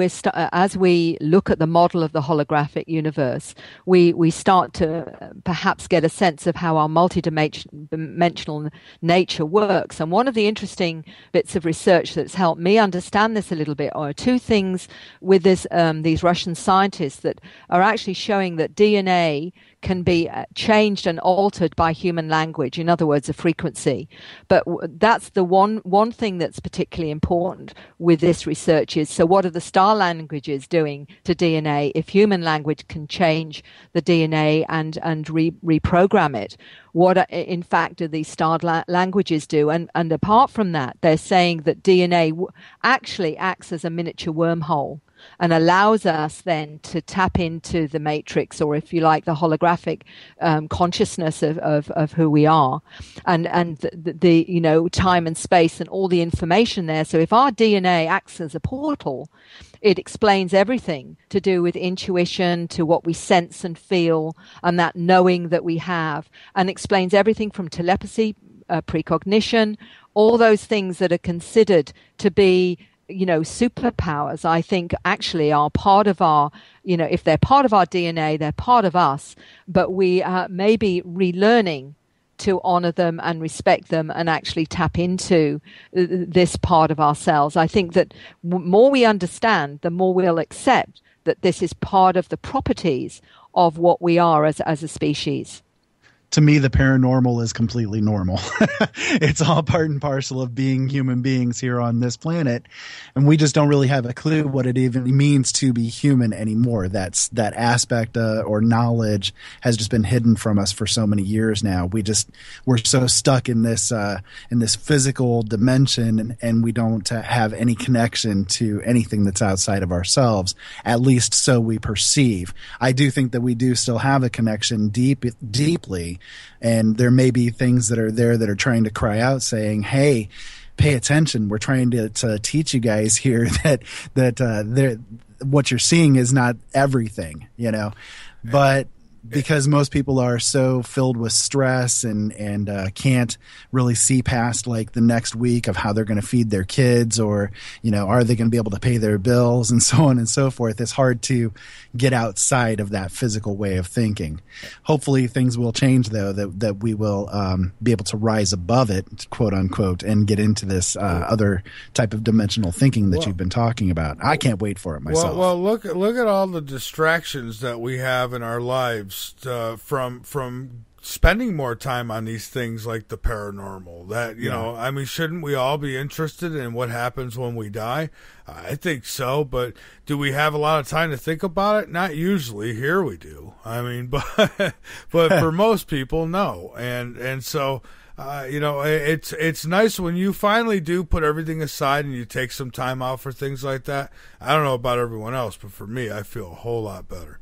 as we look at the model of the holographic universe, we start to perhaps get a sense of how our multidimensional nature works. And one of the interesting bits of research that's helped me understand this a little bit are two things with these Russian scientists that are actually showing that DNA can be changed and altered by human language, in other words, a frequency. But that's the one thing that's particularly important with this research is, so what are the star languages doing to DNA if human language can change the DNA and reprogram it? What, in fact, do these star languages do? And apart from that, they're saying that DNA actually acts as a miniature wormhole and allows us then to tap into the matrix, or if you like, the holographic consciousness of who we are, and the time and space and all the information there. So if our DNA acts as a portal, it explains everything to do with intuition, to what we sense and feel, and that knowing that we have, and explains everything from telepathy, precognition, all those things that are considered to be superpowers, I think actually are part of our, if they're part of our DNA, they're part of us, but we may be relearning to honor them and respect them and actually tap into this part of ourselves. I think that more we understand, the more we'll accept that this is part of the properties of what we are as a species. To me, the paranormal is completely normal. It's all part and parcel of being human beings here on this planet. And we just don't really have a clue what it even means to be human anymore. That aspect or knowledge has just been hidden from us for so many years now. We're so stuck in this physical dimension, and we don't have any connection to anything that's outside of ourselves, at least so we perceive. I do think that we do still have a connection deeply. And there may be things that are there that are trying to cry out saying, hey, pay attention. We're trying to teach you guys here that what you're seeing is not everything, but because most people are so filled with stress and can't really see past like the next week of how they're going to feed their kids, or are they going to be able to pay their bills, and so on and so forth. It's hard to get outside of that physical way of thinking. Hopefully things will change, though, that we will be able to rise above it, quote unquote, and get into this other type of dimensional thinking that you've been talking about. I can't wait for it myself. Well, look at all the distractions that we have in our lives from spending more time on these things like the paranormal. That I mean, shouldn't we all be interested in what happens when we die? I think so, but do we have a lot of time to think about it? Not usually. Here we do. I mean, but for most people, no. And so it's nice when you finally do put everything aside and you take some time out for things like that. I don't know about everyone else, but for me, I feel a whole lot better.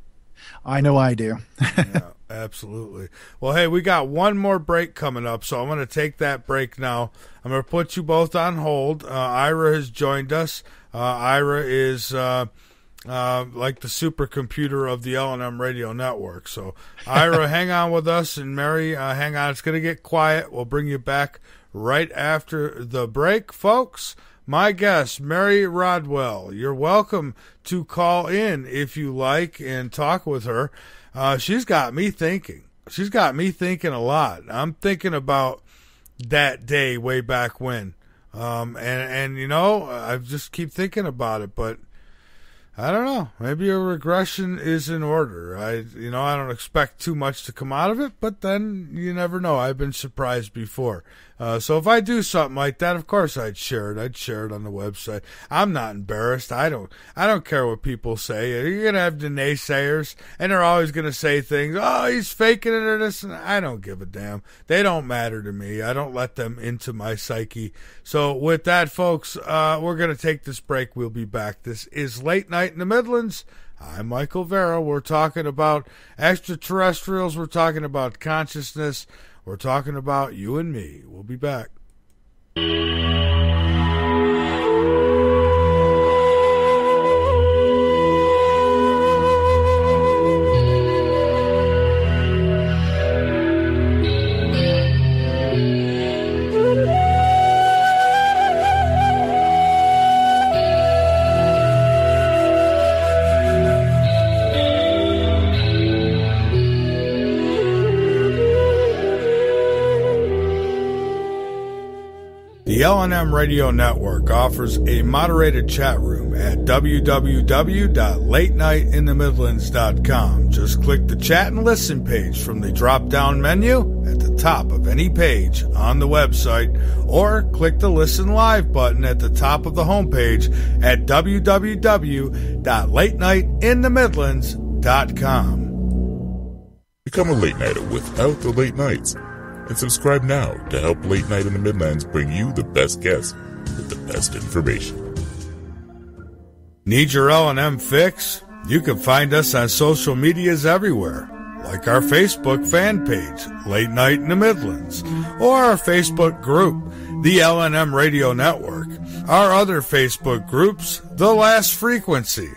I know I do. Yeah, absolutely. Well, hey, we got one more break coming up, so I'm going to take that break now. I'm going to put you both on hold. Ira has joined us. Ira is like the supercomputer of the L&M radio network. So, Ira, hang on with us, and Mary, hang on. It's going to get quiet. We'll bring you back right after the break, folks. My guest, Mary Rodwell. You're welcome to call in if you like and talk with her. She's got me thinking. She's got me thinking a lot. I'm thinking about that day way back when. And I just keep thinking about it, but I don't know. Maybe a regression is in order. I don't expect too much to come out of it, but then you never know. I've been surprised before. So if I do something like that, of course I'd share it. I'd share it on the website. I'm not embarrassed. I don't care what people say. You're going to have the naysayers, and they're always going to say things. Oh, he's faking it or this. And I don't give a damn. They don't matter to me. I don't let them into my psyche. So with that, folks, we're going to take this break. We'll be back. This is Late Night in the Midlands. I'm Michael Vera. We're talking about extraterrestrials. We're talking about consciousness. We're talking about you and me. We'll be back. The L&M Radio Network offers a moderated chat room at www.latenightinthe-midlands.com. Just click the chat and listen page from the drop-down menu at the top of any page on the website, or click the Listen Live button at the top of the homepage at www.latenightinthe-midlands.com. Become a late nighter without the late nights. And subscribe now to help Late Night in the Midlands bring you the best guests with the best information. Need your L&M fix? You can find us on social medias everywhere, like our Facebook fan page, Late Night in the Midlands, or our Facebook group, the L&M Radio Network. Our other Facebook groups, The Last Frequency.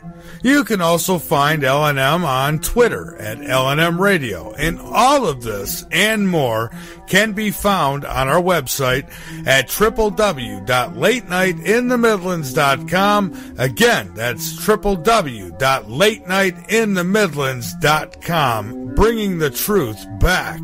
You can also find L&M on Twitter at L&M Radio, and all of this and more can be found on our website at www.latenightinthe-midlands.com. Again, that's www.latenightinthe-midlands.com, bringing the truth back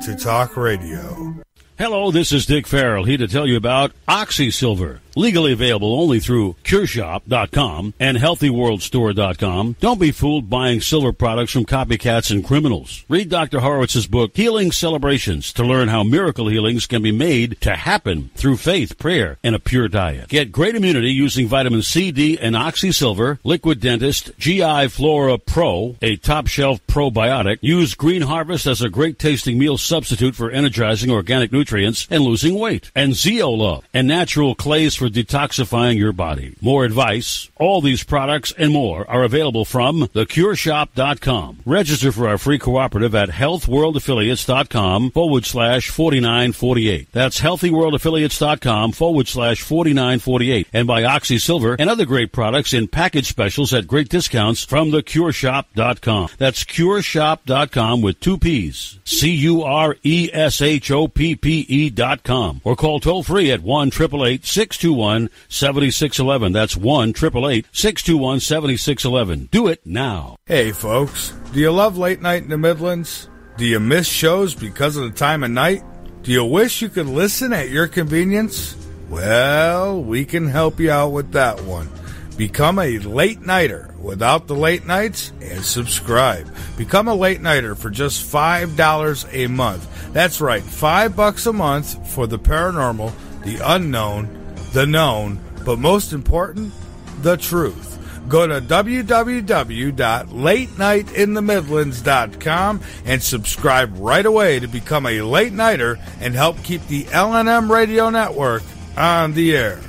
to talk radio. Hello, this is Dick Farrell, here to tell you about OxySilver. Legally available only through CureShop.com and HealthyWorldStore.com. Don't be fooled buying silver products from copycats and criminals. Read Dr. Horowitz's book, Healing Celebrations, to learn how miracle healings can be made to happen through faith, prayer, and a pure diet. Get great immunity using vitamin C, D, and OxySilver. Liquid Dentist, GI Flora Pro, a top-shelf probiotic. Use Green Harvest as a great-tasting meal substitute for energizing organic nutrients and losing weight. And Zeola, and natural clays for detoxifying your body. More advice, all these products and more are available from theCureShop.com. Register for our free cooperative at healthworldaffiliates.com/4948. That's healthworldaffiliates.com/4948. And buy OxySilver and other great products in package specials at great discounts from theCureShop.com. That's CureShop.com with 2 P's. CureShoppe.com. Or call toll free at 1-888-621-7611. That's 1-888-621-7611. Do it now. Hey, folks. Do you love Late Night in the Midlands? Do you miss shows because of the time of night? Do you wish you could listen at your convenience? Well, we can help you out with that one. Become a late nighter without the late nights and subscribe. Become a late nighter for just $5 a month. That's right, $5 a month for the paranormal, the unknown, the known, but most important, the truth. go to www.latenightinthemidlands.com and subscribe right away to become a late nighter and help keep the LNM radio network on the air.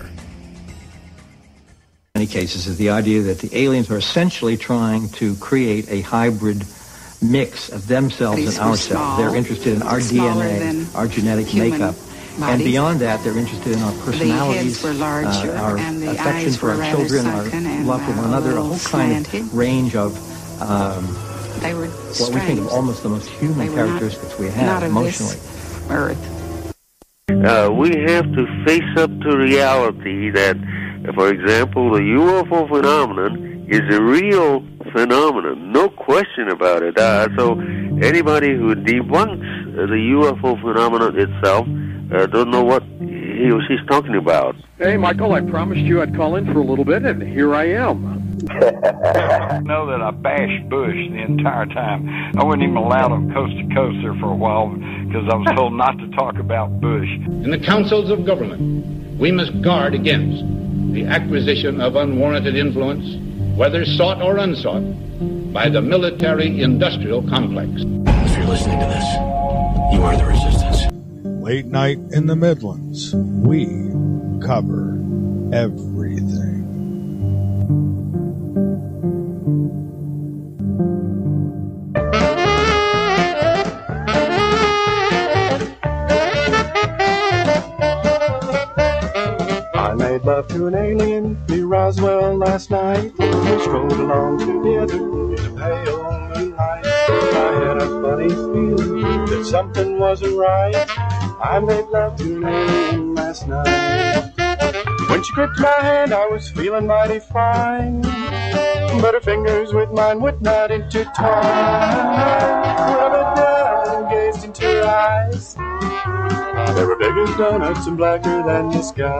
In many cases is the idea that the aliens are essentially trying to create a hybrid mix of themselves and ourselves. They're interested in our DNA, our genetic makeup. And beyond that, they're interested in our personalities, our affection for our children, our love for one another, a whole kind of range of what we think of almost the most human characteristics we have emotionally. We have to face up to reality that, for example, the UFO phenomenon is a real phenomenon, no question about it. So anybody who debunks the UFO phenomenon itself don't know what he or she's talking about. Hey, Michael, I promised you I'd call in for a little bit, and here I am. I know that I bashed Bush the entire time. I wasn't even allowed on Coast to Coast there for a while because I was told not to talk about Bush. In the councils of government, we must guard against the acquisition of unwarranted influence, whether sought or unsought, by the military-industrial complex. If you're listening to this, you are the resistance. Late Night in the Midlands. We cover everything. I made love to an alien near Roswell last night. We strolled along together in the pale moonlight. I had a funny feeling that something wasn't right. I made love to an alien last night. When she gripped my hand, I was feeling mighty fine, but her fingers with mine would not intertwine. When I bent down and gazed into her eyes, they were big as donuts and blacker than the sky.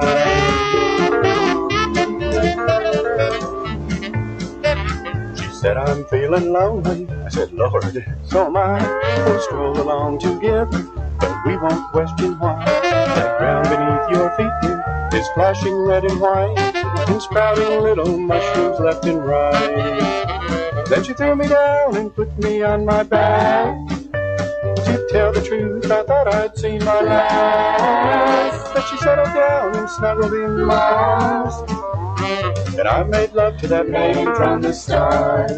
She said, I'm feeling lonely. I said, Lord, so am I. We'll stroll along together, but we won't question why. That ground beneath your feet here is flashing red and white, and sprouting little mushrooms left and right. Then she threw me down and put me on my back. To tell the truth, I thought I'd seen my last. But she settled down and snuggled in my arms, and I made love to that maiden from the stars.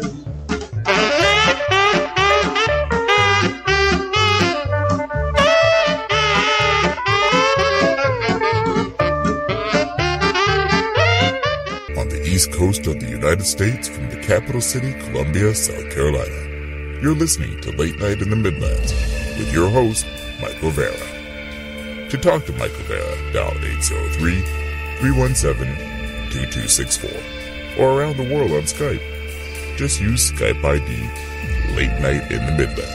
On the east coast of the United States from the capital city, Columbia, South Carolina. You're listening to Late Night in the Midlands with your host, Michael Vera. To talk to Michael Vera, dial 803-317-2264 or around the world on Skype. Just use Skype ID Late Night in the Midlands.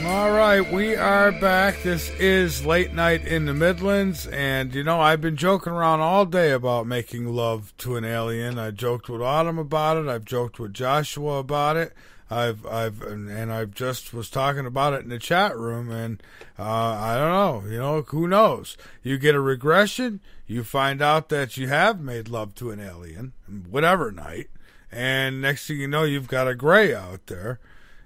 All right, we are back. This is Late Night in the Midlands, and you know, I've been joking around all day about making love to an alien. I joked with Autumn about it. I've joked with Joshua about it. I've just was talking about it in the chat room, and I don't know, you know, who knows? You get a regression, you find out that you have made love to an alien, whatever night, and next thing you know, you've got a gray out there,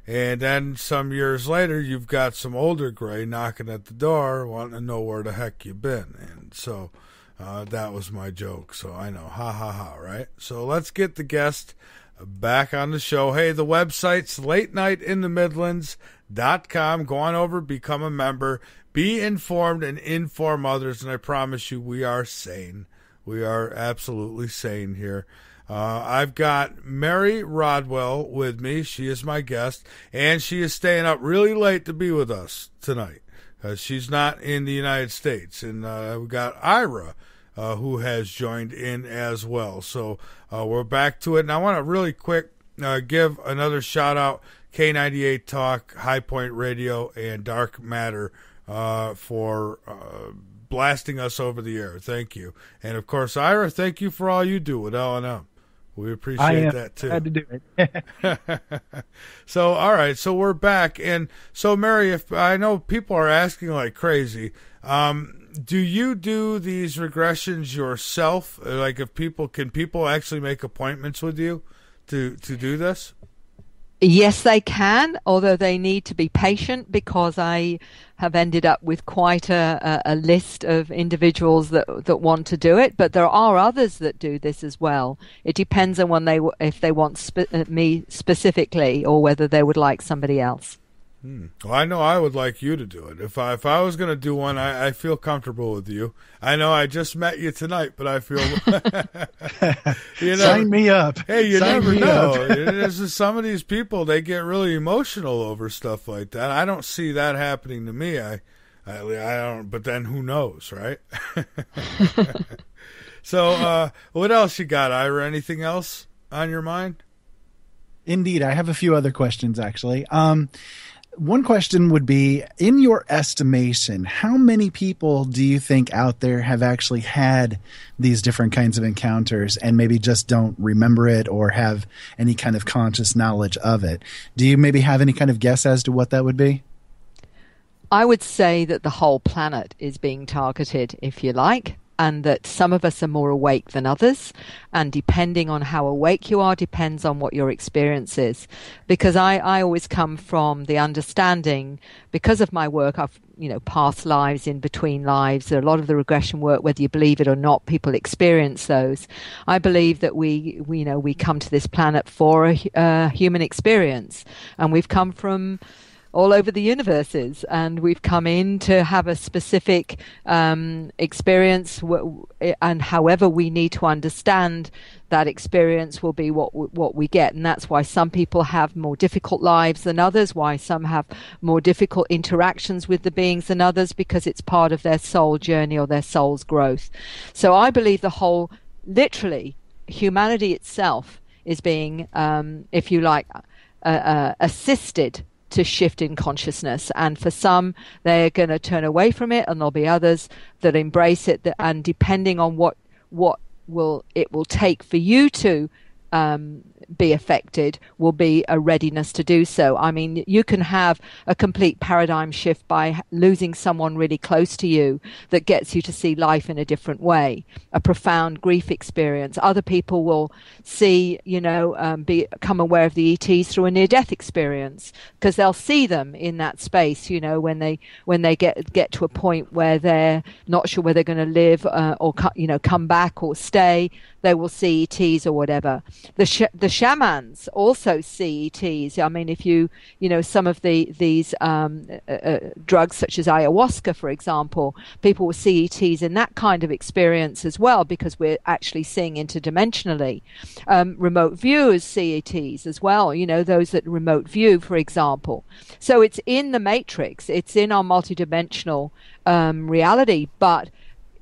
and then some years later, you've got some older gray knocking at the door, wanting to know where the heck you've been, and so that was my joke. So I know, ha ha ha, right? So let's get the guest back on the show. Hey, the website's latenightinthemidlands.com. Go on over, become a member, be informed, and inform others. And I promise you, we are sane. We are absolutely sane here. I've got Mary Rodwell with me. She is my guest, and she is staying up really late to be with us tonight. She's not in the United States. And we got Ira, who has joined in as well. So we're back to it. And I want to really quick give another shout out, K98 Talk, High Point Radio, and Dark Matter for blasting us over the air. Thank you. And of course, Ira, thank you for all you do with L&M. We appreciate that too. Glad to do it. So, all right. So we're back, and so Mary, if I know people are asking like crazy, do you do these regressions yourself? Like, can people actually make appointments with you to do this? Yes, they can, although they need to be patient because I have ended up with quite a list of individuals that want to do it. But there are others that do this as well. It depends on if they want me specifically or whether they would like somebody else. Well, I know I would like you to do it. If I was going to do one, I feel comfortable with you. I know I just met you tonight, but I feel sign me up. Hey, you Sign never me know. up. There's just some of these people, they get really emotional over stuff like that. I don't see that happening to me. I don't. But then who knows, right? So, what else you got, Ira? Anything else on your mind? Indeed, I have a few other questions actually. One question would be, in your estimation, how many people do you think out there have actually had these different kinds of encounters and maybe just don't remember it or have any kind of conscious knowledge of it? Do you maybe have any kind of guess as to what that would be? I would say that the whole planet is being targeted, if you like, and that some of us are more awake than others, and depending on how awake you are depends on what your experience is. Because I always come from the understanding, because of my work, I've past lives, in between lives, a lot of the regression work, whether you believe it or not, people experience those. I believe that we come to this planet for a human experience, and we've come from all over the universes, and we've come in to have a specific experience, and however we need to understand that experience will be what we get. And that's why some people have more difficult lives than others, why some have more difficult interactions with the beings than others, because it's part of their soul journey or their soul's growth. So I believe literally, humanity itself is being, if you like, assisted to shift in consciousness, and for some they're going to turn away from it, and there'll be others that embrace it, and depending on what will take for you to be affected will be a readiness to do so. I mean, you can have a complete paradigm shift by losing someone really close to you that gets you to see life in a different way, a profound grief experience. Other people will see, become aware of the ETs through a near-death experience, because they'll see them in that space, when they get to a point where they're not sure whether they're going to live or come back or stay. They will see ETs or whatever. The shamans also see ETs. I mean, if some of these drugs such as ayahuasca, for example, people will see ETs in that kind of experience as well, because we're actually seeing interdimensionally. Remote viewers see ETs as well, those that remote view, for example. So it's in the matrix, it's in our multidimensional reality, but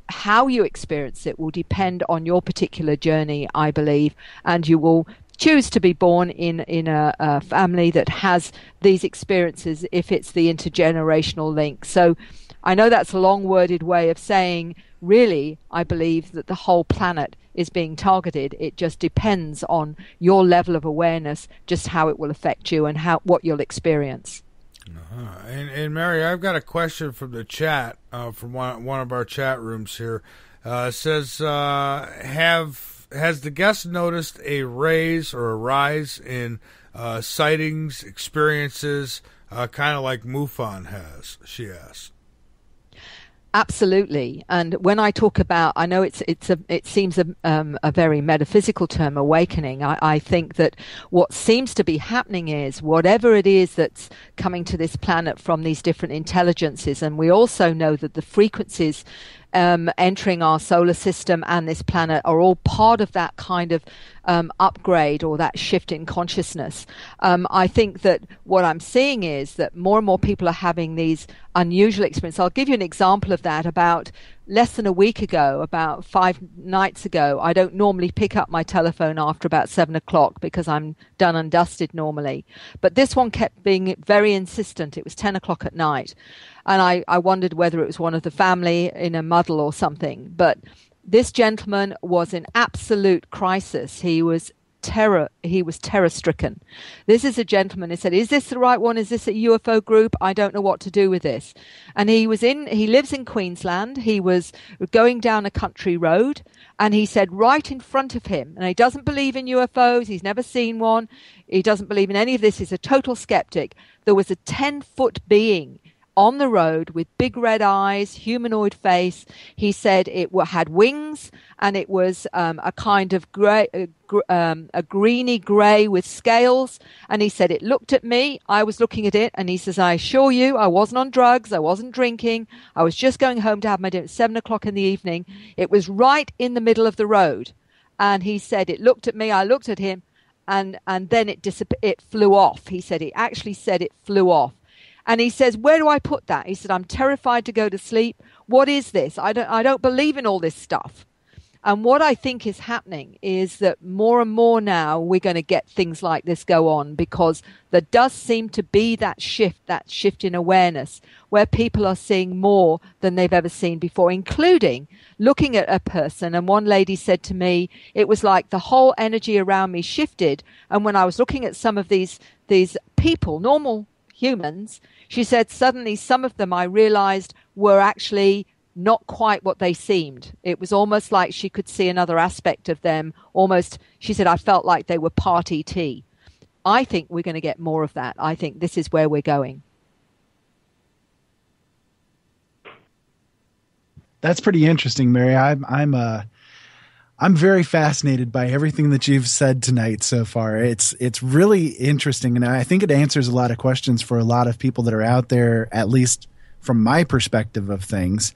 how you experience it will depend on your particular journey, I believe, and you will choose to be born in a family that has these experiences if it's the intergenerational link. So I know that's a long-worded way of saying, really, I believe that the whole planet is being targeted. It just depends on your level of awareness, just how it will affect you and what you'll experience. And Mary, I've got a question from the chat, from one of our chat rooms here. It says, has the guest noticed a rise in sightings, experiences, kind of like MUFON has? She asked. Absolutely. And when I talk about, I know it seems a very metaphysical term, awakening. I think that what seems to be happening is whatever it is that's coming to this planet from these different intelligences, and we also know that the frequencies entering our solar system and this planet are all part of that kind of upgrade or that shift in consciousness. I think that what I'm seeing is that more and more people are having these unusual experiences. I'll give you an example of that. About less than a week ago, about 5 nights ago, I don't normally pick up my telephone after about 7 o'clock because I'm done and dusted normally. But this one kept being very insistent. It was 10 o'clock at night. And I wondered whether it was one of the family in a muddle or something. But this gentleman was in absolute crisis. He was terror-stricken. This is a gentleman who said, is this the right one? Is this a UFO group? I don't know what to do with this. And he lives in Queensland. He was going down a country road, and he said right in front of him, and he doesn't believe in UFOs, he's never seen one, he doesn't believe in any of this, he's a total skeptic. There was a 10-foot being on the road with big red eyes, humanoid face. He said it had wings, and it was a kind of grey, a greeny grey with scales. And he said it looked at me. I was looking at it, and he says, I assure you, I wasn't on drugs. I wasn't drinking. I was just going home to have my dinner at 7 o'clock in the evening. It was right in the middle of the road, and he said it looked at me. I looked at him, and then it flew off. He said it actually said it flew off. And he says, where do I put that? He said, I'm terrified to go to sleep. What is this? I don't believe in all this stuff. And what I think is happening is that more and more now we're going to get things like this go on, because there does seem to be that shift in awareness where people are seeing more than they've ever seen before, including looking at a person. And one lady said to me, it was like the whole energy around me shifted. And when I was looking at some of these people, normal humans, she said suddenly some of them I realized were actually not quite what they seemed. It was almost like she could see another aspect of them. Almost, she said, I felt like they were part ET. I think we're going to get more of that. I think this is where we're going. That's pretty interesting, Mary. I'm very fascinated by everything that you've said tonight so far. It's really interesting, and I think it answers a lot of questions for a lot of people that are out there, at least from my perspective of things.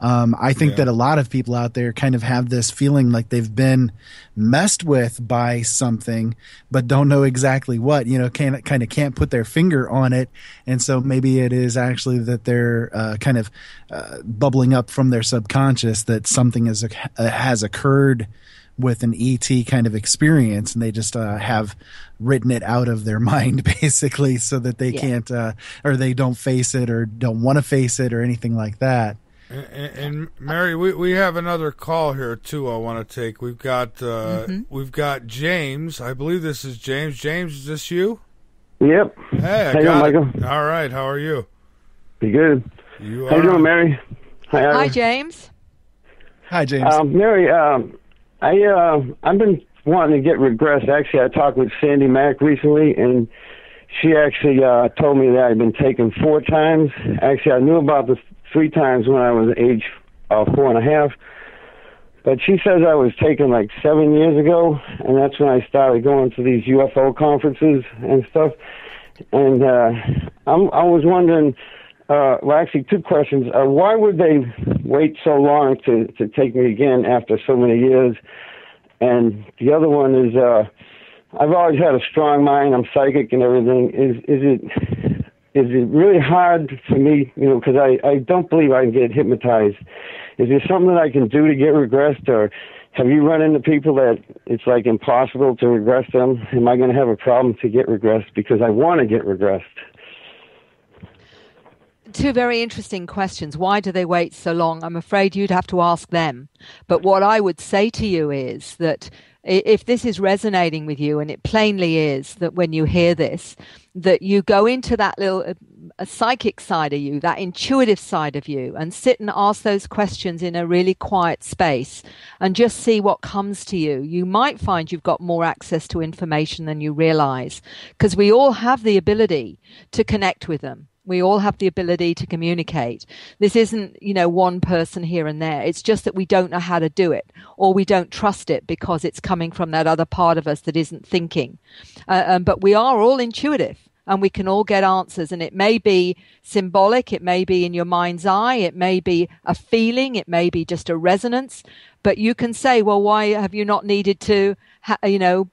I think that a lot of people out there kind of have this feeling like they've been messed with by something, but don't know exactly what, can't put their finger on it. And so maybe it is actually that they're kind of bubbling up from their subconscious that something has occurred with an ET kind of experience, and they just have written it out of their mind basically, so that they can't or they don't face it or don't want to face it or anything like that. And Mary, we have another call here too. I want to take. We've got James. I believe this is James. James, is this you? Yep. Hey, how you doing, Michael? All right. How are you? Pretty good. How you doing, Mary? Hi, James. Hi, James. Mary, I've been wanting to get regressed. Actually, I talked with Sandy Mack recently, and she actually told me that I'd been taken 4 times. Actually, I knew about the 3 times when I was age 4.5. But she says I was taken like 7 years ago, and that's when I started going to these UFO conferences and stuff. And I was wondering, well, actually 2 questions. Why would they wait so long to take me again after so many years? And the other one is, I've always had a strong mind. I'm psychic and everything. Is it really hard for me, because I don't believe I can get hypnotized. Is there something that I can do to get regressed, or have you run into people that it's like impossible to regress them? Am I going to have a problem to get regressed because I want to get regressed? 2 very interesting questions. Why do they wait so long? I'm afraid you'd have to ask them. But what I would say to you is that if this is resonating with you, and it plainly is, that when you hear this, that you go into that little a psychic side of you, that intuitive side of you, and sit and ask those questions in a really quiet space and just see what comes to you. You might find you've got more access to information than you realize, because we all have the ability to connect with them. We all have the ability to communicate. This isn't, one person here and there. It's just that we don't know how to do it, or we don't trust it because it's coming from that other part of us that isn't thinking. But we are all intuitive, and we can all get answers. And it may be symbolic. It may be in your mind's eye. It may be a feeling. It may be just a resonance. But you can say, well, why have you not needed to,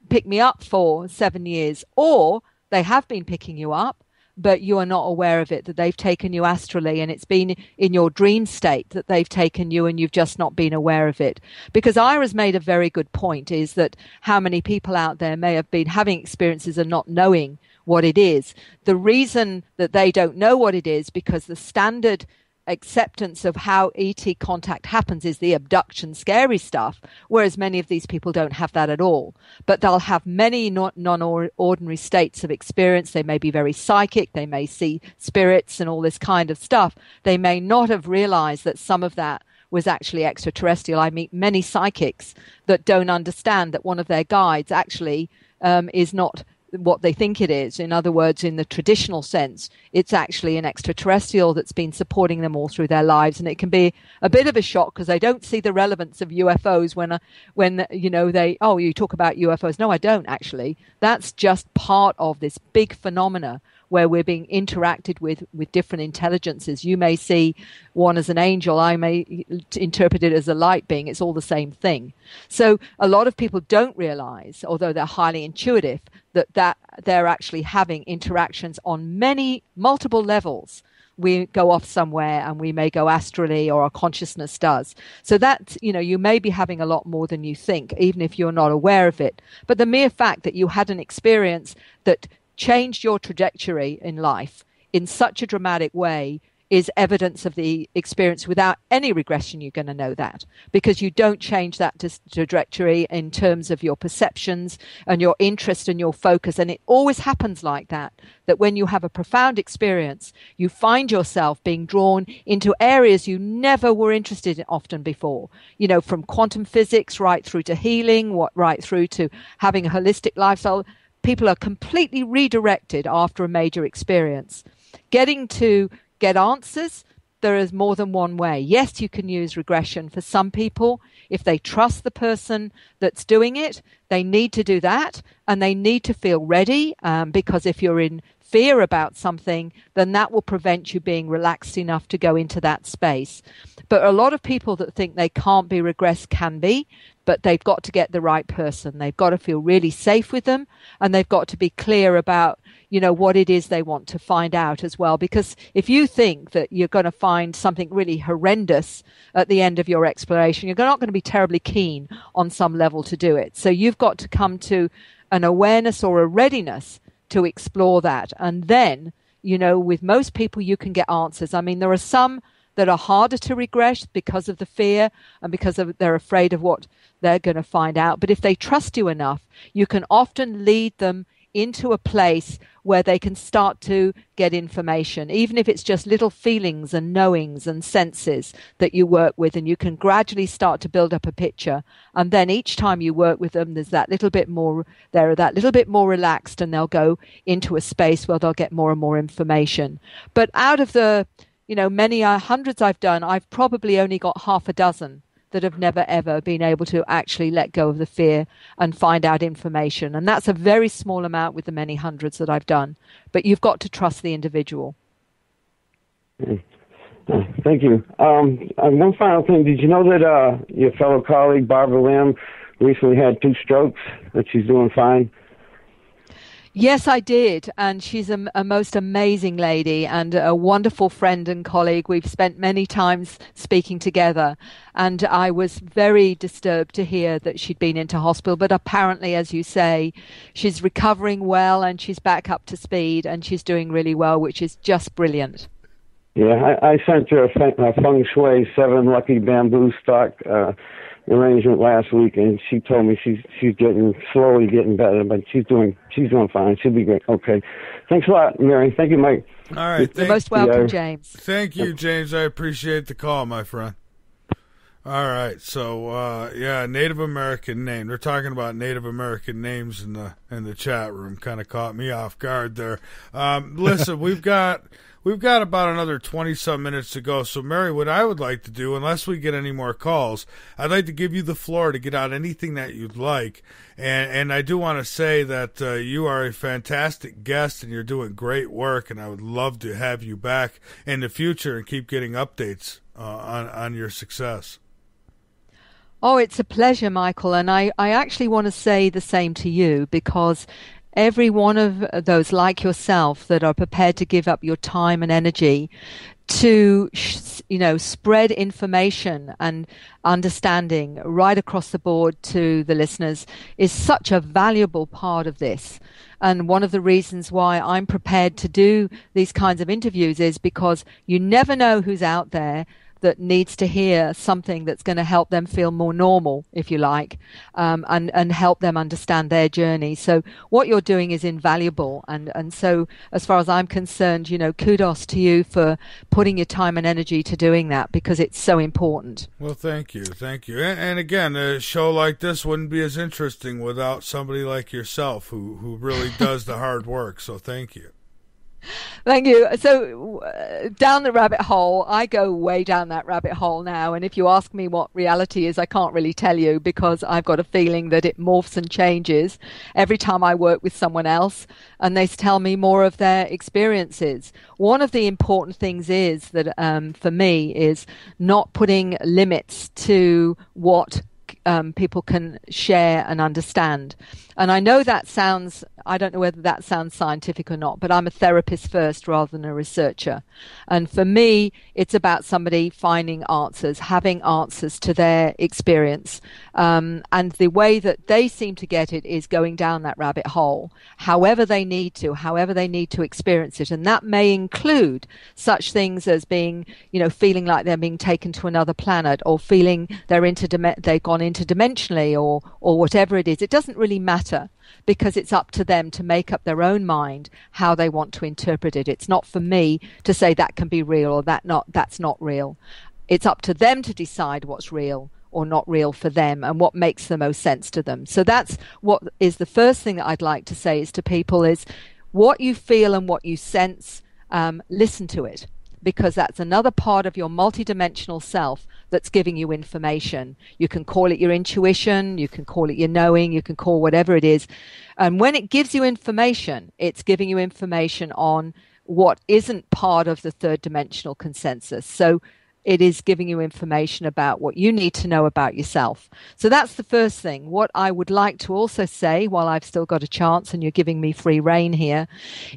pick me up for 7 years? Or they have been picking you up, but you are not aware of it, that they've taken you astrally, and it's been in your dream state that they've taken you, and you've just not been aware of it. Because Ira's made a very good point, is that how many people out there may have been having experiences and not knowing what it is. The reason that they don't know what it is, because the standard acceptance of how ET contact happens is the abduction, scary stuff, whereas many of these people don't have that at all. But they'll have many non-ordinary states of experience. They may be very psychic. They may see spirits and all this kind of stuff. They may not have realized that some of that was actually extraterrestrial. I meet many psychics that don't understand that one of their guides actually is not what they think it is. In other words, in the traditional sense, it's actually an extraterrestrial that's been supporting them all through their lives. And it can be a bit of a shock because they don't see the relevance of UFOs when you talk about UFOs. No, I don't actually. That's just part of this big phenomena where we're being interacted with different intelligences. You may see one as an angel, I may interpret it as a light being. It's all the same thing. So a lot of people don't realize, although they're highly intuitive, that they're actually having interactions on multiple levels. We go off somewhere and we may go astrally, or our consciousness does. So that, you may be having a lot more than you think, even if you're not aware of it. But the mere fact that you had an experience that changed your trajectory in life in such a dramatic way is evidence of the experience. Without any regression, you're going to know that, because you don't change that trajectory in terms of your perceptions and your interest and your focus. And it always happens like that when you have a profound experience, you find yourself being drawn into areas you never were interested in often before, from quantum physics right through to healing, right through to having a holistic lifestyle. People are completely redirected after a major experience. Getting to get answers, there is more than one way. Yes, you can use regression for some people. If they trust the person that's doing it, they need to do that, and they need to feel ready, because if you're in fear about something, then that will prevent you being relaxed enough to go into that space. But a lot of people that think they can't be regressed can be, but they've got to get the right person. They've got to feel really safe with them, and they've got to be clear about, what it is they want to find out as well. Because if you think that you're going to find something really horrendous at the end of your exploration, you're not going to be terribly keen on some level to do it. So you've got to come to an awareness or a readiness to explore that. And then, with most people, you can get answers. I mean, there are some that are harder to regress because of the fear and because they're afraid of what they're going to find out. But if they trust you enough, you can often lead them into a place where they can start to get information, even if it's just little feelings and knowings and senses that you work with, and you can gradually start to build up a picture. And then each time you work with them, they're that little bit more relaxed, and they'll go into a space where they'll get more and more information. But out of the many hundreds I've done, I've probably only got half a dozen that have never, ever been able to actually let go of the fear and find out information. And that's a very small amount with the many hundreds that I've done. But you've got to trust the individual. Thank you. One final thing. Did you know that your fellow colleague, Barbara Lamb, recently had 2 strokes, that she's doing fine? Yes, I did. And she's a most amazing lady and a wonderful friend and colleague. We've spent many times speaking together. And I was very disturbed to hear that she'd been into hospital. But apparently, as you say, she's recovering well and she's back up to speed and she's doing really well, which is just brilliant. Yeah, I sent her a feng shui 7 lucky bamboo stock arrangement last week, and she told me she's slowly getting better, but she's doing fine. She'll be great. Okay, thanks a lot, Mary. Thank you, Mike. All right, you're most welcome, James. Thank you, James. I appreciate the call, my friend. All right, so Native American name. They're talking about Native American names in the chat room. Kind of caught me off guard there. Listen, we've got about another 20-some minutes to go. So, Mary, what I would like to do, unless we get any more calls, I'd like to give you the floor to get out anything that you'd like. And I do want to say that you are a fantastic guest and you're doing great work. And I would love to have you back in the future and keep getting updates on your success. Oh, it's a pleasure, Michael. And I actually want to say the same to you, because every one of those like yourself that are prepared to give up your time and energy to spread information and understanding right across the board to the listeners is such a valuable part of this. And one of the reasons why I'm prepared to do these kinds of interviews is because you never know who's out there that needs to hear something that's going to help them feel more normal, if you like, and help them understand their journey. So what you're doing is invaluable. And so as far as I'm concerned, kudos to you for putting your time and energy to doing that, because it's so important. Well, thank you. Thank you. And again, a show like this wouldn't be as interesting without somebody like yourself who really does the hard work. So thank you. Thank you. So down the rabbit hole, I go way down that rabbit hole now. And if you ask me what reality is, I can't really tell you, because I've got a feeling that it morphs and changes every time I work with someone else and they tell me more of their experiences. One of the important things is that for me is not putting limits to what people can share and understand. And I know that sounds, I don't know whether that sounds scientific or not, but I'm a therapist first rather than a researcher. And for me, it's about somebody finding answers, having answers to their experience. And the way that they seem to get it is going down that rabbit hole, however they need to experience it. And that may include such things as being, feeling like they're being taken to another planet, or feeling they've gone interdimensionally, or whatever it is. It doesn't really matter, because it's up to them to make up their own mind how they want to interpret it. It's not for me to say that can be real or that's not real. It's up to them to decide what's real or not real for them and what makes the most sense to them. So that's what is the first thing that I'd like to say is to people is what you feel and what you sense, listen to it, because that's another part of your multidimensional self that's giving you information. You can call it your intuition, you can call it your knowing, you can call whatever it is. And when it gives you information, it's giving you information on what isn't part of the third dimensional consensus. So it is giving you information about what you need to know about yourself. So that's the first thing. What I would like to also say, while I've still got a chance and you're giving me free rein here,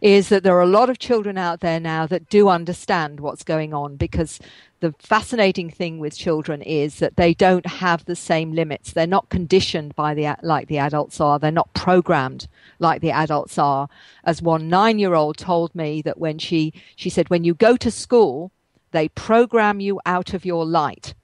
is that there are a lot of children out there now that do understand what's going on, because the fascinating thing with children is that they don't have the same limits. They're not conditioned by like the adults are. They're not programmed like the adults are. As one 9-year-old told me that when she said, when you go to school, they program you out of your light.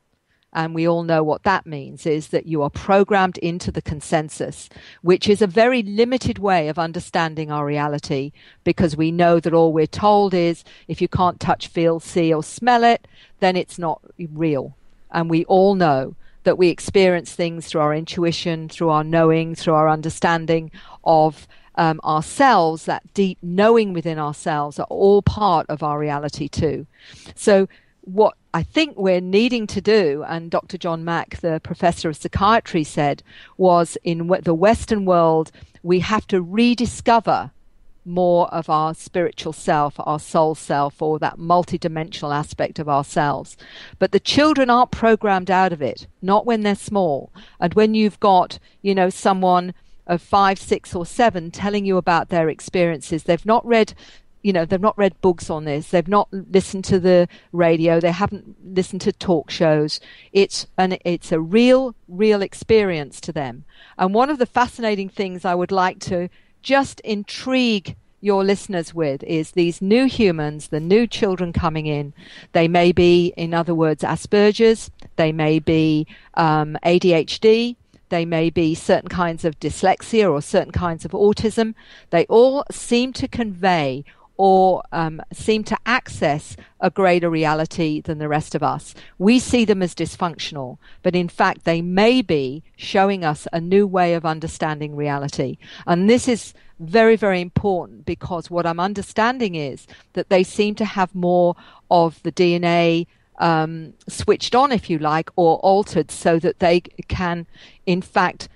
And we all know what that means, is that you are programmed into the consensus, which is a very limited way of understanding our reality, because we know that all we're told is if you can't touch, feel, see, or smell it, then it's not real. And we all know that we experience things through our intuition, through our knowing, through our understanding of ourselves. That deep knowing within ourselves are all part of our reality too. So what I think we're needing to do, and Dr. John Mack, the professor of psychiatry, said, was in the Western world, we have to rediscover more of our spiritual self, our soul self, or that multidimensional aspect of ourselves. But the children aren't programmed out of it, not when they're small. And when you've got, someone of 5, 6, or 7 telling you about their experiences, they've not read books on this. They've not listened to the radio. They haven't listened to talk shows. It's a real experience to them. And one of the fascinating things I would like to just intrigue your listeners with is these new humans, the new children coming in. They may be, in other words, Asperger's. They may be ADHD. They may be certain kinds of dyslexia or certain kinds of autism. They all seem to convey or seem to access a greater reality than the rest of us. We see them as dysfunctional, but in fact they may be showing us a new way of understanding reality. And this is very, very important, because what I'm understanding is that they seem to have more of the DNA switched on, if you like, or altered, so that they can, in fact,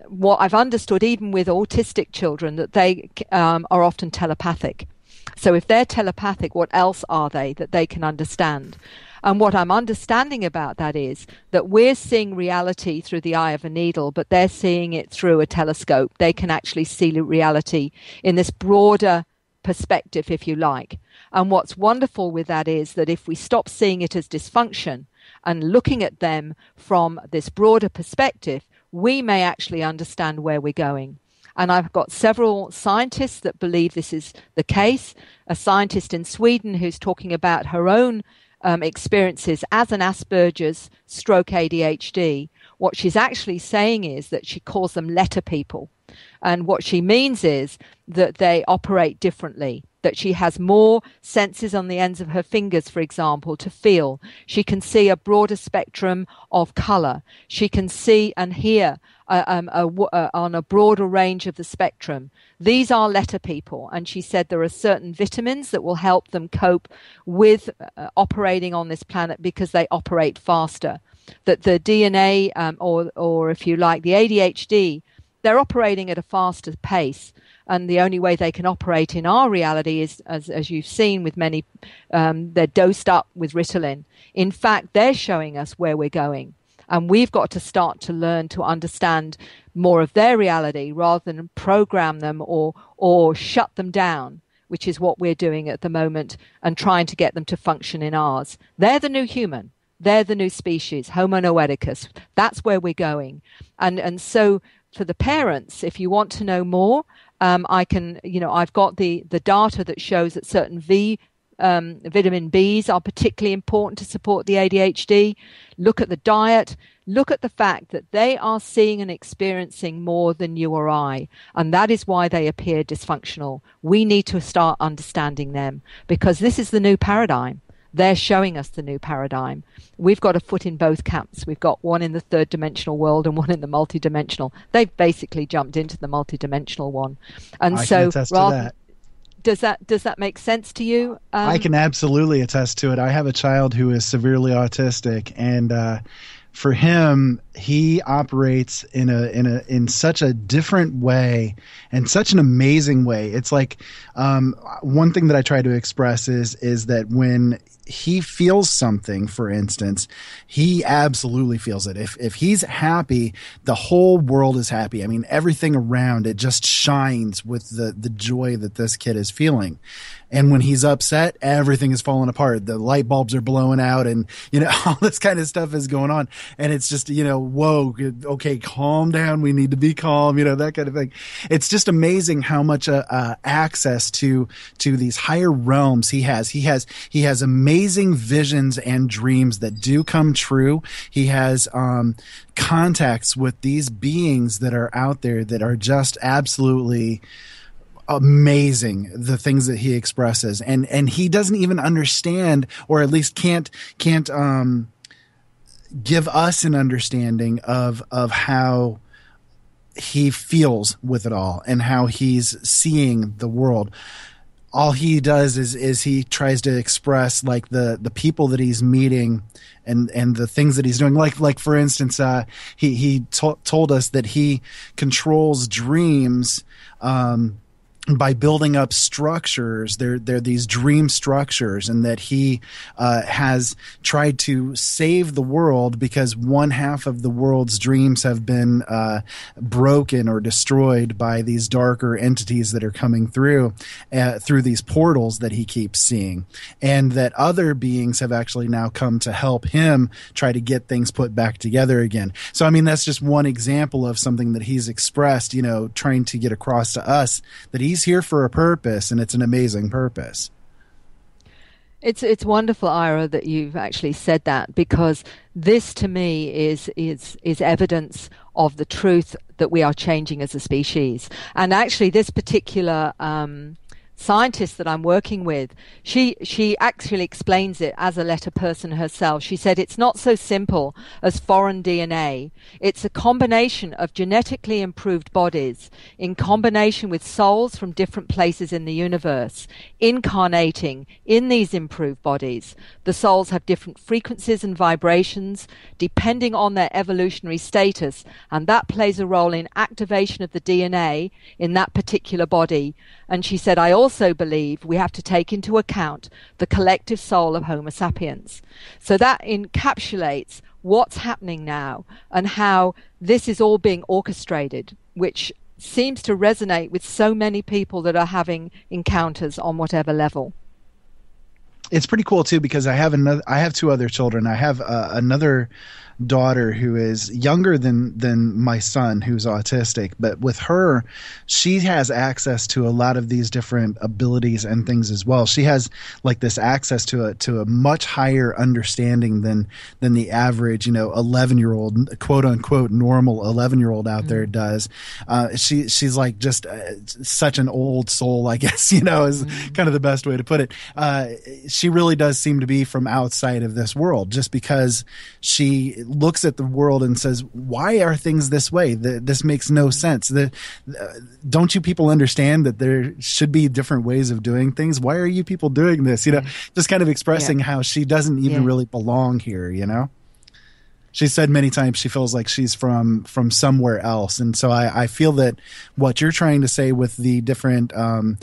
what I've understood, even with autistic children, that they are often telepathic. So if they're telepathic, what else are they that they can understand? And what I'm understanding about that is that we're seeing reality through the eye of a needle, but they're seeing it through a telescope. They can actually see reality in this broader perspective, if you like. And what's wonderful with that is that if we stop seeing it as dysfunction and looking at them from this broader perspective, we may actually understand where we're going. And I've got several scientists that believe this is the case. A scientist in Sweden who's talking about her own experiences as an Asperger's stroke ADHD. What she's actually saying is that she calls them letter people. And what she means is that they operate differently, that she has more senses on the ends of her fingers, for example, to feel. She can see a broader spectrum of color. She can see and hear on a broader range of the spectrum. These are letter people, and she said there are certain vitamins that will help them cope with operating on this planet because they operate faster. That the DNA, or if you like, the ADHD, they're operating at a faster pace, and the only way they can operate in our reality is, as you've seen with many, they're dosed up with Ritalin. In fact, they're showing us where we're going. And we've got to start to learn to understand more of their reality rather than program them or shut them down, which is what we're doing at the moment, and trying to get them to function in ours. They're the new human. They're the new species, Homo noeticus. That's where we're going. And so for the parents, if you want to know more, I've got the data that shows that certain vitamin Bs are particularly important to support the ADHD. Look at the diet. Look at the fact that they are seeing and experiencing more than you or I, and that is why they appear dysfunctional. We need to start understanding them because this is the new paradigm. They're showing us the new paradigm. We've got a foot in both camps. We've got one in the third dimensional world and one in the multidimensional. They've basically jumped into the multidimensional one. And I can attest to that. Does that make sense to you? I can absolutely attest to it. I have a child who is severely autistic, and for him, he operates in such a different way and such an amazing way. It's like one thing that I try to express is that when he feels something, for instance, he absolutely feels it. If he's happy, the whole world is happy. I mean, everything around it just shines with the joy that this kid is feeling. And when he's upset, everything is falling apart. The light bulbs are blowing out, and all this kind of stuff is going on. And it's just whoa, okay, calm down. We need to be calm. That kind of thing. It's just amazing how much access to these higher realms he has. He has amazing visions and dreams that do come true. He has contacts with these beings that are out there that are just absolutely amazing, the things that he expresses, and he doesn't even understand, or at least can't give us an understanding of how he feels with it all and how he's seeing the world. All he does is he tries to express like the people that he's meeting and the things that he's doing. Like for instance, he told us that he controls dreams by building up structures. They're these dream structures, and that he has tried to save the world because one half of the world's dreams have been broken or destroyed by these darker entities that are coming through these portals that he keeps seeing, and that other beings have actually now come to help him try to get things put back together again. So I mean, that's just one example of something that he's expressed, trying to get across to us that he's here for a purpose, and it's an amazing purpose. It's wonderful, Ira, that you've actually said that, because this to me is evidence of the truth that we are changing as a species. And actually this particular scientist that I'm working with, she actually explains it as a letter person herself. She said it's not so simple as foreign DNA. It's a combination of genetically improved bodies in combination with souls from different places in the universe incarnating in these improved bodies. The souls have different frequencies and vibrations depending on their evolutionary status, and that plays a role in activation of the DNA in that particular body. And she said, I also believe we have to take into account the collective soul of Homo sapiens. So that encapsulates what's happening now and how this is all being orchestrated, which seems to resonate with so many people that are having encounters on whatever level. It's pretty cool too, because I have two other children. I have another daughter who is younger than my son, who's autistic, but with her, she has access to a lot of these different abilities and things as well. She has like this access to a much higher understanding than the average 11-year-old, quote unquote normal 11-year-old out there does. She's like just such an old soul, I guess, is kind of the best way to put it. She really does seem to be from outside of this world, just because she looks at the world and says, why are things this way? This makes no sense. Don't you people understand that there should be different ways of doing things? Why are you people doing this? Just kind of expressing how she doesn't even really belong here, She said many times she feels like she's from somewhere else. And so I feel that what you're trying to say with the different things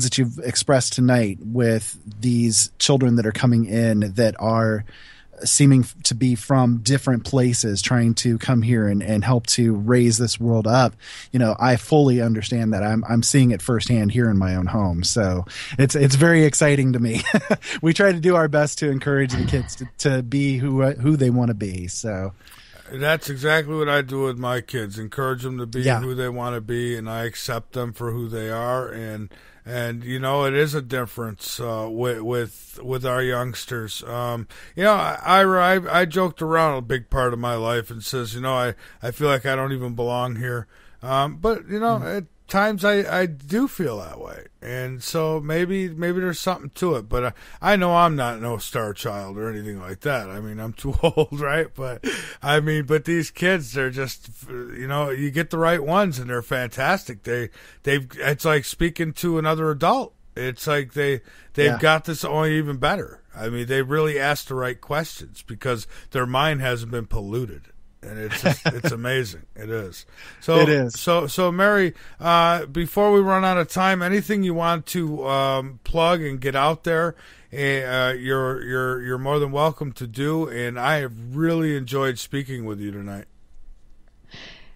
that you've expressed tonight with these children that are coming in that are seeming to be from different places trying to come here and help to raise this world up. I fully understand that. I'm seeing it firsthand here in my own home. So it's very exciting to me. We try to do our best to encourage the kids to be who they want to be. So that's exactly what I do with my kids. Encourage them to be who they want to be, and I accept them for who they are. And it is a difference with our youngsters. I joked around a big part of my life and says, I feel like I don't even belong here. But at times I do feel that way, and so maybe there's something to it. But I know I'm not no star child or anything like that. I mean, I'm too old, right? But these kids, they're just, you get the right ones and they're fantastic. It's like speaking to another adult. It's like they've got this only even better. I mean, they really ask the right questions because their mind hasn't been polluted. And it's amazing. It is. So it is. So Mary, before we run out of time, anything you want to plug and get out there, you're more than welcome to do. And I have really enjoyed speaking with you tonight.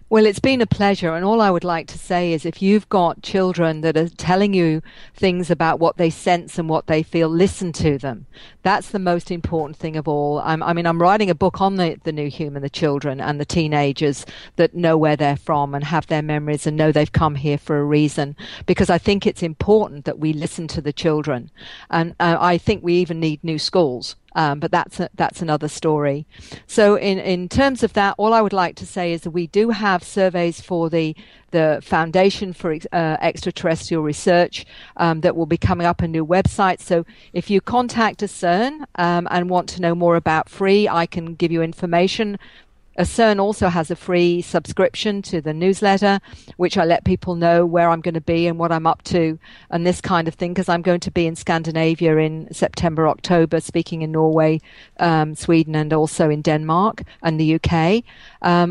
Well, it's been a pleasure, and all I would like to say is if you've got children that are telling you things about what they sense and what they feel, listen to them. That's the most important thing of all. I'm writing a book on the new human, the children and the teenagers that know where they're from and have their memories and know they've come here for a reason, because I think it's important that we listen to the children. And I think we even need new schools. But that's another story. So in terms of that, all I would like to say is that we do have surveys for the Foundation for Extraterrestrial Research that will be coming up, a new website. So if you contact CERN and want to know more about FREE, I can give you information. CERN also has a free subscription to the newsletter, which I let people know where I'm going to be and what I'm up to and this kind of thing, because I'm going to be in Scandinavia in September, October, speaking in Norway, Sweden, and also in Denmark and the UK. I'm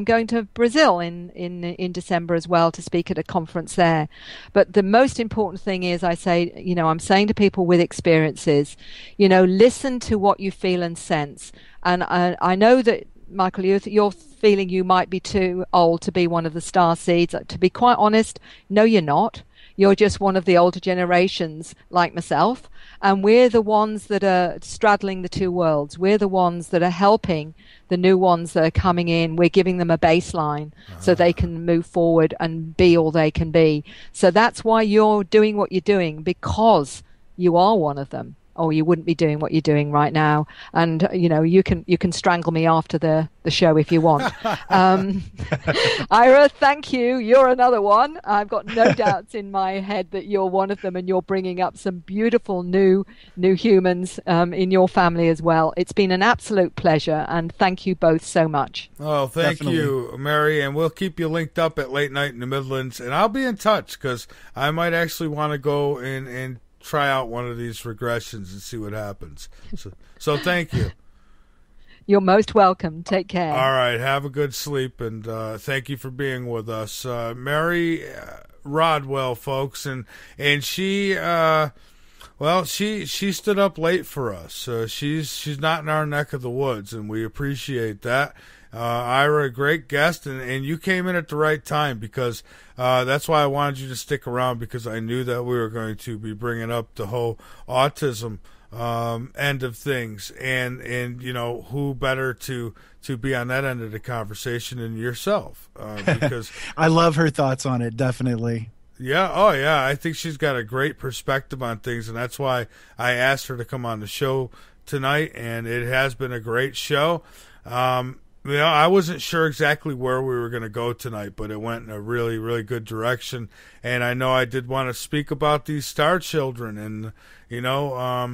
going to Brazil in December as well to speak at a conference there. But the most important thing is I'm saying to people with experiences, listen to what you feel and sense. And I know that, Michael, you're feeling you might be too old to be one of the star seeds. To be quite honest, no, you're not. You're just one of the older generations like myself. And we're the ones that are straddling the two worlds. We're the ones that are helping the new ones that are coming in. We're giving them a baseline so they can move forward and be all they can be. So that's why you're doing what you're doing, because you are one of them. Or you wouldn't be doing what you're doing right now. And, you can strangle me after the show if you want. Ira, thank you. You're another one. I've got no doubts in my head that you're one of them, and you're bringing up some beautiful new humans in your family as well. It's been an absolute pleasure, and thank you both so much. Oh, thank you, Mary. And we'll keep you linked up at Late Night in the Midlands, and I'll be in touch because I might actually want to go and try out one of these regressions and see what happens. So thank you. You're most welcome. Take care. All right. Have a good sleep, and thank you for being with us. Mary Rodwell, folks, and she she stood up late for us. She's not in our neck of the woods, and we appreciate that. Ira, a great guest, and you came in at the right time, because that's why I wanted you to stick around, because I knew that we were going to be bringing up the whole autism end of things, and you know, who better to be on that end of the conversation than yourself, because I love her thoughts on it, definitely. Yeah, oh yeah, I think she's got a great perspective on things, and that's why I asked her to come on the show tonight, and it has been a great show. You know, I wasn't sure exactly where we were going to go tonight, but it went in a really, really good direction. And I know I did want to speak about these Star Children, and you know, I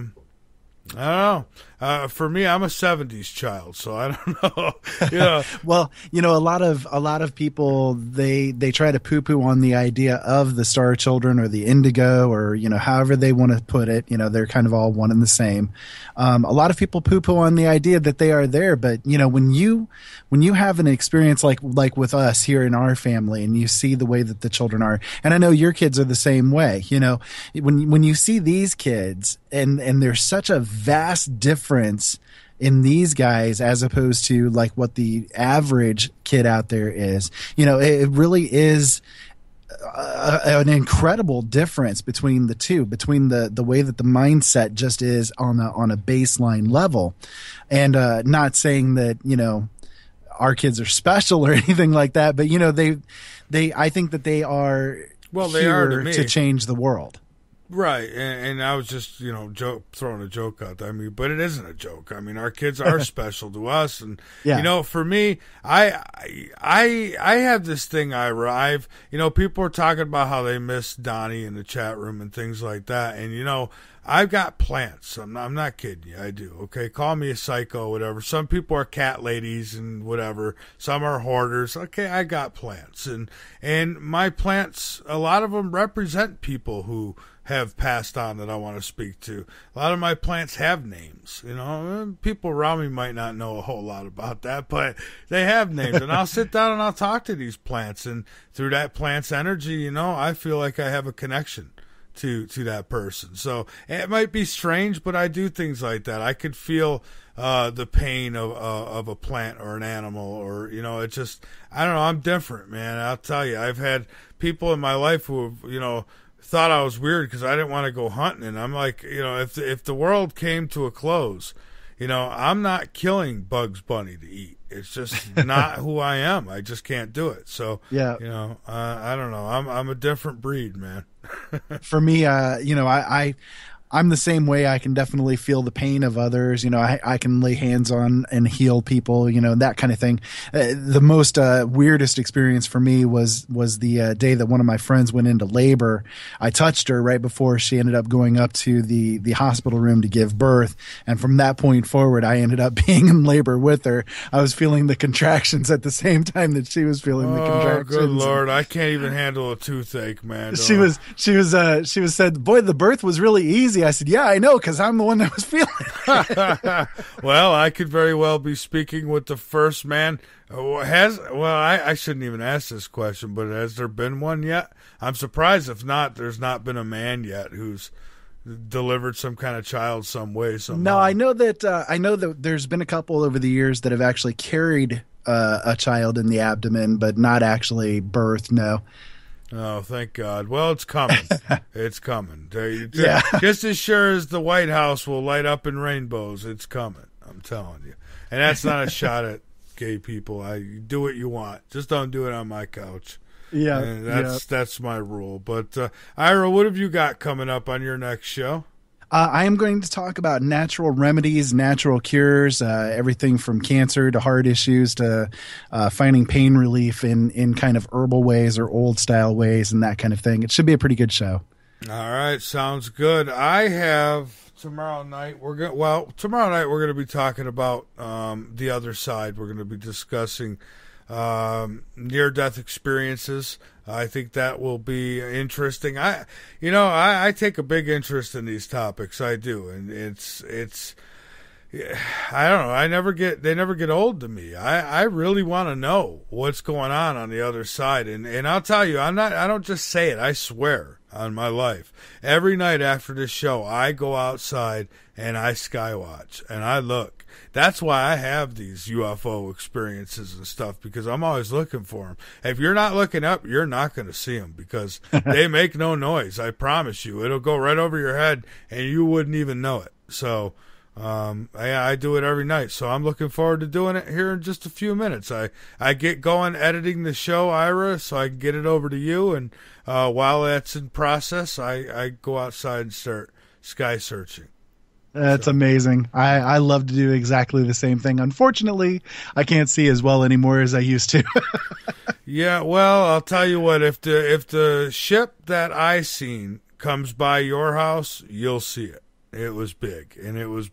don't know. For me, I'm a '70s child, so I don't know. Yeah. Well, you know, a lot of people, they try to poo-poo on the idea of the Star Children or the Indigo, or, you know, however they want to put it. You know, they're kind of all one and the same. A lot of people poo-poo on the idea that they are there, but you know, when you have an experience like with us here in our family, and you see the way that the children are, and I know your kids are the same way. You know, when you see these kids, and there's such a vast difference in these guys as opposed to like what the average kid out there is. You know, it really is an incredible difference between the two, between the way that the mindset just is on a baseline level. And not saying that, you know, our kids are special or anything like that, but you know, I think that they are here to change the world. Right, and I was just, you know, throwing a joke out there. I mean, but it isn't a joke. I mean, our kids are special to us, and you know, for me, I have this thing, Ira. You know, people are talking about how they miss Donnie in the chat room and things like that, and you know, I've got plants. I'm not kidding you. I do. Okay, call me a psycho, whatever. Some people are cat ladies and whatever. Some are hoarders. Okay, I got plants, and my plants, a lot of them represent people who have passed on that I want to speak to. A lot of my plants have names. You know, people around me might not know a whole lot about that, but they have names, and I'll sit down and I'll talk to these plants, and through that plant's energy, you know, I feel like I have a connection to that person. So it might be strange, but I do things like that. I could feel the pain of a plant or an animal, or, you know, it just, I don't know, I'm different, man. I'll tell you, I've had people in my life who have, you know, thought I was weird because I didn't want to go hunting, and I'm like, you know, if the world came to a close, you know, I'm not killing Bugs Bunny to eat. It's just not who I am. I just can't do it. So yeah, you know, I don't know. I'm a different breed, man. For me, you know, I'm the same way. I can definitely feel the pain of others. You know, I can lay hands on and heal people, you know, that kind of thing. The most weirdest experience for me was the day that one of my friends went into labor. I touched her right before she ended up going up to the hospital room to give birth. And from that point forward, I ended up being in labor with her. I was feeling the contractions at the same time that she was feeling the contractions. Oh, good Lord. I can't even handle a toothache, man. She was said, boy, the birth was really easy. I said, yeah, I know, because I'm the one that was feeling it. Well, I could very well be speaking with the first man. I shouldn't even ask this question, but has there been one yet? I'm surprised if not. There's not been a man yet who's delivered some kind of child some way, somehow. No, I know that there's been a couple over the years that have actually carried a child in the abdomen, but not actually birthed, no. Oh, thank God. Well, it's coming. It's coming. Yeah. Just as sure as the White House will light up in rainbows, it's coming. I'm telling you. And that's not a shot at gay people. Do what you want. Just don't do it on my couch. Yeah. And that's my rule. But, Ira, what have you got coming up on your next show? I am going to talk about natural remedies, natural cures, everything from cancer to heart issues to finding pain relief in kind of herbal ways or old style ways and that kind of thing. It should be a pretty good show. All right, sounds good. I have tomorrow night we're going to be talking about the other side. We're going to be discussing near-death experiences. I think that will be interesting. I take a big interest in these topics. I do, and it's I don't know. They never get old to me. I really want to know what's going on the other side, and I'll tell you, I don't just say it. I swear on my life. Every night after this show, I go outside and I skywatch and I look. that's why I have these UFO experiences and stuff, because I'm always looking for them. If you're not looking up, you're not going to see them, because they make no noise. I promise you. It'll go right over your head and you wouldn't even know it. So I do it every night. So I'm looking forward to doing it here in just a few minutes. I get going editing the show, Ira, so I can get it over to you. And while that's in process, I go outside and start sky searching. That's amazing. I love to do exactly the same thing. Unfortunately, I can't see as well anymore as I used to. Yeah, well, I'll tell you what, if the ship that I seen comes by your house, you'll see it. It was big, and it was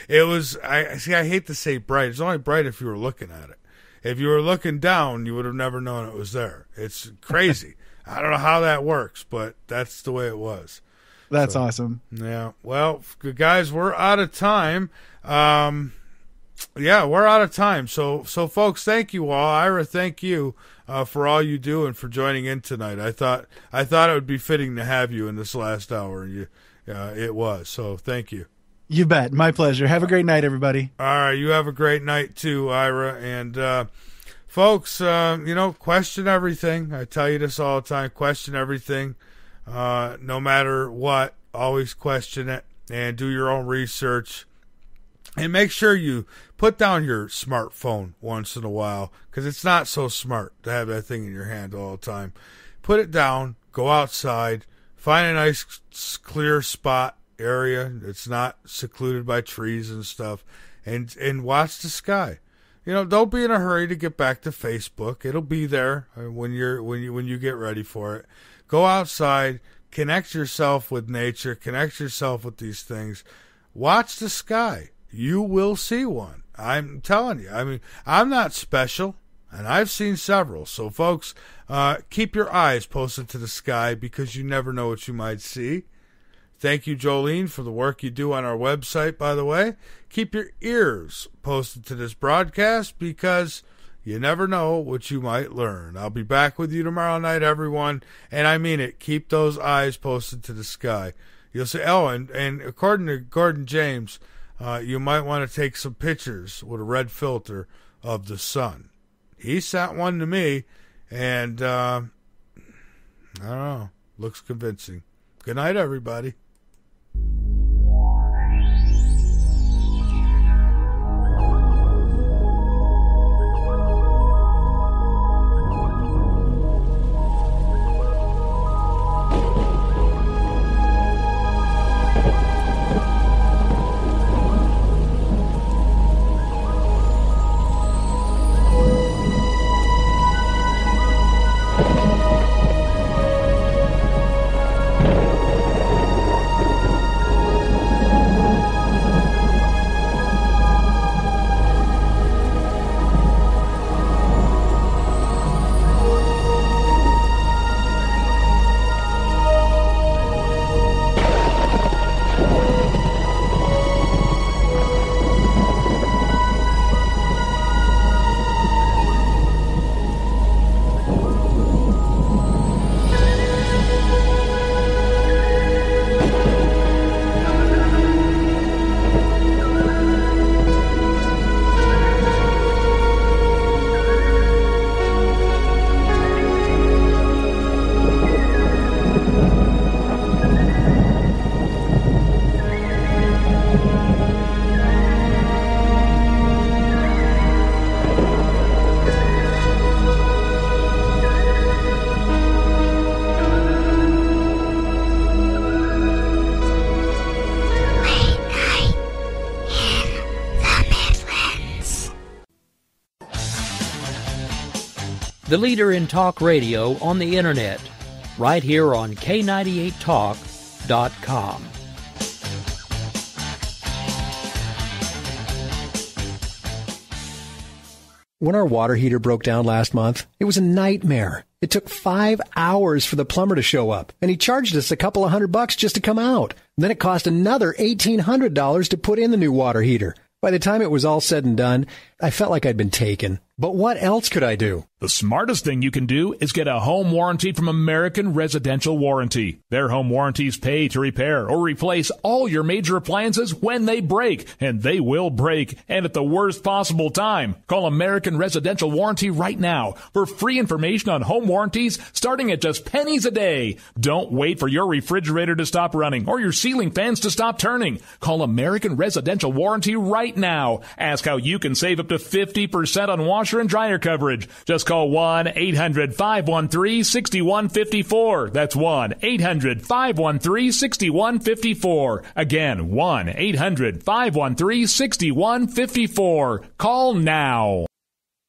I hate to say bright. It's only bright if you were looking at it. If you were looking down, you would have never known it was there. It's crazy. I don't know how that works, but that's the way it was. That's awesome. Yeah. Well, guys, we're out of time. Yeah, we're out of time. So folks, thank you all. Ira, thank you for all you do and for joining in tonight. I thought it would be fitting to have you in this last hour. It was. So thank you. You bet. My pleasure. Have a great night, everybody. All right. You have a great night too, Ira. And folks, question everything. I tell you this all the time. Question everything. No matter what, always question it and do your own research. And make sure you put down your smartphone once in a while, because it's not so smart to have that thing in your hand all the time. Put it down, go outside, find a nice clear spot area that's not secluded by trees and stuff, and watch the sky. Don't be in a hurry to get back to Facebook. It'll be there when you get ready for it. Go outside, connect yourself with nature, connect yourself with these things. Watch the sky. You will see one. I'm telling you. I mean, I'm not special, and I've seen several. So, folks, keep your eyes posted to the sky, because you never know what you might see. Thank you, Jolene, for the work you do on our website, by the way. Keep your ears posted to this broadcast, because you never know what you might learn. I'll be back with you tomorrow night, everyone. And I mean it. Keep those eyes posted to the sky. You'll say, and according to Gordon James, you might want to take some pictures with a red filter of the sun. He sent one to me, and I don't know. Looks convincing. Good night, everybody. The leader in talk radio on the internet, right here on K98Talk.com. When our water heater broke down last month, it was a nightmare. It took 5 hours for the plumber to show up, and he charged us a couple of $100 just to come out. And then it cost another $1,800 to put in the new water heater. By the time it was all said and done, I felt like I'd been taken. But what else could I do? The smartest thing you can do is get a home warranty from American Residential Warranty. Their home warranties pay to repair or replace all your major appliances when they break, and they will break, and at the worst possible time. Call American Residential Warranty right now for free information on home warranties starting at just pennies a day. Don't wait for your refrigerator to stop running or your ceiling fans to stop turning. Call American Residential Warranty right now. Ask how you can save up to 50% on washer and dryer coverage. Just call 1-800-513-6154. That's 1-800-513-6154. Again, 1-800-513-6154. Call now.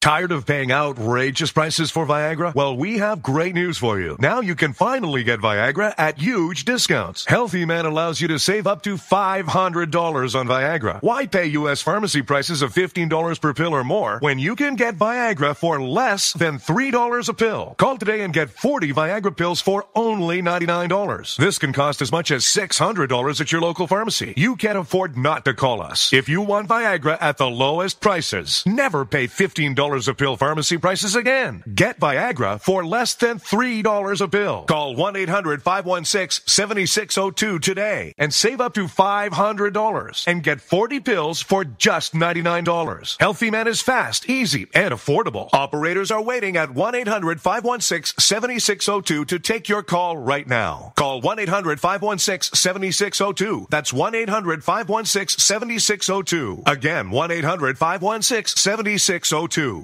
Tired of paying outrageous prices for Viagra? Well, we have great news for you. Now you can finally get Viagra at huge discounts. Healthy Man allows you to save up to $500 on Viagra. Why pay U.S. pharmacy prices of $15 per pill or more when you can get Viagra for less than $3 a pill? Call today and get 40 Viagra pills for only $99. This can cost as much as $600 at your local pharmacy. You can't afford not to call us. If you want Viagra at the lowest prices, never pay $15 a pill pharmacy prices again. Get Viagra for less than $3 a pill. Call 1-800-516-7602 today and save up to $500 and get 40 pills for just $99. Healthy Man is fast, easy, and affordable. Operators are waiting at 1-800-516-7602 to take your call right now. Call 1-800-516-7602. That's 1-800-516-7602. Again, 1-800-516-7602.